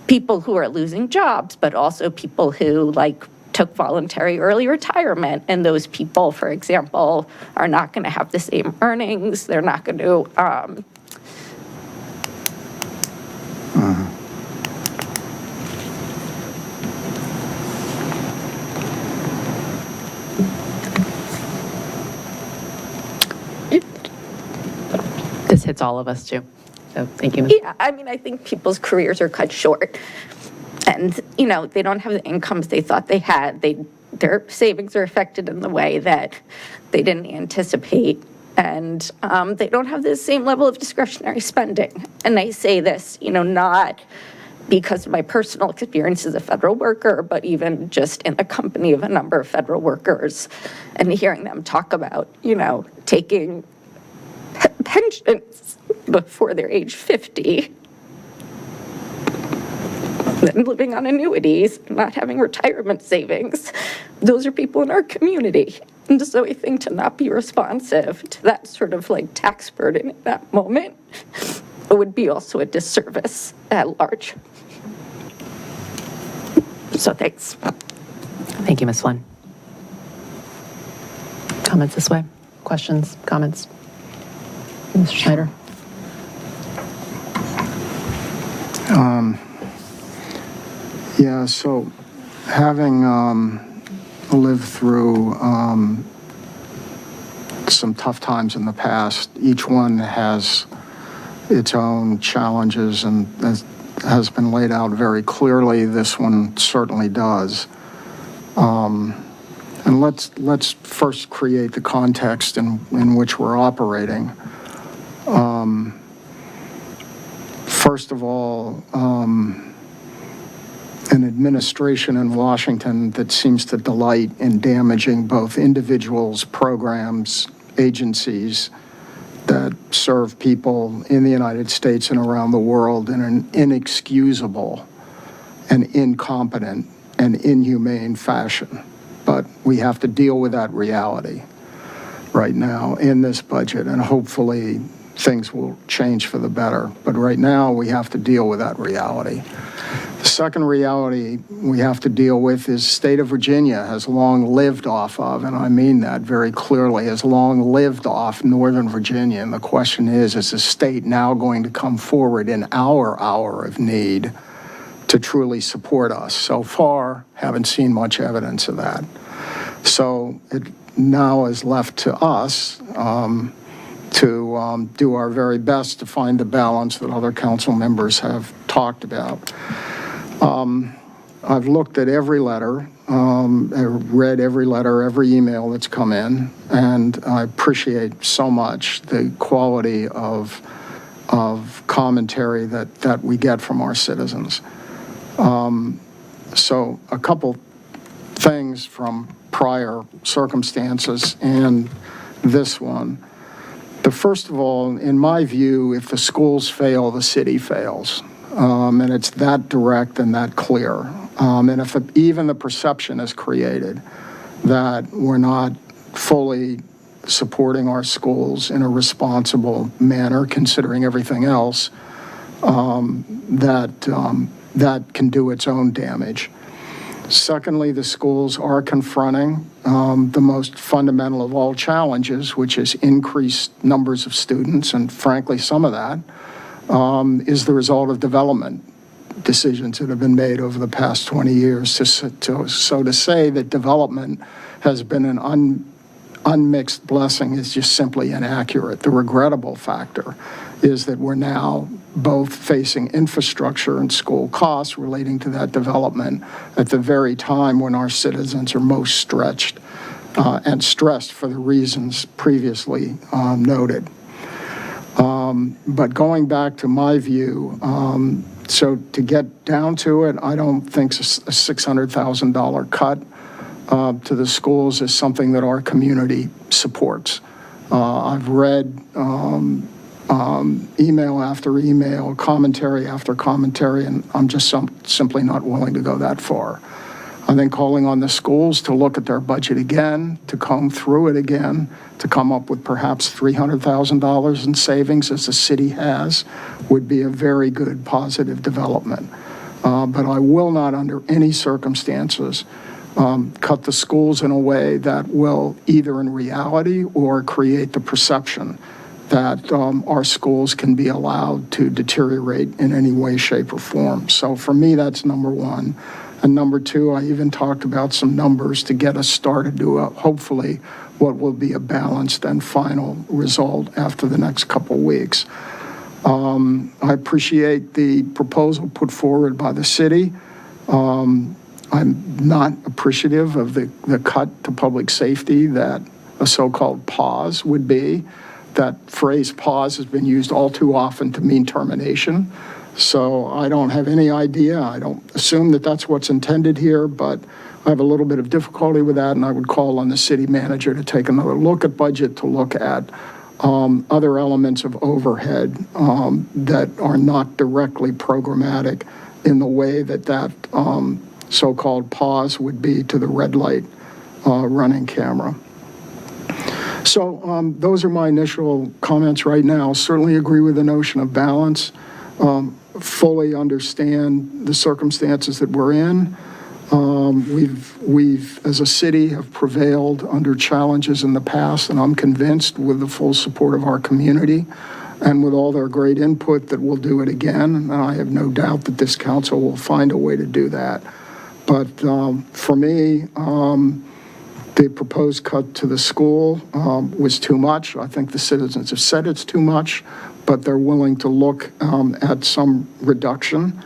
people who are losing jobs, but also people who took voluntary early retirement. And those people, for example, are not going to have the same earnings. They're not going to, This hits all of us too. So thank you. Yeah, I think people's careers are cut short, and they don't have the incomes they thought they had. Their savings are affected in the way that they didn't anticipate, and they don't have the same level of discretionary spending. And I say this, not because of my personal experience as a federal worker, but even just in the company of a number of federal workers, and hearing them talk about, taking pensions before they're age 50, then living on annuities, not having retirement savings. Those are people in our community. And so I think to not be responsive to that sort of tax burden at that moment would be also a disservice at large. So thanks. Thank you, Ms. Flynn. Comments this way? Questions, comments? Mr. Schneider? Yeah, so having lived through some tough times in the past, each one has its own challenges, and as has been laid out very clearly, this one certainly does. And let's first create the context in which we're operating. First of all, an administration in Washington that seems to delight in damaging both individuals, programs, agencies that serve people in the United States and around the world in an inexcusable and incompetent and inhumane fashion. But we have to deal with that reality right now in this budget, and hopefully things will change for the better. But right now, we have to deal with that reality. The second reality we have to deal with is state of Virginia has long lived off of, and I mean that very clearly, has long lived off Northern Virginia. And the question is the state now going to come forward in our hour of need to truly support us? So far, haven't seen much evidence of that. So it now is left to us to do our very best to find the balance that other council members have talked about. I've looked at every letter, read every letter, every email that's come in, and I appreciate so much the quality of commentary that we get from our citizens. So a couple things from prior circumstances and this one. The first of all, in my view, if the schools fail, the city fails. And it's that direct and that clear. And if even the perception is created that we're not fully supporting our schools in a responsible manner, considering everything else, that can do its own damage. Secondly, the schools are confronting the most fundamental of all challenges, which is increased numbers of students, and frankly, some of that is the result of development decisions that have been made over the past 20 years. So to say that development has been an unmixed blessing is just simply inaccurate. The regrettable factor is that we're now both facing infrastructure and school costs relating to that development at the very time when our citizens are most stretched and stressed for the reasons previously noted. But going back to my view, so to get down to it, I don't think a $600,000 cut to the schools is something that our community supports. I've read email after email, commentary after commentary, and I'm just simply not willing to go that far. I think calling on the schools to look at their budget again, to comb through it again, to come up with perhaps $300,000 in savings as the city has, would be a very good positive development. But I will not, under any circumstances, cut the schools in a way that will either in reality or create the perception that our schools can be allowed to deteriorate in any way, shape, or form. So for me, that's number one. And number two, I even talked about some numbers to get us started to hopefully what will be a balanced and final result after the next couple weeks. I appreciate the proposal put forward by the city. I'm not appreciative of the cut to public safety that a so-called pause would be. That phrase pause has been used all too often to mean termination. So I don't have any idea. I don't assume that that's what's intended here, but I have a little bit of difficulty with that, and I would call on the city manager to take another look at budget, to look at other elements of overhead that are not directly programmatic in the way that so-called pause would be to the red light running camera. So those are my initial comments right now. Certainly agree with the notion of balance. Fully understand the circumstances that we're in. We've, as a city, have prevailed under challenges in the past, and I'm convinced with the full support of our community and with all their great input that we'll do it again. And I have no doubt that this council will find a way to do that. But for me, the proposed cut to the school was too much. I think the citizens have said it's too much, but they're willing to look at some reduction.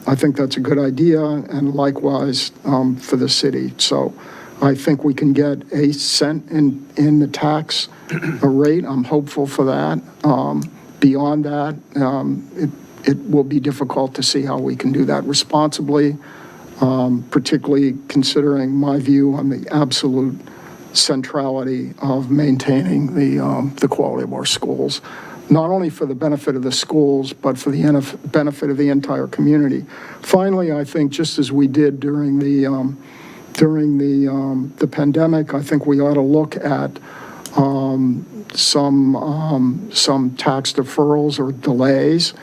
I think that's a good idea, and likewise for the city. So I think we can get a cent in the tax rate. I'm hopeful for that. Beyond that, it will be difficult to see how we can do that responsibly, particularly considering my view on the absolute centrality of maintaining the quality of our schools, not only for the benefit of the schools, but for the benefit of the entire community. Finally, I think just as we did during the pandemic, I think we ought to look at some tax deferrals or delays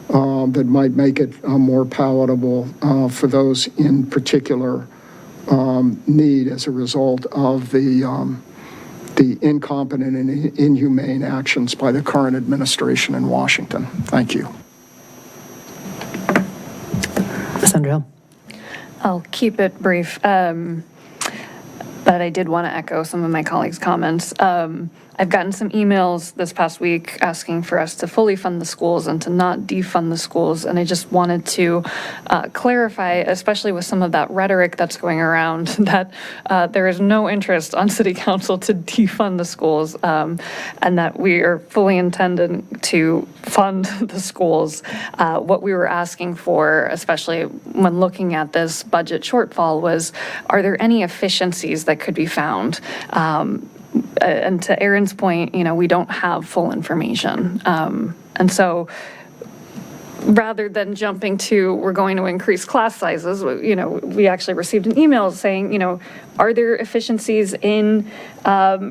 that might make it more palatable for those in particular need as a result of the incompetent and inhumane actions by the current administration in Washington. Thank you. Sandra. I'll keep it brief, but I did want to echo some of my colleagues' comments. I've gotten some emails this past week asking for us to fully fund the schools and to not defund the schools, and I just wanted to clarify, especially with some of that rhetoric that's going around, that there is no interest on City Council to defund the schools, and that we are fully intended to fund the schools. What we were asking for, especially when looking at this budget shortfall, was, are there any efficiencies that could be found? And to Aaron's point, we don't have full information. And so rather than jumping to, we're going to increase class sizes, we actually received an email saying, are there efficiencies in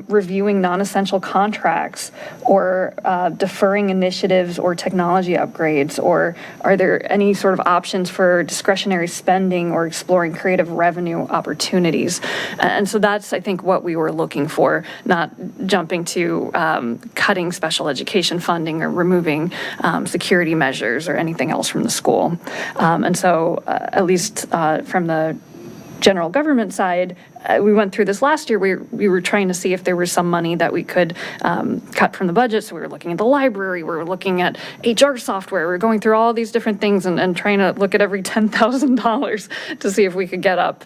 reviewing non-essential contracts or deferring initiatives or technology upgrades? Or are there any sort of options for discretionary spending or exploring creative revenue opportunities? And so that's, I think, what we were looking for, not jumping to cutting special education funding or removing security measures or anything else from the school. And so at least from the general government side, we went through this last year. We were trying to see if there was some money that we could cut from the budget. So we were looking at the library, we were looking at HR software, we were going through all these different things and trying to look at every $10,000 to see if we could get up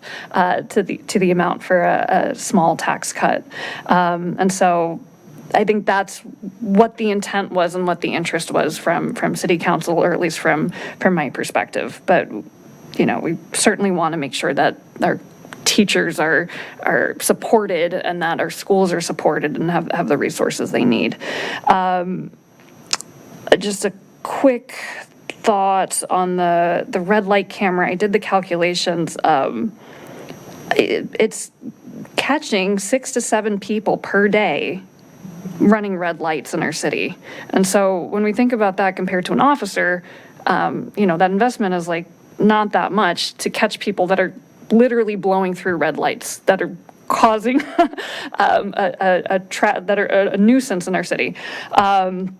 to the amount for a small tax cut. And so I think that's what the intent was and what the interest was from City Council, or at least from my perspective. But we certainly want to make sure that our teachers are supported and that our schools are supported and have the resources they need. Just a quick thought on the red light camera. I did the calculations. It's catching 6 to 7 people per day running red lights in our city. And so when we think about that compared to an officer, that investment is like not that much to catch people that are literally blowing through red lights that are causing a nuisance in our city. And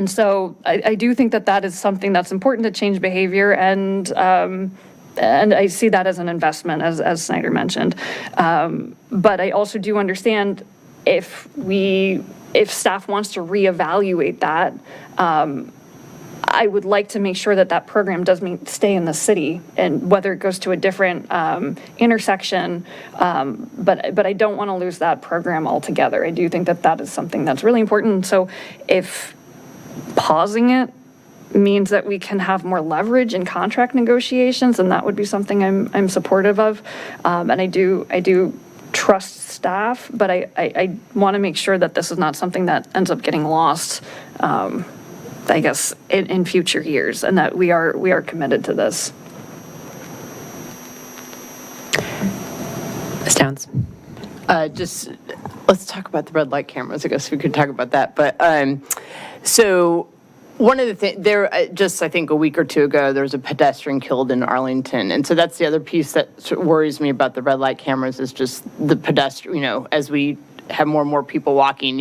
so I do think that is something that's important to change behavior, and I see that as an investment, as Snyder mentioned. But I also do understand if staff wants to reevaluate that, I would like to make sure that program does stay in the city, and whether it goes to a different intersection, but I don't want to lose that program altogether. I do think that is something that's really important. So if pausing it means that we can have more leverage in contract negotiations, and that would be something I'm supportive of. And I do trust staff, but I want to make sure that this is not something that ends up getting lost, I guess, in future years, and that we are committed to this. Ms. Towns. Just let's talk about the red light cameras. I guess we could talk about that. But so one of the things I think a week or two ago, there was a pedestrian killed in Arlington, and so that's the other piece that worries me about the red light cameras is just the pedestrian. As we have more and more people walking,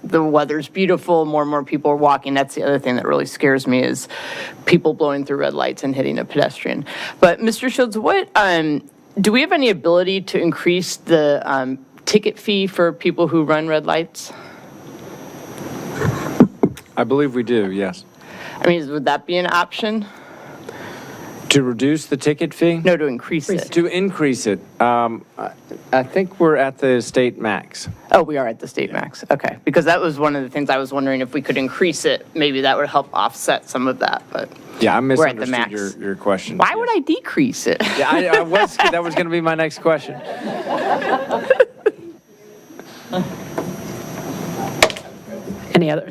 the weather's beautiful, more and more people are walking. That's the other thing that really scares me is people blowing through red lights and hitting a pedestrian. But Mr. Shields, do we have any ability to increase the ticket fee for people who run red lights? I believe we do, yes. I mean, would that be an option? To reduce the ticket fee? No, to increase it. To increase it. I think we're at the state max. Oh, we are at the state max. Okay. Because that was one of the things I was wondering, if we could increase it, maybe that would help offset some of that. But yeah, I we're at the max. misunderstood your question. Why would I decrease it? Yeah, that was going to be my next question. Any other?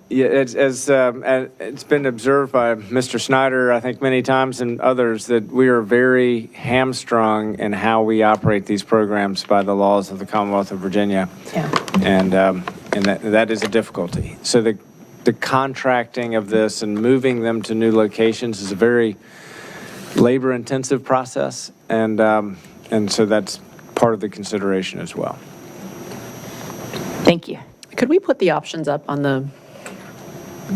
Yeah, it's been observed by Mr. Snyder, I think many times, and others, that we are very hamstrung in how we operate these programs by the laws of the Commonwealth of Virginia. Yeah. And that is a difficulty. So the contracting of this and moving them to new locations is a very labor-intensive process, and so that's part of the consideration as well. Thank you. Could we put the options up on the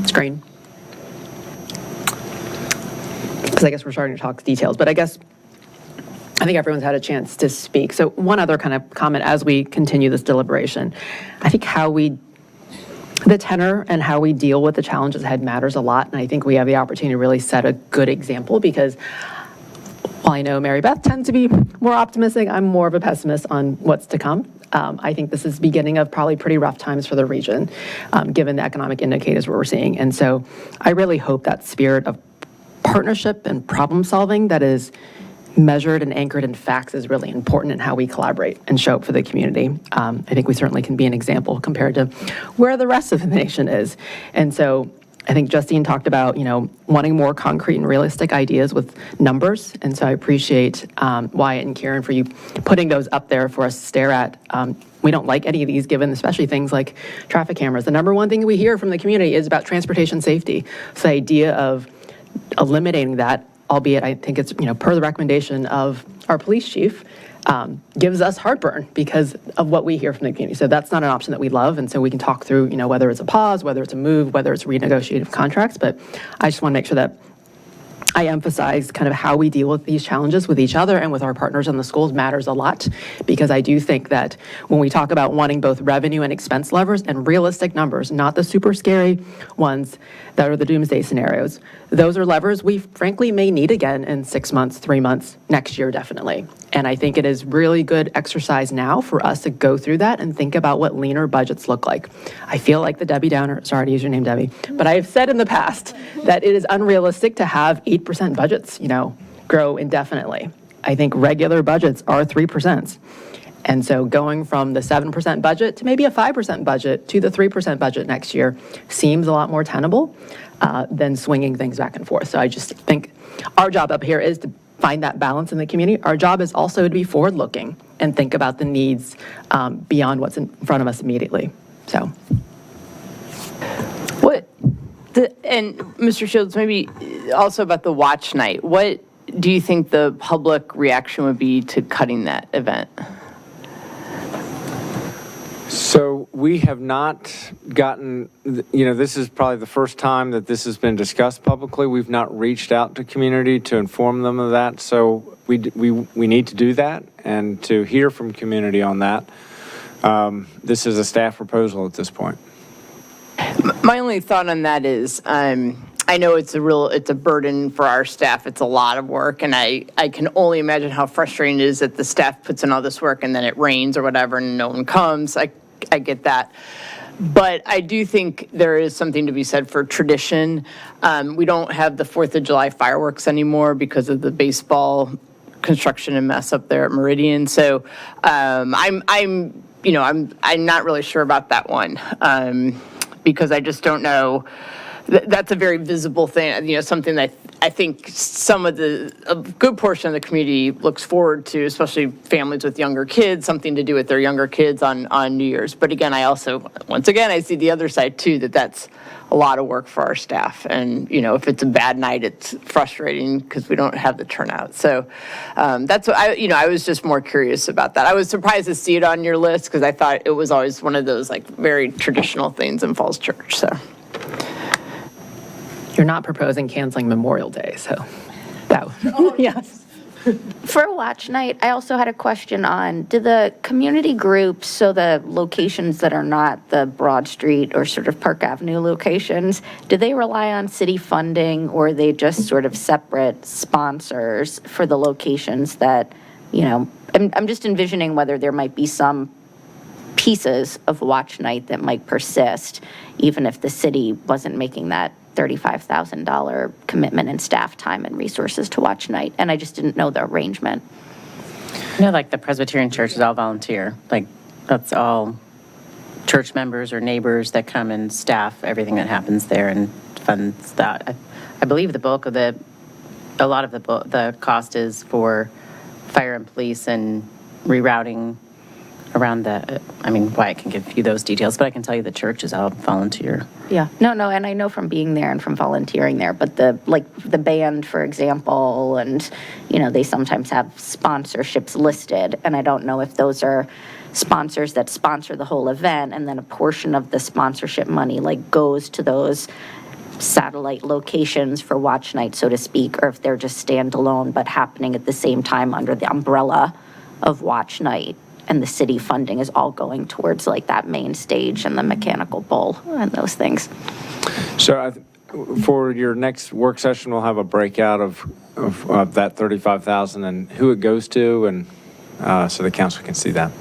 screen? Because I guess we're starting to talk details, but I think everyone's had a chance to speak. So one other kind of comment as we continue this deliberation, I think the tenor and how we deal with the challenges ahead matters a lot, and I think we have the opportunity to really set a good example, because while I know Mary Beth tends to be more optimistic, I'm more of a pessimist on what's to come. I think this is the beginning of probably pretty rough times for the region, given the economic indicators we're seeing. And so I really hope that spirit of partnership and problem solving that is measured and anchored in facts is really important in how we collaborate and show up for the community. I think we certainly can be an example compared to where the rest of the nation is. And so I think Justine talked about, wanting more concrete and realistic ideas with numbers. And so I appreciate Wyatt and Karen for you putting those up there for us to stare at. We don't like any of these, given especially things like traffic cameras. The number one thing we hear from the community is about transportation safety. So the idea of eliminating that, albeit I think it's, per the recommendation of our police chief, gives us heartburn because of what we hear from the community. So that's not an option that we love. And so we can talk through, whether it's a pause, whether it's a move, whether it's renegotiated contracts. But I just want to make sure that I emphasize kind of how we deal with these challenges with each other and with our partners in the schools matters a lot, because I do think that when we talk about wanting both revenue and expense levers and realistic numbers, not the super scary ones that are the doomsday scenarios, those are levers we frankly may need again in 6 months, 3 months, next year definitely. And I think it is really good exercise now for us to go through that and think about what leaner budgets look like. I feel like the Debbie Downer, sorry to use your name, Debbie, but I have said in the past that it is unrealistic to have 8% budgets, grow indefinitely. I think regular budgets are 3%. And so going from the 7% budget to maybe a 5% budget to the 3% budget next year seems a lot more tenable than swinging things back and forth. So I just think our job up here is to find that balance in the community. Our job is also to be forward-looking and think about the needs beyond what's in front of us immediately. So. And Mr. Shields, maybe also about the watch night. What do you think the public reaction would be to cutting that event? So we have not gotten, this is probably the first time that this has been discussed publicly. We've not reached out to community to inform them of that. So we need to do that and to hear from community on that. This is a staff proposal at this point. My only thought on that is, I know it's a burden for our staff. It's a lot of work, and I can only imagine how frustrating it is that the staff puts in all this work and then it rains or whatever and no one comes. I get that. But I do think there is something to be said for tradition. We don't have the 4th of July fireworks anymore because of the baseball construction and mess up there at Meridian. So I'm not really sure about that one. Because I just don't know. That's a very visible thing, something that I think a good portion of the community looks forward to, especially families with younger kids, something to do with their younger kids on New Year's. But again, I see the other side too, that's a lot of work for our staff. And, if it's a bad night, it's frustrating because we don't have the turnout. So that's what I was just more curious about that. I was surprised to see it on your list because I thought it was always one of those very traditional things in Falls Church, so. You're not proposing canceling Memorial Day, so yes. For watch night, I also had a question on, do the community groups, so the locations that are not the Broad Street or sort of Park Avenue locations, do they rely on city funding, or are they just sort of separate sponsors for the locations that, I'm just envisioning whether there might be some pieces of watch night that might persist, even if the city wasn't making that $35,000 commitment in staff time and resources to watch night. And I just didn't know the arrangement. Like the Presbyterian Church is all volunteer. That's all church members or neighbors that come and staff everything that happens there and funds that. I believe the cost is for fire and police and rerouting around Wyatt can give you those details, but I can tell you the church is all volunteer. Yeah, no, and I know from being there and from volunteering there, but the band, for example, and, they sometimes have sponsorships listed, and I don't know if those are sponsors that sponsor the whole event, and then a portion of the sponsorship money, goes to those satellite locations for watch night, so to speak, or if they're just standalone, but happening at the same time under the umbrella of watch night. And the city funding is all going towards that main stage and the mechanical bull and those things. So for your next work session, we'll have a breakout of that $35,000 and who it goes to, and so the council can see that.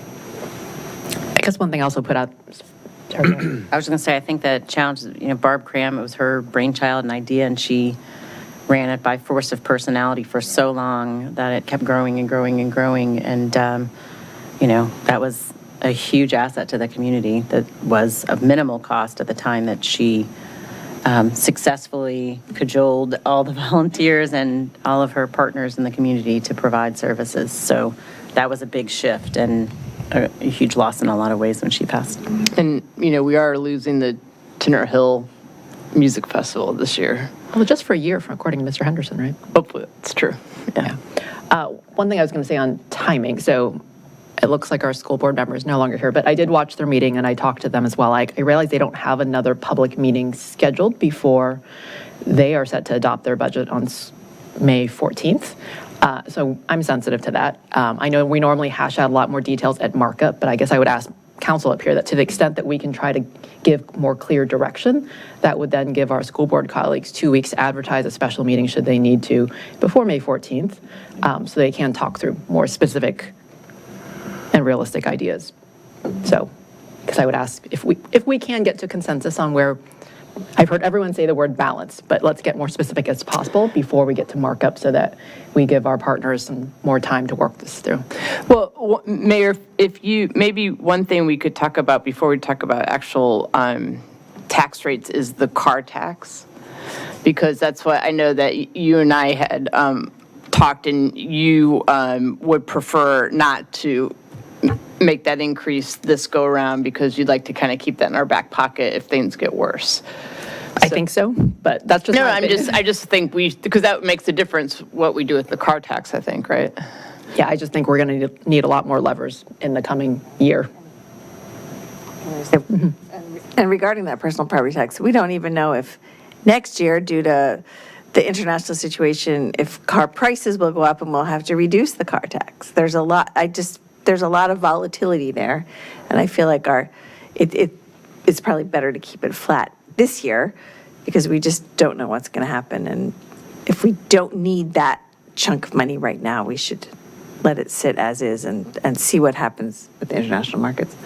I guess one thing I also put out. I was going to say, I think the challenge, Barb Cram, it was her brainchild and idea, and she ran it by force of personality for so long that it kept growing and growing and growing. And that was a huge asset to the community that was of minimal cost at the time that she successfully cajoled all the volunteers and all of her partners in the community to provide services. So that was a big shift and a huge loss in a lot of ways when she passed. And, we are losing the Tinner Hill Music Festival this year. Well, just for a year, according to Mr. Henderson, right? Hopefully, it's true. Yeah. One thing I was going to say on timing, so it looks like our school board member is no longer here, but I did watch their meeting and I talked to them as well. I realize they don't have another public meeting scheduled before they are set to adopt their budget on May 14th. So I'm sensitive to that. I know we normally hash out a lot more details at markup, but I guess I would ask council up here that to the extent that we can try to give more clear direction, that would then give our school board colleagues 2 weeks to advertise a special meeting should they need to before May 14th, so they can talk through more specific and realistic ideas. So, because I would ask if we can get to consensus on where, I've heard everyone say the word balance, but let's get more specific as possible before we get to markup so that we give our partners some more time to work this through. Well, Mayor, maybe one thing we could talk about before we talk about actual tax rates is the car tax, because that's what I know that you and I had talked, and you would prefer not to make that increase this go around because you'd like to kind of keep that in our back pocket if things get worse. I think so, but that's just no. my opinion. I just think because that makes a difference what we do with the car tax. I think, right? Yeah, I just think we're going to need a lot more levers in the coming year. And regarding that personal property tax, we don't even know if next year, due to the international situation, if car prices will go up and we'll have to reduce the car tax. There's a lot of volatility there, and I feel like it's probably better to keep it flat this year because we just don't know what's going to happen. And if we don't need that chunk of money right now, we should let it sit as is and see what happens with the international markets.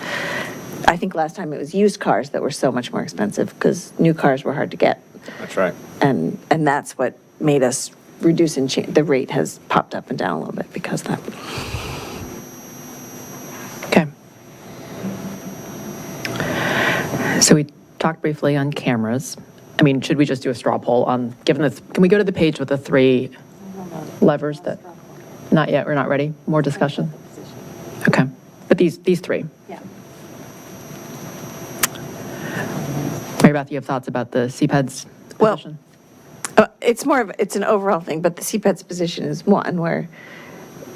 I think last time it was used cars that were so much more expensive because new cars were hard to get. That's right. And that's what made us reduce the rate has popped up and down a little bit because of that. So we talked briefly on cameras. I mean, should we just do a straw poll on, given this, can we go to the page with the 3 levers that, not yet, we're not ready? More discussion? Okay, but these 3. Yeah. Mary Beth, you have thoughts about the CPED's position? Well, it's an overall thing, but the CPED's position is one where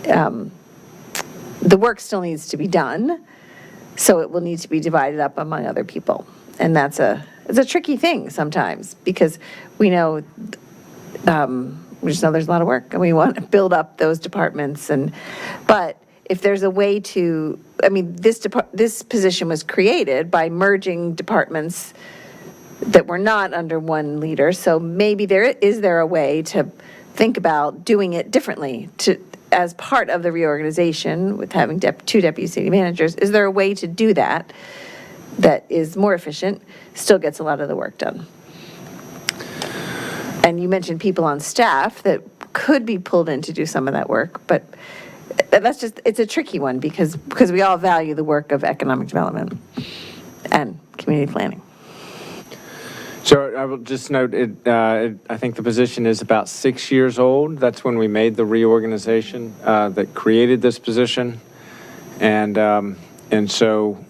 the work still needs to be done, so it will need to be divided up among other people. And it's a tricky thing sometimes because we know, we just know there's a lot of work and we want to build up those departments. But if there's a way to, I mean, this position was created by merging departments that were not under one leader. So maybe is there a way to think about doing it differently as part of the reorganization with having 2 deputy city managers? Is there a way to do that is more efficient, still gets a lot of the work done? And you mentioned people on staff that could be pulled in to do some of that work, but it's a tricky one because we all value the work of economic development and community planning. So I will just note, I think the position is about 6 years old. That's when we made the reorganization that created this position. And so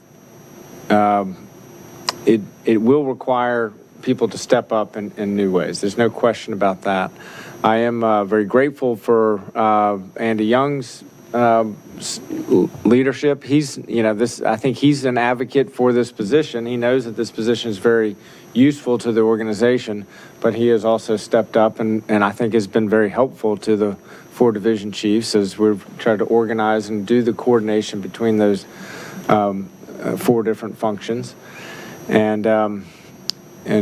it will require people to step up in new ways. There's no question about that. I am very grateful for Andy Young's leadership. I think he's an advocate for this position. He knows that this position is very useful to the organization, but he has also stepped up and I think has been very helpful to the 4 division chiefs as we've tried to organize and do the coordination between those 4 different functions. And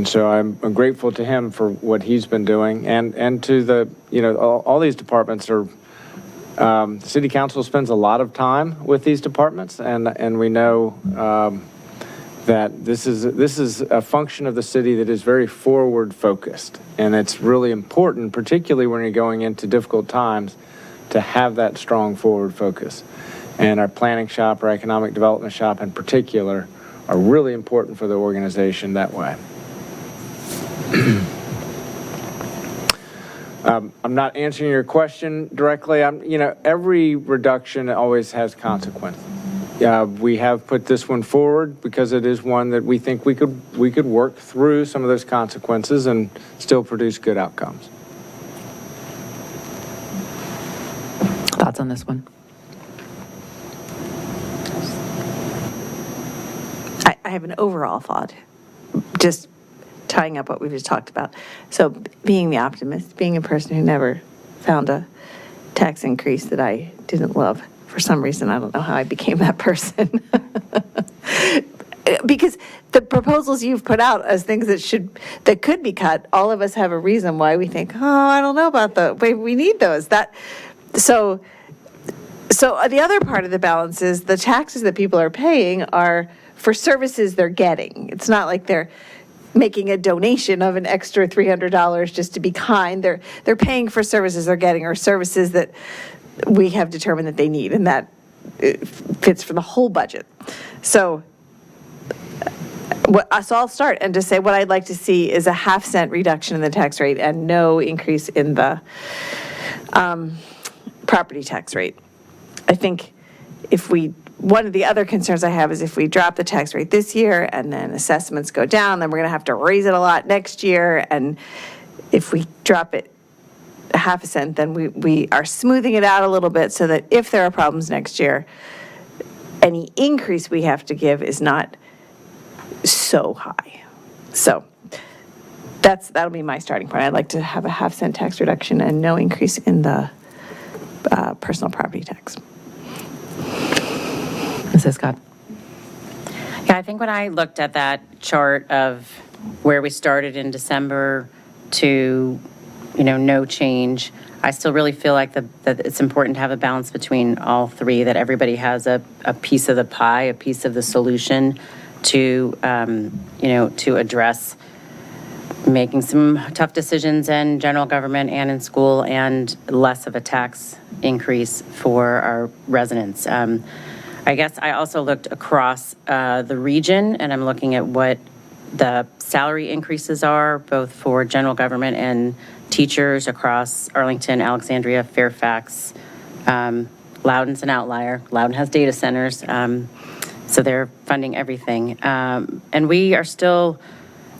so I'm grateful to him for what he's been doing and to the, all these departments are, the city council spends a lot of time with these departments and we know that this is a function of the city that is very forward focused. And it's really important, particularly when you're going into difficult times, to have that strong forward focus. And our planning shop, our economic development shop in particular, are really important for the organization that way. I'm not answering your question directly. Every reduction always has consequences. We have put this one forward because it is one that we think we could work through some of those consequences and still produce good outcomes. Thoughts on this one? I have an overall thought, just tying up what we've just talked about. So being the optimist, being a person who never found a tax increase that I didn't love for some reason, I don't know how I became that person. Because the proposals you've put out as things that could be cut, all of us have a reason why we think, oh, I don't know about we need those. So the other part of the balance is the taxes that people are paying are for services they're getting. It's not like they're making a donation of an extra $300 just to be kind. They're paying for services they're getting, or services that we have determined that they need, and that fits for the whole budget. So I'll start and just say what I'd like to see is a 0.5 cent reduction in the tax rate and no increase in the property tax rate. I think one of the other concerns I have is if we drop the tax rate this year and then assessments go down, then we're going to have to raise it a lot next year. And if we drop it 0.5 cent, then we are smoothing it out a little bit so that if there are problems next year, any increase we have to give is not so high. So that'll be my starting point. I'd like to have a 0.5 cent tax reduction and no increase in the personal property tax. Mrs. Scott. Yeah, I think when I looked at that chart of where we started in December to, no change, I still really feel like that it's important to have a balance between all three, that everybody has a piece of the pie, a piece of the solution to, to address making some tough decisions in general government and in school, and less of a tax increase for our residents. I guess I also looked across the region, and I'm looking at what the salary increases are, both for general government and teachers across Arlington, Alexandria, Fairfax. Loudoun's an outlier. Loudoun has data centers, so they're funding everything. And we are still,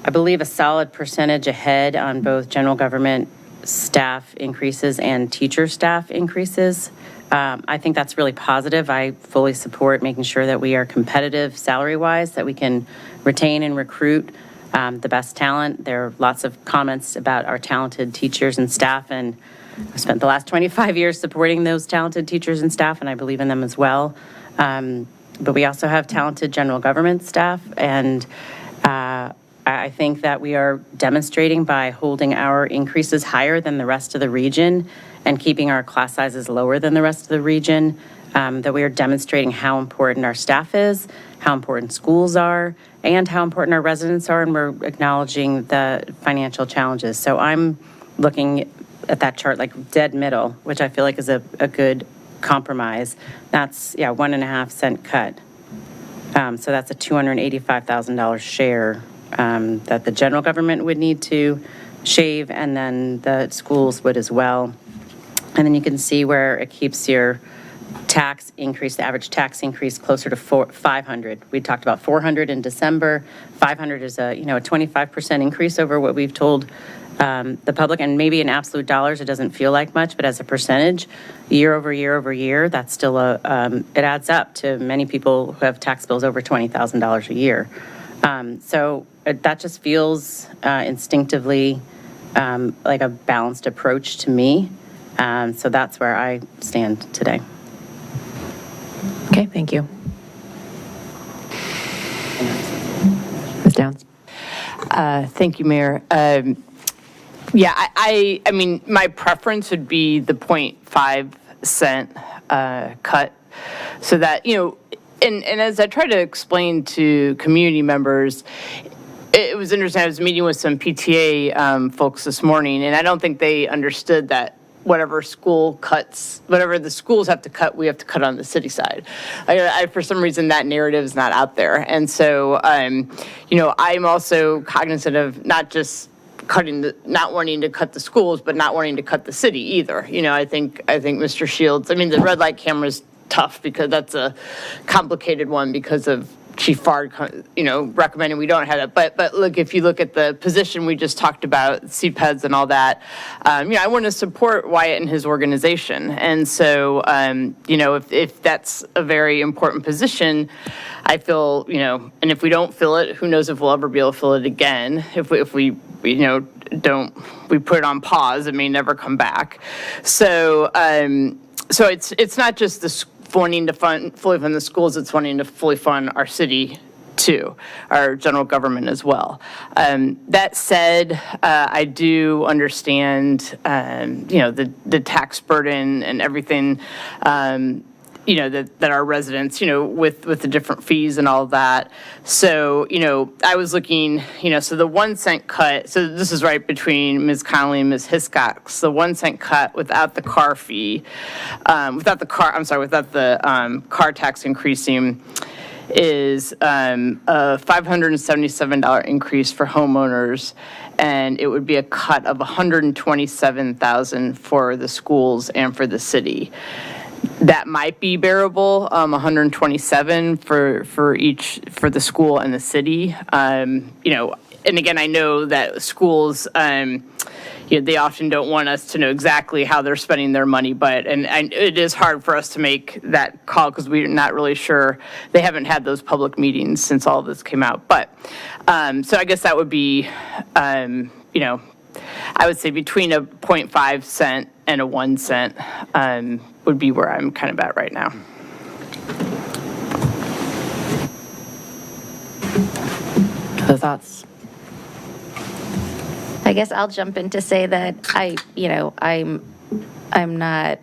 I believe, a solid percentage ahead on both general government staff increases and teacher staff increases. I think that's really positive. I fully support making sure that we are competitive salary-wise, that we can retain and recruit the best talent. There are lots of comments about our talented teachers and staff, and I've spent the last 25 years supporting those talented teachers and staff, and I believe in them as well. But we also have talented general government staff, and I think that we are demonstrating by holding our increases higher than the rest of the region and keeping our class sizes lower than the rest of the region, that we are demonstrating how important our staff is, how important schools are, and how important our residents are, and we're acknowledging the financial challenges. So I'm looking at that chart like dead middle, which I feel like is a good compromise. That's, 1.5 cent cut. So that's a $285,000 share that the general government would need to shave, and then the schools would as well. And then you can see where it keeps your tax increase, the average tax increase, closer to 500. We talked about 400 in December. 500 is a 25% increase over what we've told the public, and maybe in absolute dollars it doesn't feel like much, but as a percentage, year over year over year, that's still it adds up to many people who have tax bills over $20,000 a year. So that just feels instinctively like a balanced approach to me. So that's where I stand today. Okay, thank you. Ms. Downs. Thank you, Mayor. I mean, my preference would be the 0.5 cent cut, so that, and as I try to explain to community members, it was interesting. I was meeting with some PTA folks this morning, and I don't think they understood that whatever the schools have to cut, we have to cut on the city side. For some reason, that narrative is not out there. And so, I'm also cognizant of not just not wanting to cut the schools, but not wanting to cut the city either. I think Mr. Shields, the red light camera is tough because that's a complicated one because of Chief Fard, recommending we don't have it. But look, if you look at the position we just talked about, CPEDs and all that, I want to support Wyatt and his organization. And so, if that's a very important position, I feel, and if we don't fill it, who knows if we'll ever be able to fill it again. If we we put it on pause, it may never come back. So, it's not just the wanting to fully fund the schools, it's wanting to fully fund our city too, our general government as well. That said, I do understand, the tax burden and everything, that our residents, with the different fees and all of that. So, I was looking, so the 1 cent cut, so this is right between Ms. Connolly and Ms. Hiscox, the 1 cent cut without the car fee, without the car tax increasing is a $577 increase for homeowners, and it would be a cut of $127,000 for the schools and for the city. That might be bearable, 127 for the school and the city. And again, I know that schools, they often don't want us to know exactly how they're spending their money, but it is hard for us to make that call because we're not really sure. They haven't had those public meetings since all of this came out. But so I guess that would be, I would say between a 0.5 cent and a 1 cent would be where I'm kind of at right now. Other thoughts? I guess I'll jump in to say that I'm not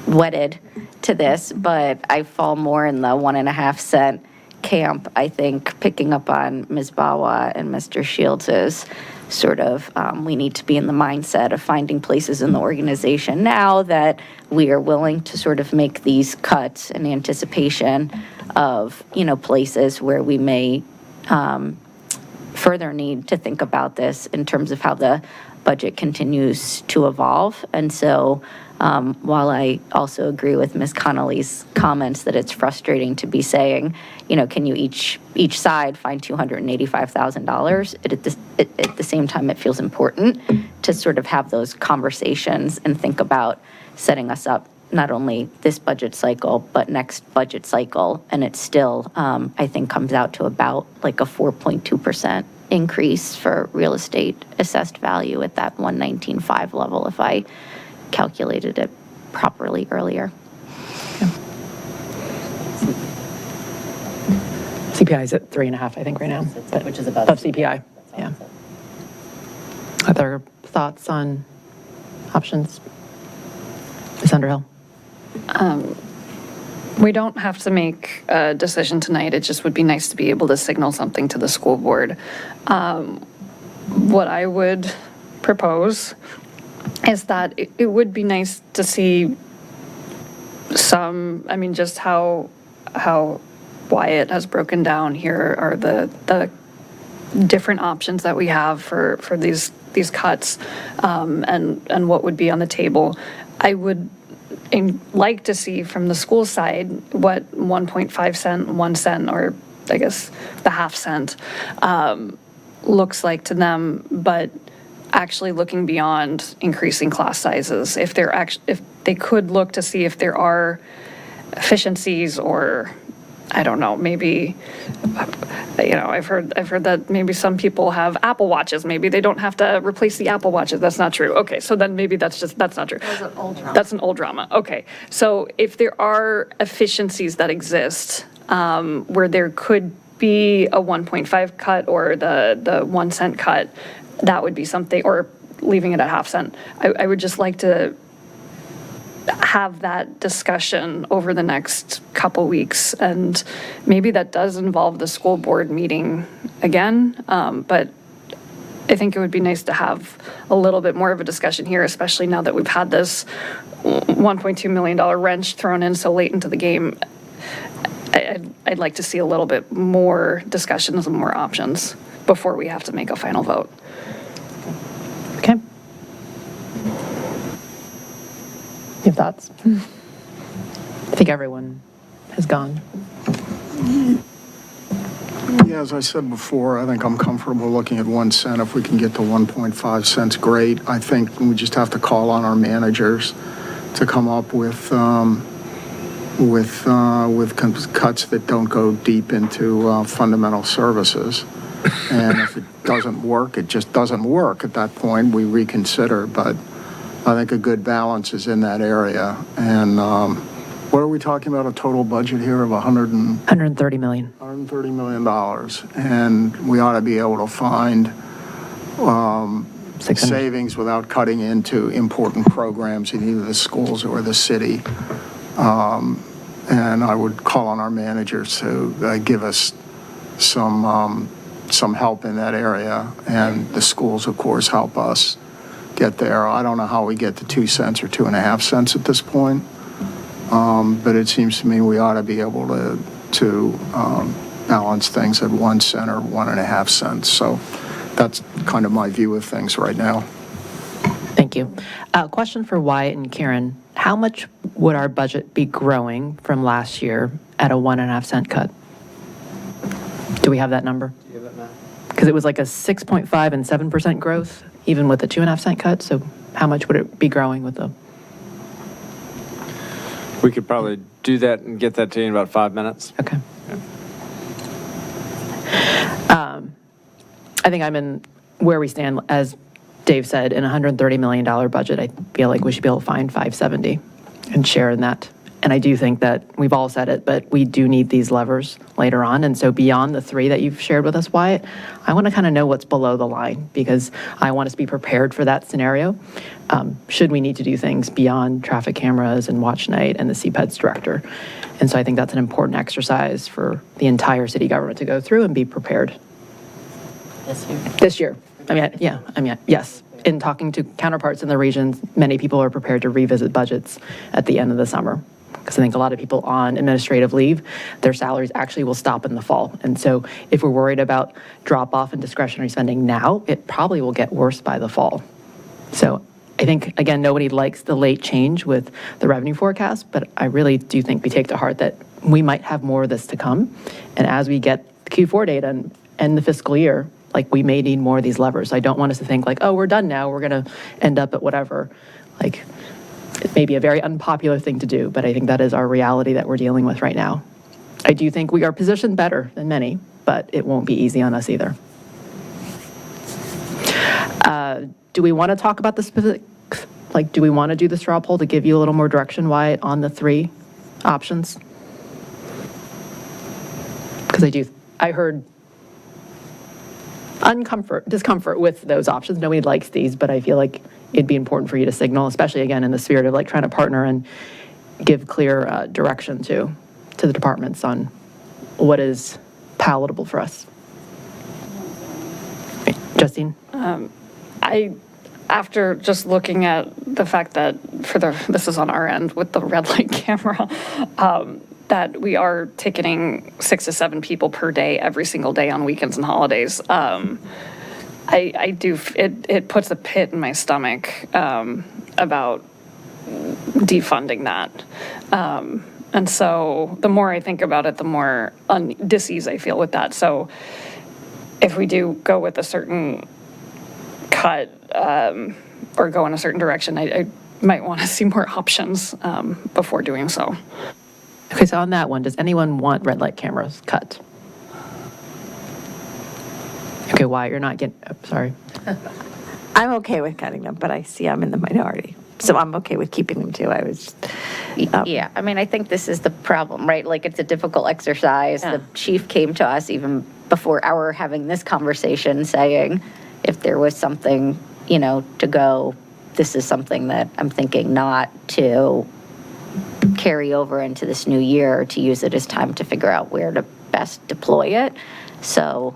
wedded to this, but I fall more in the 1.5 cent camp. I think picking up on Ms. Bawa and Mr. Shields' sort of, we need to be in the mindset of finding places in the organization now that we are willing to sort of make these cuts in anticipation of, places where we may further need to think about this in terms of how the budget continues to evolve. And so while I also agree with Ms. Connolly's comments that it's frustrating to be saying, can you each side find $285,000, at the same time, it feels important to sort of have those conversations and think about setting us up not only this budget cycle, but next budget cycle. And it still, I think, comes out to about like a 4.2% increase for real estate assessed value at that 119.5 level, if I calculated it properly earlier. CPI is at 3.5, I think, right now. Which is above CPI, yeah. Other thoughts on options? Ms. Underhill? We don't have to make a decision tonight. It just would be nice to be able to signal something to the school board. What I would propose is that it would be nice to see just how Wyatt has broken down here are the different options that we have for these cuts, and what would be on the table. I would like to see from the school side what 1.5 cent, 1 cent, or I guess the half cent looks like to them, but actually looking beyond increasing class sizes. If they could look to see if there are efficiencies, or I don't know, maybe, I've heard that maybe some people have Apple Watches. Maybe they don't have to replace the Apple Watches. That's not true. Okay, so then maybe that's not true. That's an old drama. That's an old drama. Okay, so if there are efficiencies that exist where there could be a 1.5 cut or the 1 cent cut, that would be something, or leaving it at half cent. I would just like to have that discussion over the next couple weeks, and maybe that does involve the school board meeting again, but I think it would be nice to have a little bit more of a discussion here, especially now that we've had this $1.2 million wrench thrown in so late into the game. I'd like to see a little bit more discussions and more options before we have to make a final vote. Your thoughts? I think everyone has gone. Yeah, as I said before, I think I'm comfortable looking at 1 cent. If we can get to 1.5 cents, great. I think we just have to call on our managers to come up with cuts that don't go deep into fundamental services. And if it doesn't work, it just doesn't work. At that point, we reconsider. But I think a good balance is in that area. And what are we talking about? A total budget here of $130 million. $130 million. And we ought to be able to find savings without cutting into important programs in either the schools or the city. And I would call on our managers to give us some help in that area. And the schools, of course, help us get there. I don't know how we get to 2 cents or 2.5 cents at this point. But it seems to me we ought to be able to balance things at 1 cent or 1.5 cents. So that's kind of my view of things right now. Thank you. Question for Wyatt and Karen. How much would our budget be growing from last year at a 1.5 cent cut? Do we have that number? Because it was like a 6.5 and 7% growth, even with the 2.5 cent cut. So how much would it be growing with the? We could probably do that and get that to you in about 5 minutes. Okay. I think I'm in where we stand, as Dave said, in a $130 million budget. I feel like we should be able to find 570 and share in that. And I do think that we've all said it, but we do need these levers later on. And so beyond the 3 that you've shared with us, Wyatt, I want to kind of know what's below the line, because I want us to be prepared for that scenario. Should we need to do things beyond traffic cameras and watch night and the CPEDS director? And so I think that's an important exercise for the entire city government to go through and be prepared. This year. Yes. In talking to counterparts in the regions, many people are prepared to revisit budgets at the end of the summer. Because I think a lot of people on administrative leave, their salaries actually will stop in the fall. And so if we're worried about drop off in discretionary spending now, it probably will get worse by the fall. So I think, again, nobody likes the late change with the revenue forecast, but I really do think we take to heart that we might have more of this to come. And as we get the Q4 data and end the fiscal year, like, we may need more of these levers. I don't want us to think like, oh, we're done now, we're going to end up at whatever. Like, it may be a very unpopular thing to do, but I think that is our reality that we're dealing with right now. I do think we are positioned better than many, but it won't be easy on us either. Do we want to talk about the specifics? Like, do we want to do the straw poll to give you a little more direction, Wyatt, on the 3 options? Because I heard discomfort with those options. Nobody likes these, but I feel like it'd be important for you to signal, especially again in the spirit of like trying to partner and give clear direction to the departments on what is palatable for us. Justine? After just looking at the fact that this is on our end with the red light camera, that we are ticketing 6 to 7 people per day every single day on weekends and holidays. It puts a pit in my stomach about defunding that. And so the more I think about it, the more dis-ease I feel with that. So if we do go with a certain cut or go in a certain direction, I might want to see more options before doing so. Okay, so on that one, does anyone want red light cameras cut? Okay, Wyatt, you're not getting, sorry. I'm okay with cutting them, but I see I'm in the minority. So I'm okay with keeping them too. Yeah, I mean, I think this is the problem, right? Like, it's a difficult exercise. The chief came to us even before our having this conversation saying, if there was something, to go, this is something that I'm thinking not to carry over into this new year, to use it as time to figure out where to best deploy it. So,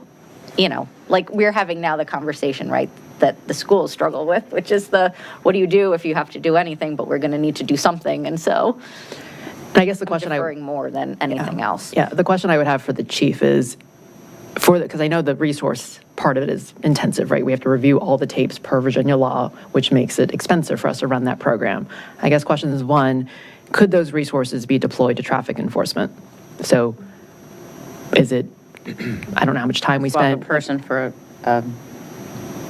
like, we're having now the conversation, right, that the schools struggle with, which is what do you do if you have to do anything, but we're going to need to do something. And so I guess the question deferring more than anything else. Yeah, the question I would have for the chief is, because I know the resource part of it is intensive, right? We have to review all the tapes per Virginia law, which makes it expensive for us to run that program. I guess question is, one, could those resources be deployed to traffic enforcement? So is it, I don't know how much time we Swap a spent. person for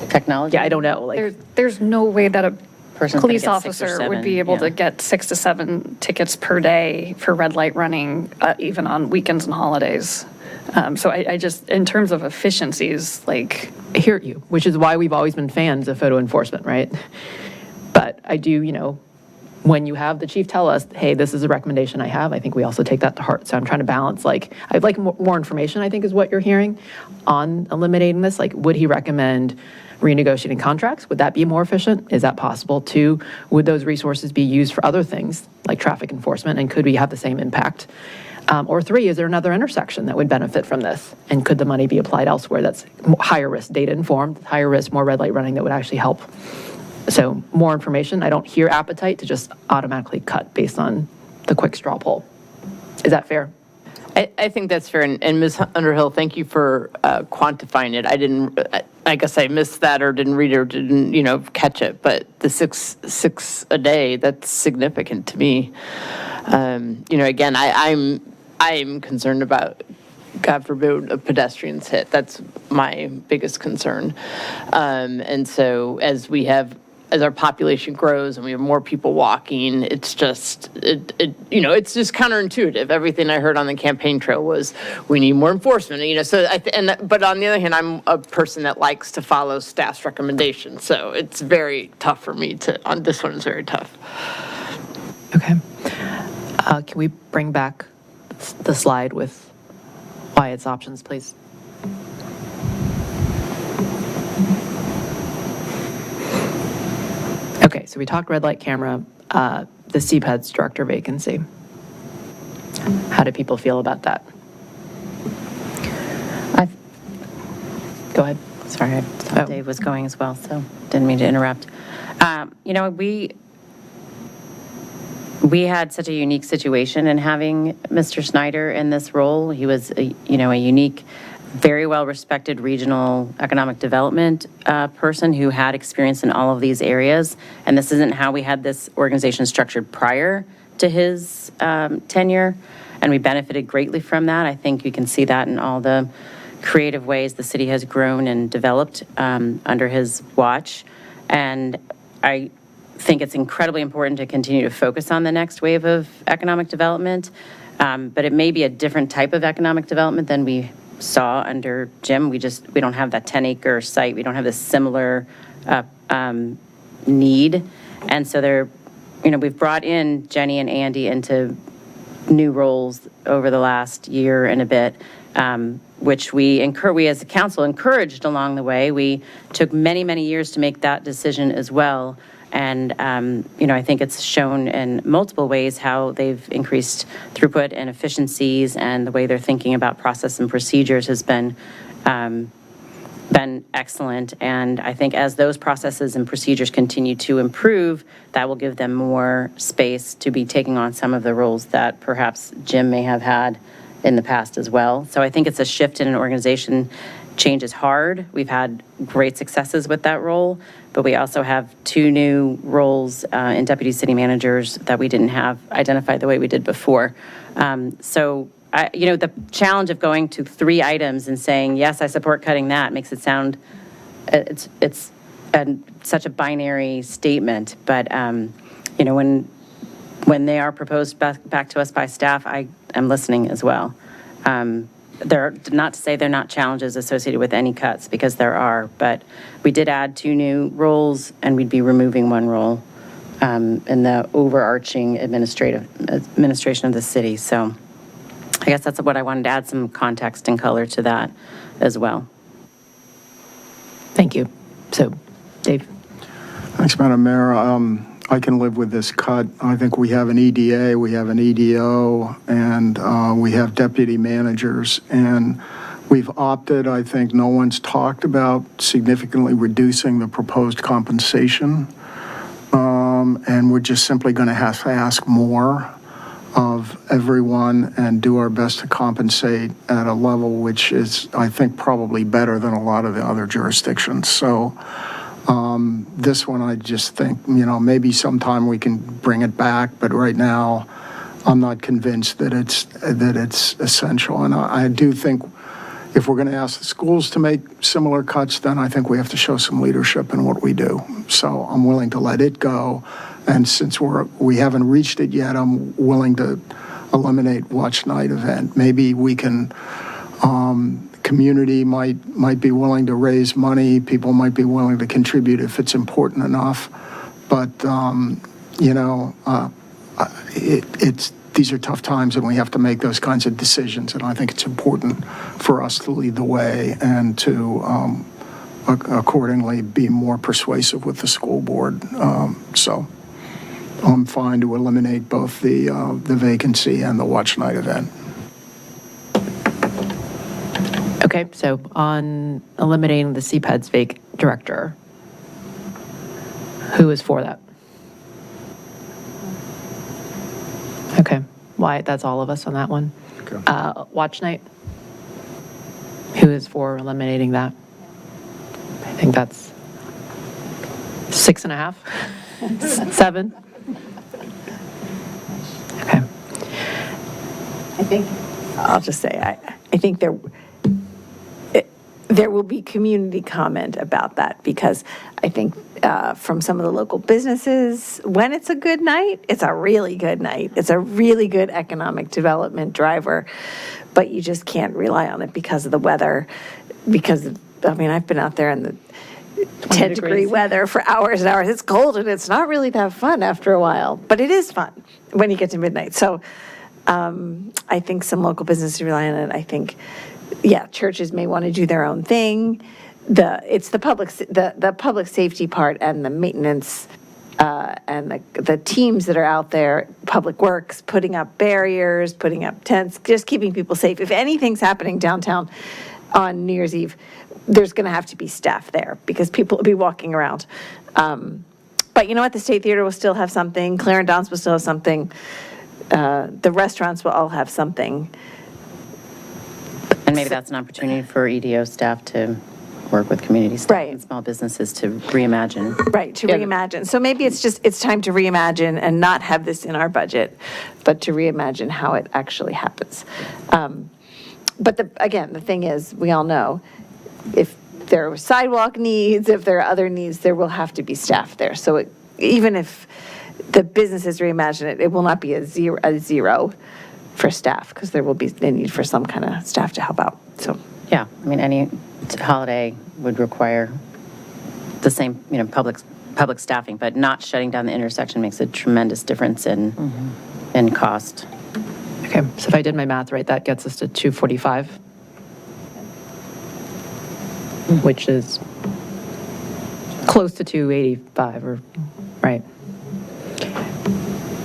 technology? Yeah, I don't know. Like, There's no way that a Person's gonna police get 6 or officer would 7, be able yeah. to get 6 to 7 tickets per day for red light running, even on weekends and holidays. So I just, in terms of efficiencies, like, I hear you, which is why we've always been fans of photo enforcement, right? But I do, when you have the chief tell us, hey, this is a recommendation I have, I think we also take that to heart. So I'm trying to balance, like, I'd like more information, I think is what you're hearing on eliminating this. Like, would he recommend renegotiating contracts? Would that be more efficient? Is that possible? 2, would those resources be used for other things like traffic enforcement? And could we have the same impact? Or 3, is there another intersection that would benefit from this? And could the money be applied elsewhere that's higher risk, data informed, higher risk, more red light running that would actually help? So more information. I don't hear appetite to just automatically cut based on the quick straw poll. Is that fair? I think that's fair. And Ms. Underhill, thank you for quantifying it. I guess I missed that or didn't read it or didn't, catch it. But the six a day, that's significant to me. Again, I'm concerned about, God forbid, a pedestrian's hit. That's my biggest concern. And so as our population grows and we have more people walking, it's just, it's just counterintuitive. Everything I heard on the campaign trail was, we need more enforcement, so, but on the other hand, I'm a person that likes to follow staff's recommendations. So it's very tough for me on this one is very tough. Okay. Can we bring back the slide with Wyatt's options, please? Okay, so we talked red light camera, the CPED's director vacancy. How do people feel about that? Go ahead. Sorry, I thought Dave was going as well, so didn't mean to interrupt. We had such a unique situation in having Mr. Snyder in this role. He was, a unique, very well-respected regional economic development person who had experience in all of these areas. And this isn't how we had this organization structured prior to his tenure. And we benefited greatly from that. I think you can see that in all the creative ways the city has grown and developed under his watch. And I think it's incredibly important to continue to focus on the next wave of economic development. But it may be a different type of economic development than we saw under Jim. We don't have that 10-acre site. We don't have this similar need. And so we've brought in Jenny and Andy into new roles over the last year and a bit, which we as a council encouraged along the way. We took many, many years to make that decision as well. And, I think it's shown in multiple ways how they've increased throughput and efficiencies, and the way they're thinking about process and procedures has been excellent. And I think as those processes and procedures continue to improve, that will give them more space to be taking on some of the roles that perhaps Jim may have had in the past as well. So I think it's a shift in an organization. Change is hard. We've had great successes with that role, but we also have 2 new roles in deputy city managers that we didn't have identified the way we did before. The challenge of going to 3 items and saying, yes, I support cutting that, makes it sound, it's such a binary statement. But, when they are proposed back to us by staff, I am listening as well. Not to say they're not challenges associated with any cuts, because there are, but we did add 2 new roles, and we'd be removing 1 role in the overarching administration of the city. So I guess that's what I wanted to add, some context and color to that as well. Thank you. So, Dave. Thanks, Madam Mayor. I can live with this cut. I think we have an EDA, we have an EDO, and we have deputy managers. And we've opted, I think no one's talked about significantly reducing the proposed compensation. And we're just simply going to have to ask more. of everyone and do our best to compensate at a level which is, I think, probably better than a lot of the other jurisdictions. So this one, I just think, maybe sometime we can bring it back, but right now, I'm not convinced that it's essential. And I do think if we're going to ask the schools to make similar cuts, then I think we have to show some leadership in what we do. So I'm willing to let it go. And since we haven't reached it yet, I'm willing to eliminate watch night event. Maybe we can, community might be willing to raise money. People might be willing to contribute if it's important enough. But, these are tough times and we have to make those kinds of decisions. And I think it's important for us to lead the way and to accordingly be more persuasive with the school board. So I'm fine to eliminate both the vacancy and the watch night event. Okay, so on eliminating the CPED's director, who is for that? Okay, Wyatt, that's all of us on that one. Okay. Watch night, who is for eliminating that? I think that's 6.5, 7. Okay. I think, I'll just say, I think there will be community comment about that, because I think from some of the local businesses, when it's a good night, it's a really good night. It's a really good economic development driver, but you just can't rely on it because of the weather, I've been out there in the 10-degree weather for hours and hours. It's cold and it's not really that fun after a while, but it is fun when you get to midnight. So I think some local businesses rely on it. I think, churches may want to do their own thing. It's the public safety part and the maintenance and the teams that are out there, Public Works, putting up barriers, putting up tents, just keeping people safe. If anything's happening downtown on New Year's Eve, there's going to have to be staff there because people will be walking around. But you know what? The State Theater will still have something. Clarendon's will still have something. The restaurants will all have something. And maybe that's an opportunity for EDO staff to work with community staff and small businesses to reimagine. Right, to reimagine. So maybe it's time to reimagine and not have this in our budget, but to reimagine how it actually happens. But again, the thing is, we all know, if there are sidewalk needs, if there are other needs, there will have to be staff there. So even if the businesses reimagine it, it will not be a zero for staff, because there will be a need for some kind of staff to help out. So yeah, any holiday would require the same, public staffing, but not shutting down the intersection makes a tremendous difference in cost. Okay, so if I did my math right, that gets us to 245, which is close to 285, right?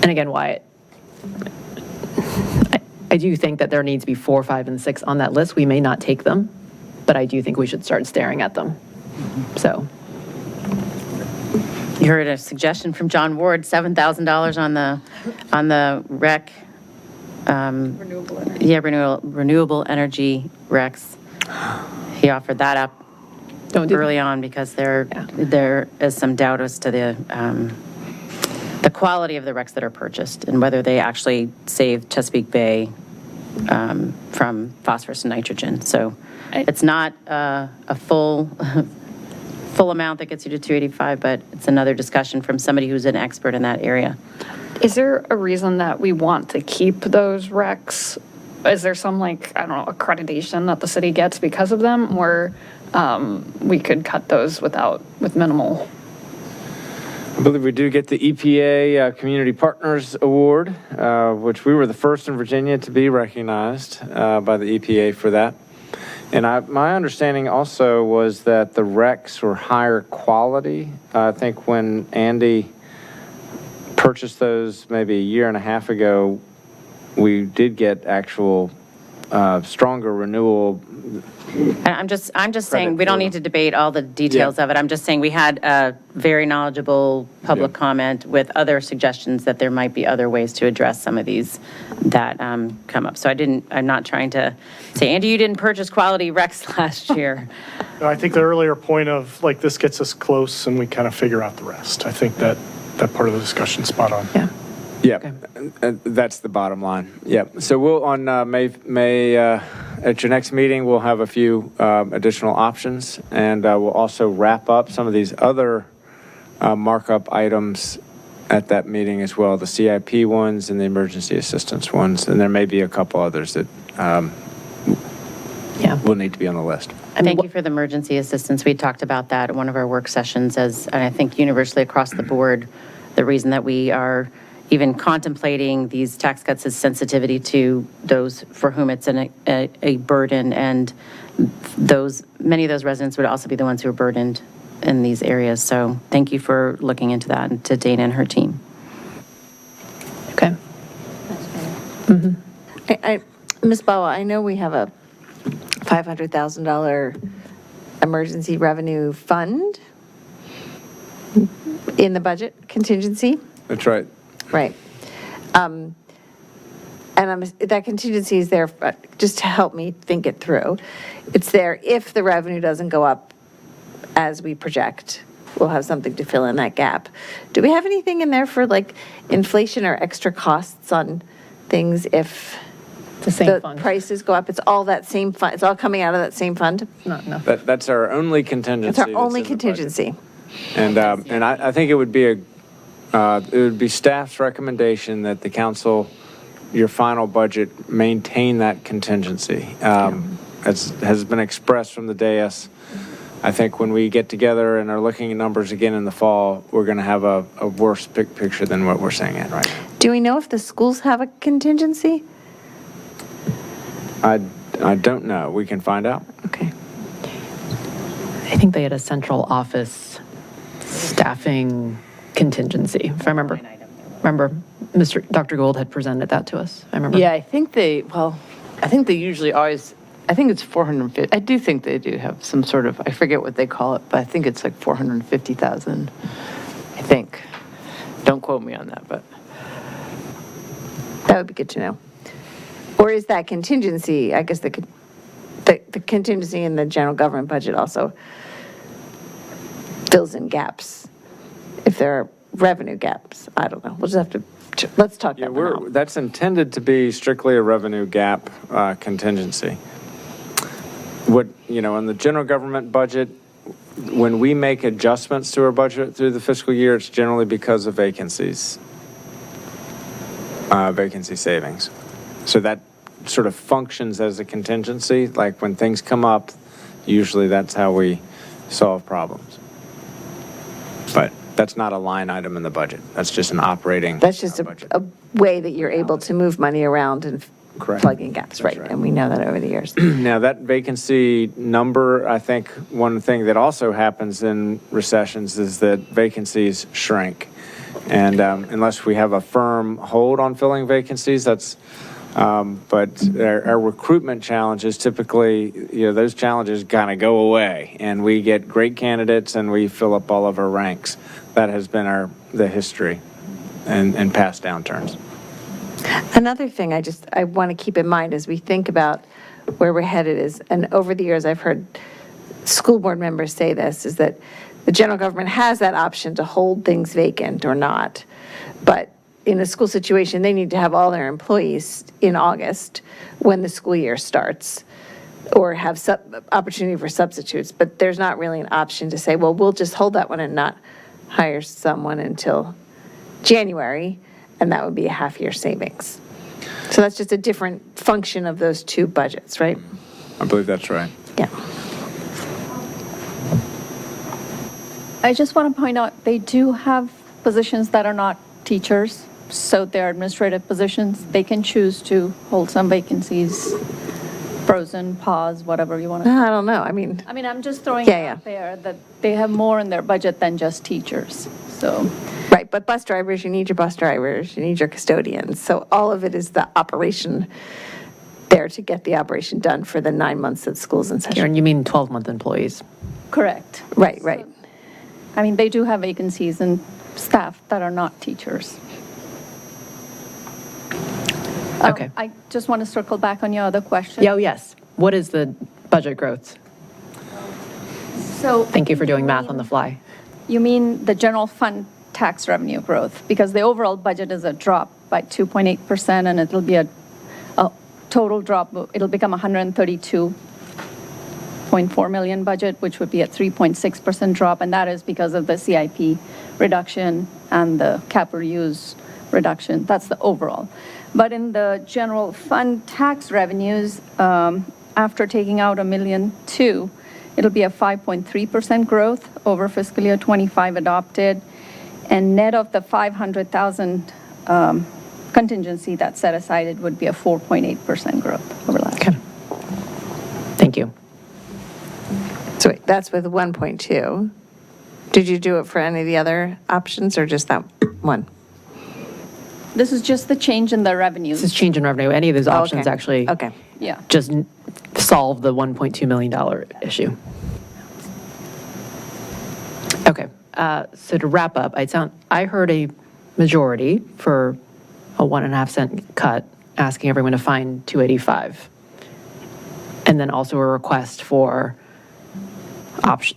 And again, Wyatt, I do think that there needs to be 4, 5, and 6 on that list. We may not take them, but I do think we should start staring at them. So. You heard a suggestion from John Ward, $7,000 on the rec. Renewable energy. Yeah, renewable energy recs. He offered that up early on because there is some doubt as to the quality of the recs that are purchased and whether they actually save Chesapeake Bay from phosphorus and nitrogen. So it's not a full amount that gets you to 285, but it's another discussion from somebody who's an expert in that area. Is there a reason that we want to keep those recs? Is there some accreditation that the city gets because of them, or we could cut those with minimal? I believe we do get the EPA Community Partners Award, which we were the first in Virginia to be recognized by the EPA for that. And my understanding also was that the recs were higher quality. I think when Andy purchased those maybe a year and a half ago, we did get actual stronger renewal. And I'm just saying, we don't need to debate all the details of it. I'm just saying, we had a very knowledgeable public comment with other suggestions that there might be other ways to address some of these that come up. So I'm not trying to say, Andy, you didn't purchase quality Rex last year. I think the earlier point of, like, this gets us close and we kind of figure out the rest. I think that part of the discussion's spot on. Yeah. Yeah, that's the bottom line. Yeah. So we'll, on May at your next meeting, we'll have a few additional options, and we'll also wrap up some of these other markup items at that meeting as well, the CIP ones and the emergency assistance ones, and there may be a couple others that will need to be on the list. Thank you for the emergency assistance. We talked about that in one of our work sessions, and I think universally across the board, the reason that we are even contemplating these tax cuts is sensitivity to those for whom it's a burden, and many of those residents would also be the ones who are burdened in these areas. So thank you for looking into that, and to Dana and her team. Okay. Ms. Bawa, I know we have a $500,000 emergency revenue fund in the budget contingency. That's right. Right. And that contingency is there just to help me think it through. It's there if the revenue doesn't go up as we project. We'll have something to fill in that gap. Do we have anything in there for like inflation or extra costs on things if the prices go up? It's all that same fund. It's all coming out of that same fund? No. That's our only contingency. It's our only contingency. And I think it would be staff's recommendation that the council, your final budget, maintain that contingency. As has been expressed from the dais, I think when we get together and are looking at numbers again in the fall, we're going to have a worse picture than what we're seeing at right now. Do we know if the schools have a contingency? I don't know. We can find out. Okay. I think they had a central office staffing contingency, if I remember. Dr. Gold had presented that to us. I remember. Yeah, I think they usually always, I think it's 450. I do think they do have some sort of, I forget what they call it, but I think it's like 450,000, I think. Don't quote me on that, but. That would be good to know. Or is that contingency, I guess the contingency in the general government budget also fills in gaps if there are revenue gaps? I don't know. We'll just have to, let's talk that one out. That's intended to be strictly a revenue gap contingency. In the general government budget, when we make adjustments to our budget through the fiscal year, it's generally because of vacancy savings. So that sort of functions as a contingency. Like when things come up, usually that's how we solve problems. But that's not a line item in the budget. That's just an operating. That's just a way that you're able to move money around and plug in gaps, right? And we know that over the years. Now, that vacancy number, I think one thing that also happens in recessions is that vacancies shrink. And unless we have a firm hold on filling vacancies, but our recruitment challenges typically, those challenges kind of go away, and we get great candidates and we fill up all of our ranks. That has been the history in past downturns. Another thing I want to keep in mind as we think about where we're headed is, and over the years I've heard school board members say this, is that the general government has that option to hold things vacant or not. But in a school situation, they need to have all their employees in August when the school year starts, or have opportunity for substitutes. But there's not really an option to say, well, we'll just hold that one and not hire someone until January, and that would be a half-year savings. So that's just a different function of those two budgets, right? I believe that's right. Yeah. I just want to point out, they do have positions that are not teachers, so they're administrative positions. They can choose to hold some vacancies, frozen, pause, whatever you want to. I don't know. I mean, I'm just throwing it out there that they have more in their budget than just teachers. So. Right, but bus drivers, you need your bus drivers, you need your custodians. So all of it is the operation there to get the operation done for the 9 months that school's in session. Karen, you mean 12-month employees? Correct. Right, right. I mean, they do have vacancies and staff that are not teachers. Okay. I just want to circle back on your other question. Oh, yes. What is the budget growth? So. Thank you for doing math on the fly. You mean the general fund tax revenue growth? Because the overall budget is a drop by 2.8%, and it'll be a total drop, it'll become 132.4 million budget, which would be a 3.6% drop, and that is because of the CIP reduction and the capital use reduction. That's the overall. But in the general fund tax revenues, after taking out $1.2 million, it'll be a 5.3% growth over fiscal year 25 adopted, and net of the 500,000 contingency that's set aside, it would be a 4.8% growth over last year. Thank you. So wait, that's with 1.2. Did you do it for any of the other options or just that one? This is just the change in the revenues. This is change in revenue. Any of those options actually Yeah. just solve the $1.2 million issue. Okay, so to wrap up, I heard a majority for a 1.5 cent cut, asking everyone to find 285. And then also a request for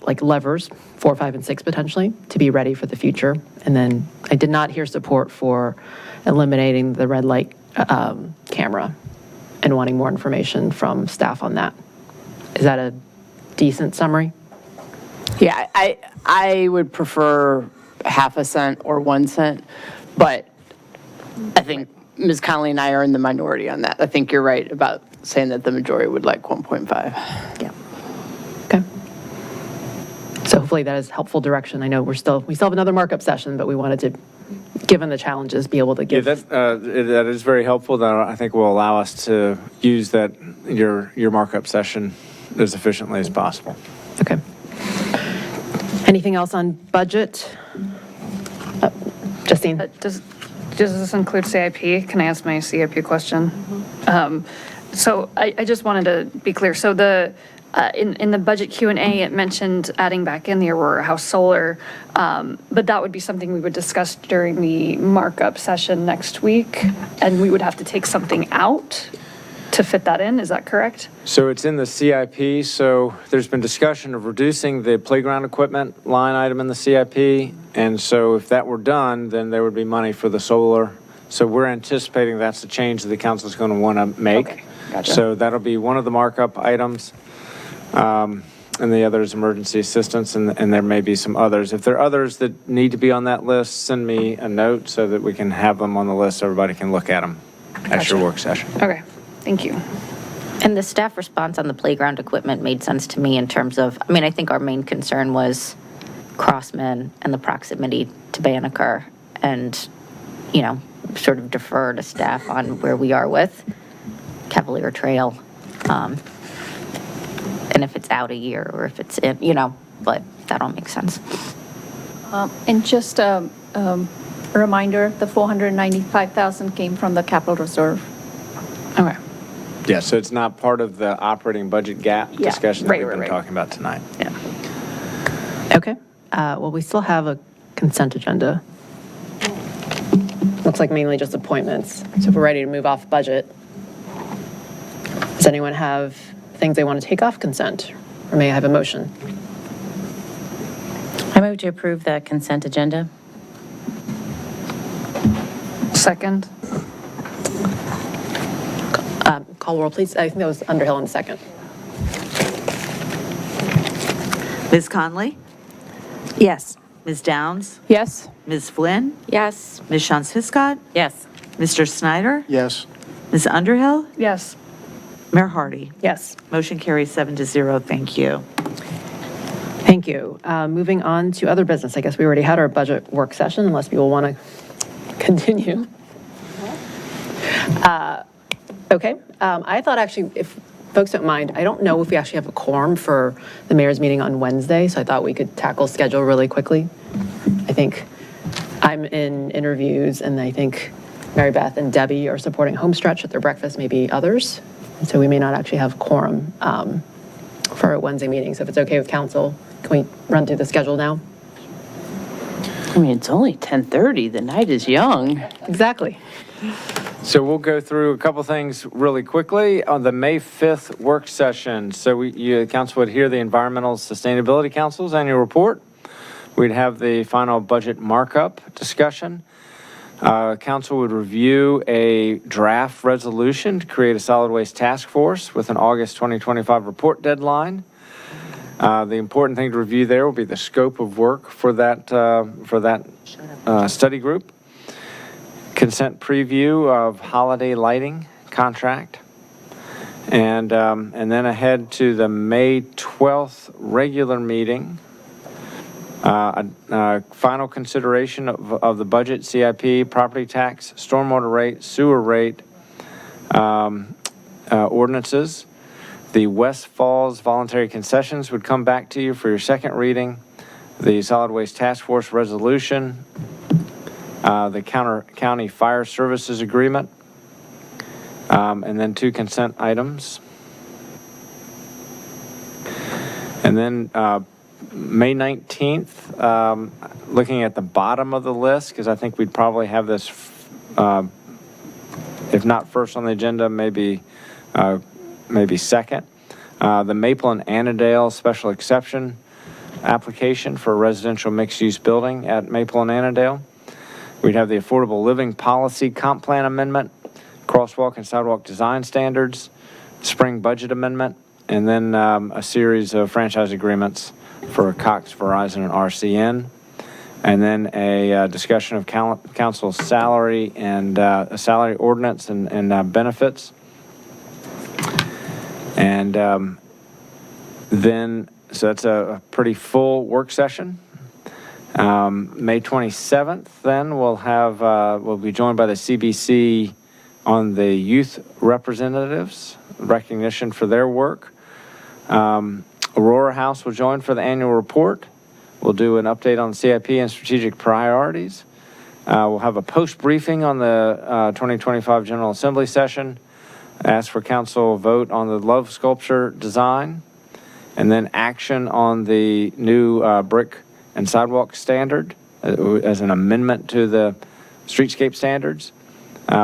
like levers, 4, 5, and 6 potentially, to be ready for the future. And then I did not hear support for eliminating the red light camera and wanting more information from staff on that. Is that a decent summary? Yeah, I would prefer 0.5 cent or 1 cent, but I think Ms. Connolly and I are in the minority on that. I think you're right about saying that the majority would like 1.5. Yeah. Okay. So hopefully that is helpful direction. I know we still have another markup session, but we wanted to, given the challenges, be able to give. Yeah, that is very helpful. That I think will allow us to use that your markup session as efficiently as possible. Okay. Anything else on budget? Justine? Does this include CIP? Can I ask my CIP question? So I just wanted to be clear. So in the budget Q&A, it mentioned adding back in the Aurora House Solar, but that would be something we would discuss during the markup session next week, and we would have to take something out to fit that in. Is that correct? So it's in the CIP. So there's been discussion of reducing the playground equipment line item in the CIP. And so if that were done, then there would be money for the solar. So we're anticipating that's the change that the council is going to want to make. Okay, gotcha. So that'll be one of the markup items. And the other is emergency assistance, and there may be some others. If there are others that need to be on that list, send me a note so that we can have them on the list so everybody can look at them at your work session. Okay, thank you. And the staff response on the playground equipment made sense to me in terms of, I think our main concern was Crossman and the proximity to Banneker, and, sort of defer to staff on where we are with Cavalier Trail. And if it's out a year or if it's in, but that all makes sense. And just a reminder, the 495,000 came from the capital reserve. Okay. Yeah, so it's not part of the operating budget gap Yeah, discussion that right, we've been right. talking about tonight. Yeah. Okay. Well, we still have a consent agenda. Looks like mainly just appointments. So if we're ready to move off budget, does anyone have things they want to take off consent? Or may I have a motion? I move to approve the consent agenda. Second. Call roll, please. I think that was Underhill in a second. Ms. Conley? Yes. Ms. Downs? Yes. Ms. Flynn? Yes. Ms. Shantz-Hiscott? Yes. Mr. Snyder? Yes. Ms. Underhill? Yes. Mayor Hardy? Yes. Motion carries 7-0. Thank you. Thank you. Moving on to other business. I guess we already had our budget work session, unless people want to continue. Okay. I thought actually, if folks don't mind, I don't know if we actually have a quorum for the mayor's meeting on Wednesday, so I thought we could tackle schedule really quickly. I think I'm in interviews, and I think Mary Beth and Debbie are supporting Homestretch at their breakfast, maybe others. So we may not actually have quorum for our Wednesday meeting. So if it's okay with council, can we run through the schedule now? I mean, it's only 10:30. The night is young. Exactly. So we'll go through a couple things really quickly. On the May 5th work session, so council would hear the Environmental Sustainability Council's annual report. We'd have the final budget markup discussion. Council would review a draft resolution to create a solid waste task force with an August 2025 report deadline. The important thing to review there will be the scope of work for that study group. Consent preview of holiday lighting contract. And then ahead to the May 12th regular meeting. Final consideration of the budget, CIP, property tax, stormwater rate, sewer rate, ordinances. The West Falls voluntary concessions would come back to you for your second reading. The solid waste task force resolution, the county fire services agreement, and then 2 consent items. And then May 19th, looking at the bottom of the list, because I think we'd probably have this, if not first on the agenda, maybe second. The Maple and Annandale special exception application for a residential mixed-use building at Maple and Annandale. We'd have the affordable living policy comp plan amendment, crosswalk and sidewalk design standards, spring budget amendment, and then a series of franchise agreements for Cox, Verizon, and RCN. And then a discussion of council salary and a salary ordinance and benefits. And then, so that's a pretty full work session. May 27th, then we'll be joined by the CBC on the youth representatives, recognition for their work. Aurora House will join for the annual report. We'll do an update on CIP and strategic priorities. We'll have a post briefing on the 2025 General Assembly session. Ask for council vote on the love sculpture design, and then action on the new brick and sidewalk standard as an amendment to the streetscape standards.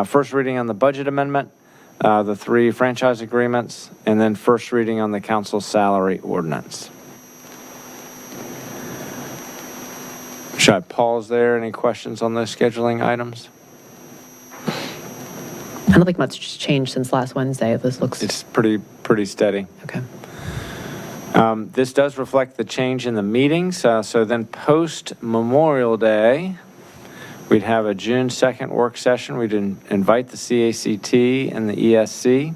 First reading on the budget amendment, the 3 franchise agreements, and then first reading on the council salary ordinance. Should I pause there? Any questions on those scheduling items? I don't think much has changed since last Wednesday. This looks... It's pretty steady. Okay. This does reflect the change in the meetings. So then post Memorial Day, we'd have a June 2nd work session. We'd invite the CACT and the ESC.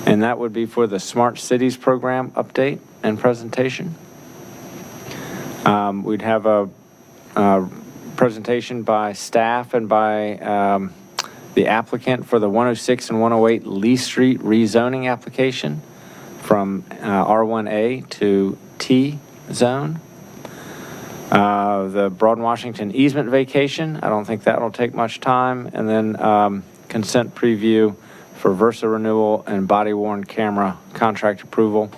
And that would be for the Smart Cities program update and presentation. We'd have a presentation by staff and by the applicant for the 106 and 108 Lee Street rezoning application from R1A to T zone. The Broad Washington easement vacation, I don't think that will take much time. And then consent preview for Versa renewal and body worn camera contract approval.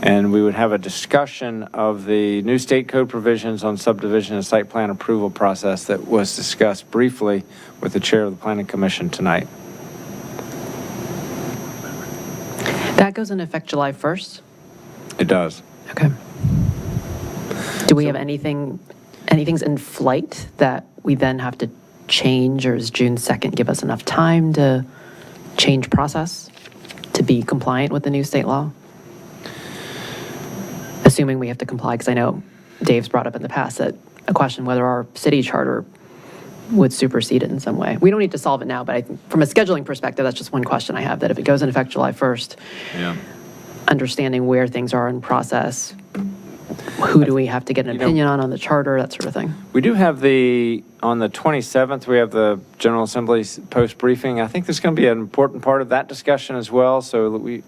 And we would have a discussion of the new state code provisions on subdivision and site plan approval process that was discussed briefly with the chair of the Planning Commission tonight. That goes into effect July 1st? It does. Okay. Do we have anything's in flight that we then have to change, or is June 2nd give us enough time to change process to be compliant with the new state law? Assuming we have to comply, because I know Dave's brought up in the past that a question whether our city charter would supersede it in some way. We don't need to solve it now, but I think from a scheduling perspective, that's just one question I have, that if it goes into effect July 1st, understanding where things are in process, who do we have to get an opinion on the charter, that sort of thing. We do have on the 27th, we have the General Assembly's post-briefing. I think there's going to be an important part of that discussion as well, so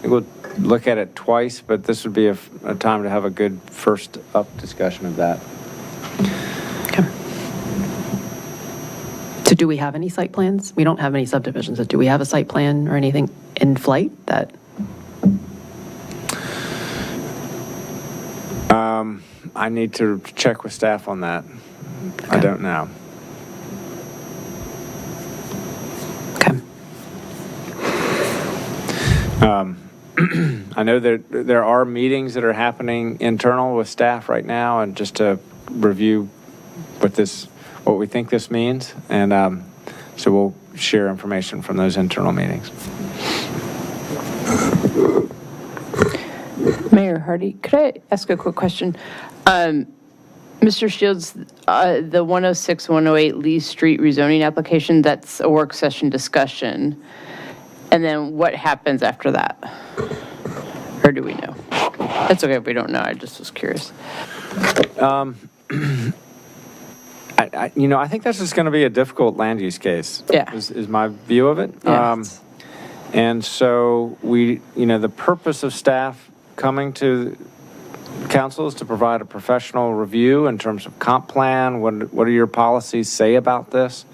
we'll look at it twice, but this would be a time to have a good first up discussion of that. Okay. So Do we have any site plans? We don't have any subdivisions, but do we have a site plan or anything in flight that? I need to check with staff on that. I don't know. Okay. I know that there are meetings that are happening internal with staff right now, and just to review what we think this means, and so we'll share information from those internal meetings. Mayor Hardy, could I ask a quick question? Mr. Shields, the 106, 108 Lee Street rezoning application, that's a work session discussion. And then what happens after that? Or do we know? That's okay if we don't know, I just was curious. I think that's just going to be a difficult land use case. Yeah. Is my view of it. Yeah. And so the purpose of staff coming to council is to provide a professional review in terms of comp plan. What do your policies say about this?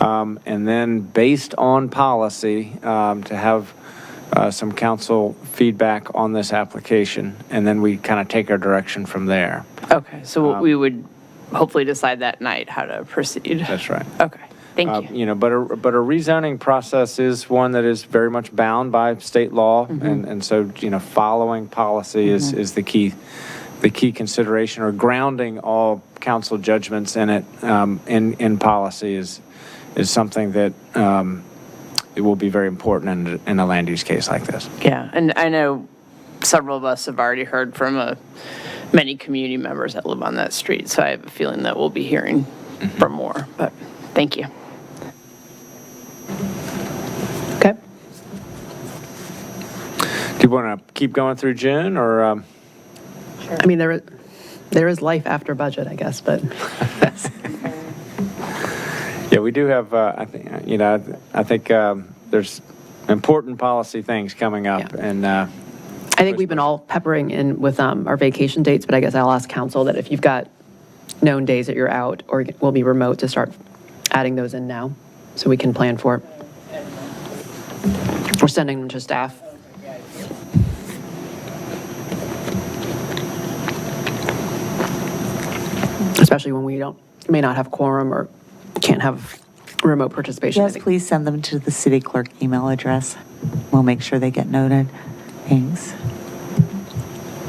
And then based on policy, to have some council feedback on this application, and then we kind of take our direction from there. Okay, so we would hopefully decide that night how to proceed. That's right. Okay, thank you. But a rezoning process is one that is very much bound by state law, and so following policy is the key consideration, or grounding all council judgments in it in policy is something that it will be very important in a land use case like this. Yeah, and I know several of us have already heard from many community members that live on that street, so I have a feeling that we'll be hearing from more, but thank you. Okay. Do you want to keep going through June, or? Sure. I mean, there is life after budget, I guess, but. Yeah, we do have, I think there's important policy things coming up, Yeah. and I think we've been all peppering in with our vacation dates, but I guess I'll ask council that if you've got known days that you're out or will be remote, to start adding those in now so we can plan for it. We're sending them to staff. Especially when we may not have quorum or can't have remote participation. Yes, please send them to the city clerk email address. We'll make sure they get noted. Thanks.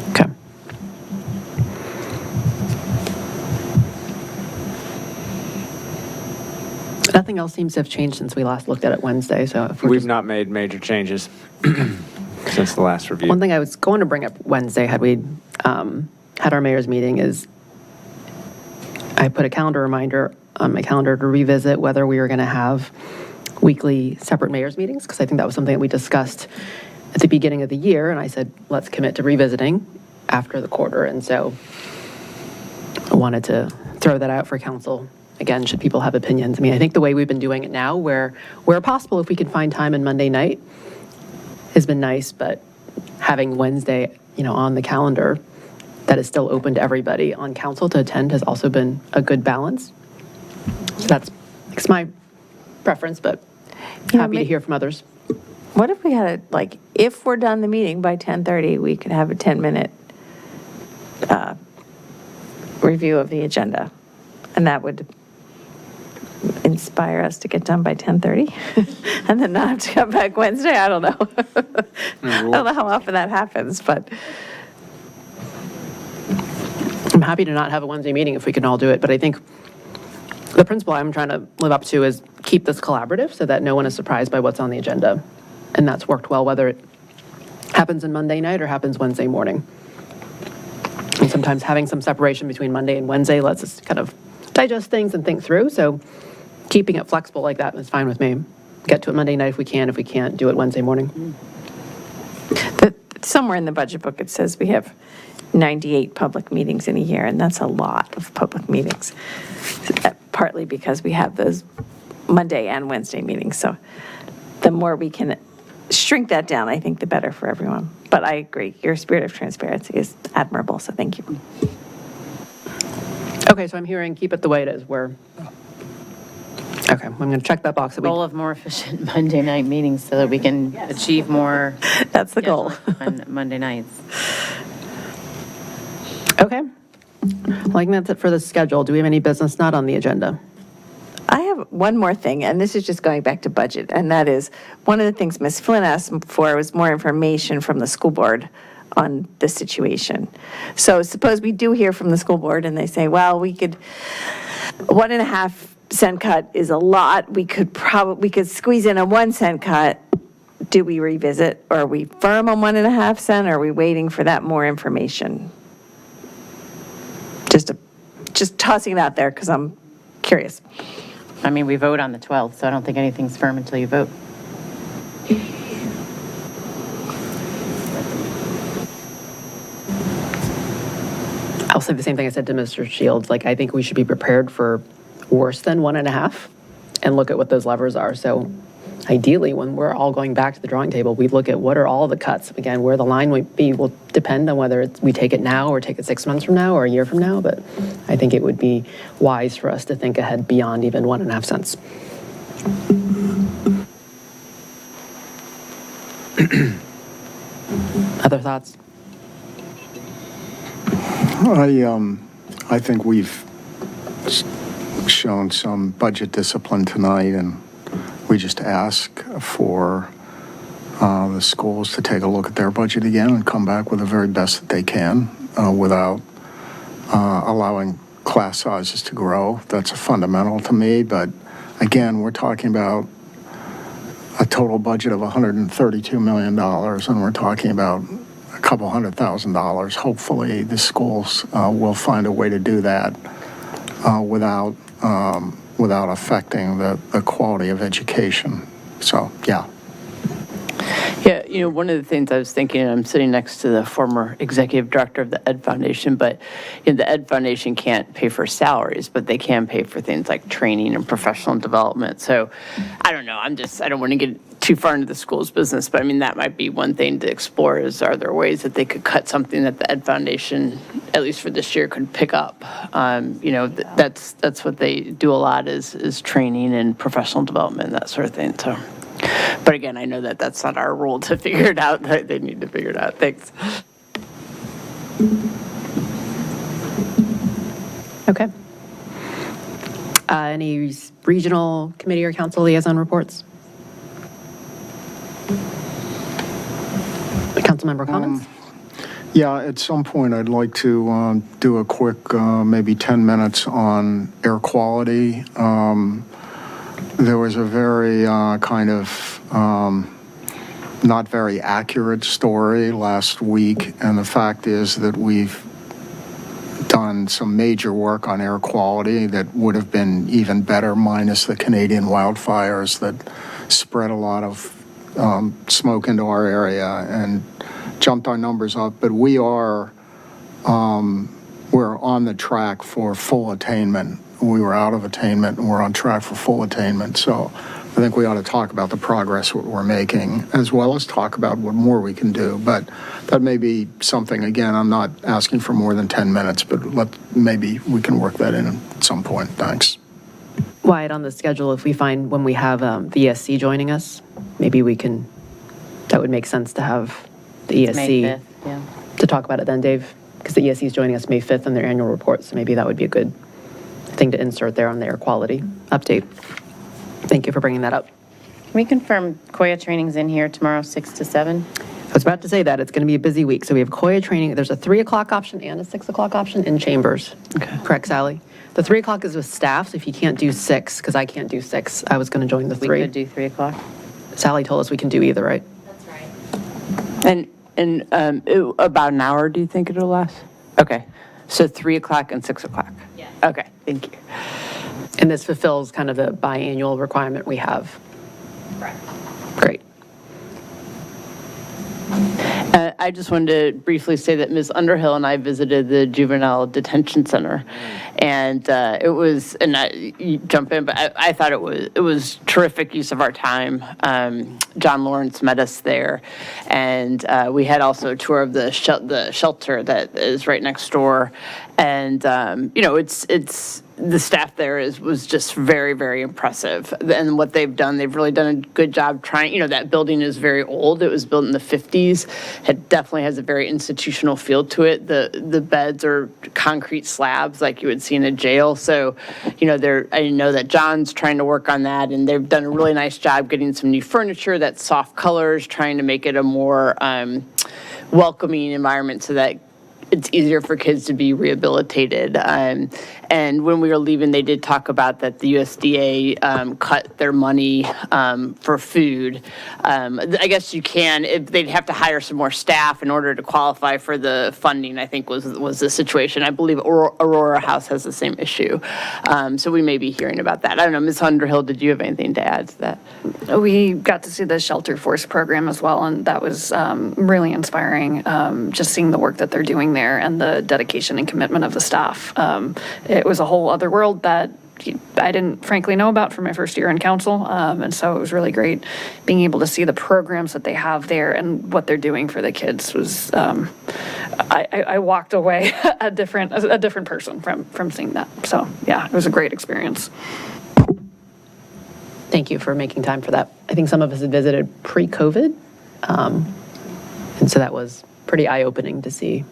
Okay. Nothing else seems to have changed since we last looked at it Wednesday, so if we've not made major changes since the last review. One thing I was going to bring up Wednesday, had we had our mayor's meeting, is I put a calendar reminder on my calendar to revisit whether we were going to have weekly separate mayor's meetings, because I think that was something that we discussed at the beginning of the year, and I said, let's commit to revisiting after the quarter. And so I wanted to throw that out for council. Again, should people have opinions? I mean, I think the way we've been doing it now, where possible, if we can find time on Monday night, has been nice, but having Wednesday, on the calendar that is still open to everybody on council to attend has also been a good balance. So it's my preference, but happy to hear from others. What if we had if we're done the meeting by 10:30, we could have a 10-minute review of the agenda, and that would inspire us to get done by 10:30, and then not have to come back Wednesday. I don't know. I don't know how often that happens, but I'm happy to not have a Wednesday meeting if we can all do it, but I think the principle I'm trying to live up to is keep this collaborative so that no one is surprised by what's on the agenda. And that's worked well, whether it happens on Monday night or happens Wednesday morning. And sometimes having some separation between Monday and Wednesday lets us kind of digest things and think through. So keeping it flexible like that is fine with me. Get to it Monday night if we can. If we can't, do it Wednesday morning. somewhere in the budget book, it says we have 98 public meetings in a year, and that's a lot of public meetings, partly because we have those Monday and Wednesday meetings. So the more we can shrink that down, I think the better for everyone. But I agree, your spirit of transparency is admirable, so thank you. Okay, so I'm hearing keep it the way it is, where Okay, I'm going to check that box. Goal of more efficient Monday night meetings so that we can achieve more. That's the goal. On Monday nights. Okay. Well, I think that's it for the schedule. Do we have any business not on the agenda? I have one more thing, and this is just going back to budget, and that is, one of the things Ms. Flynn asked for was more information from the school board on the situation. So suppose we do hear from the school board and they say, well, we could, 1.5 cent cut is a lot. We could squeeze in a 1 cent cut. Do we revisit? Or are we firm on 1.5 cent? Or are we waiting for that more information? Just tossing it out there because I'm curious. I mean, we vote on the 12th, so I don't think anything's firm until you vote. I'll say the same thing I said to Mr. Shields. Like, I think we should be prepared for worse than 1.5 and look at what those levers are. So ideally, when we're all going back to the drawing table, we look at what are all the cuts. Again, where the line would be will depend on whether we take it now or take it 6 months from now or a year from now. But I think it would be wise for us to think ahead beyond even 1.5 cents. Other thoughts? I think we've shown some budget discipline tonight, and we just ask for the schools to take a look at their budget again and come back with the very best that they can without allowing class sizes to grow. That's a fundamental to me, but again, we're talking about a total budget of $132 million, and we're talking about a couple $100,000. Hopefully, the schools will find a way to do that without affecting the quality of education. So, yeah. Yeah, one of the things I was thinking, and I'm sitting next to the former executive director of the Ed Foundation, but the Ed Foundation can't pay for salaries, but they can pay for things like training and professional development. So I don't know, I don't want to get too far into the school's business, but I mean, that might be one thing to explore is, are there ways that they could cut something that the Ed Foundation, at least for this year, could pick up? That's what they do a lot is training and professional development, that sort of thing. So. But again, I know that that's not our role to figure it out. They need to figure it out. Thanks. Okay. Any regional committee or council liaison reports? Councilmember comments? Yeah, at some point, I'd like to do a quick, maybe 10 minutes on air quality. There was a very not very accurate story last week, and the fact is that we've done some major work on air quality that would have been even better minus the Canadian wildfires that spread a lot of smoke into our area and jumped our numbers up. But we're on the track for full attainment. We were out of attainment, and we're on track for full attainment. So I think we ought to talk about the progress we're making, as well as talk about what more we can do. But that may be something, again, I'm not asking for more than 10 minutes, but maybe we can work that in at some point. Thanks. Wyatt, on the schedule, if we find when we have the ESC joining us, maybe that would make sense to have the ESC May 5th, yeah. to talk about it then, Dave, because the ESC is joining us May 5th in their annual report, so maybe that would be a good thing to insert there on the air quality update. Thank you for bringing that up. Can we confirm Koya training's in here tomorrow, 6 to 7? I was about to say that. It's going to be a busy week. So we have Koya training. There's a 3 o'clock option and a 6 o'clock option in Chambers. Okay. Correct, Sally? The 3 o'clock is with staff, so if you can't do 6, because I can't do 6, I was going to join the 3. We could do 3 o'clock. Sally told us we can do either, right? That's right. And about an hour, do you think it'll last? Okay. So 3 o'clock and 6 o'clock? Yeah. Okay, thank you. And this fulfills kind of the biannual requirement we have. Right. Great. I just wanted to briefly say that Ms. Underhill and I visited the Juvenile Detention Center, And it was, and you jump in, but I thought it was terrific use of our time. John Lawrence met us there, and we had also a tour of the shelter that is right next door. And it's the staff there was just very, very impressive. And what they've done, they've really done a good job trying, that building is very old. It was built in the 50s. It definitely has a very institutional feel to it. The beds are concrete slabs like you would see in a jail. So, I know that John's trying to work on that, and they've done a really nice job getting some new furniture that's soft colors, trying to make it a more welcoming environment so that it's easier for kids to be rehabilitated. And when we were leaving, they did talk about that the USDA cut their money for food. I guess they'd have to hire some more staff in order to qualify for the funding, I think was the situation. I believe Aurora House has the same issue. So we may be hearing about that. I don't know, Ms. Underhill, did you have anything to add to that? We got to see the Shelter Force program as well, and that was really inspiring, just seeing the work that they're doing there and the dedication and commitment of the staff. It was a whole other world that I didn't frankly know about from my first year in council, and so it was really great being able to see the programs that they have there and what they're doing for the kids. Was I walked away a different person from seeing that. So yeah, it was a great experience. Thank you for making time for that. I think some of us had visited pre-COVID, and so that was pretty eye-opening to see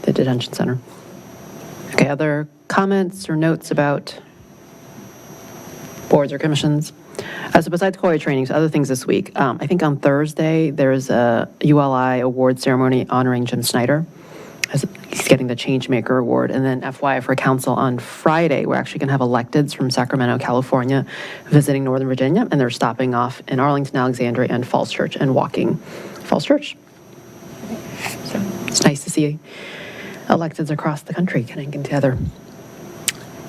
the detention center. Okay, other comments or notes about boards or commissions? So besides COIA trainings, other things this week. I think on Thursday, there's a ULI award ceremony honoring Jim Snyder. He's getting the Changemaker Award. And then FYI for council on Friday, we're actually going to have electeds from Sacramento, California, visiting Northern Virginia, and they're stopping off in Arlington, Alexandria, and Falls Church and walking Falls Church. So it's nice to see electeds across the country getting together.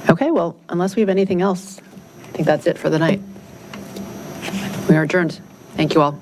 Okay, well, unless we have anything else, I think that's it for the night. We are adjourned. Thank you all.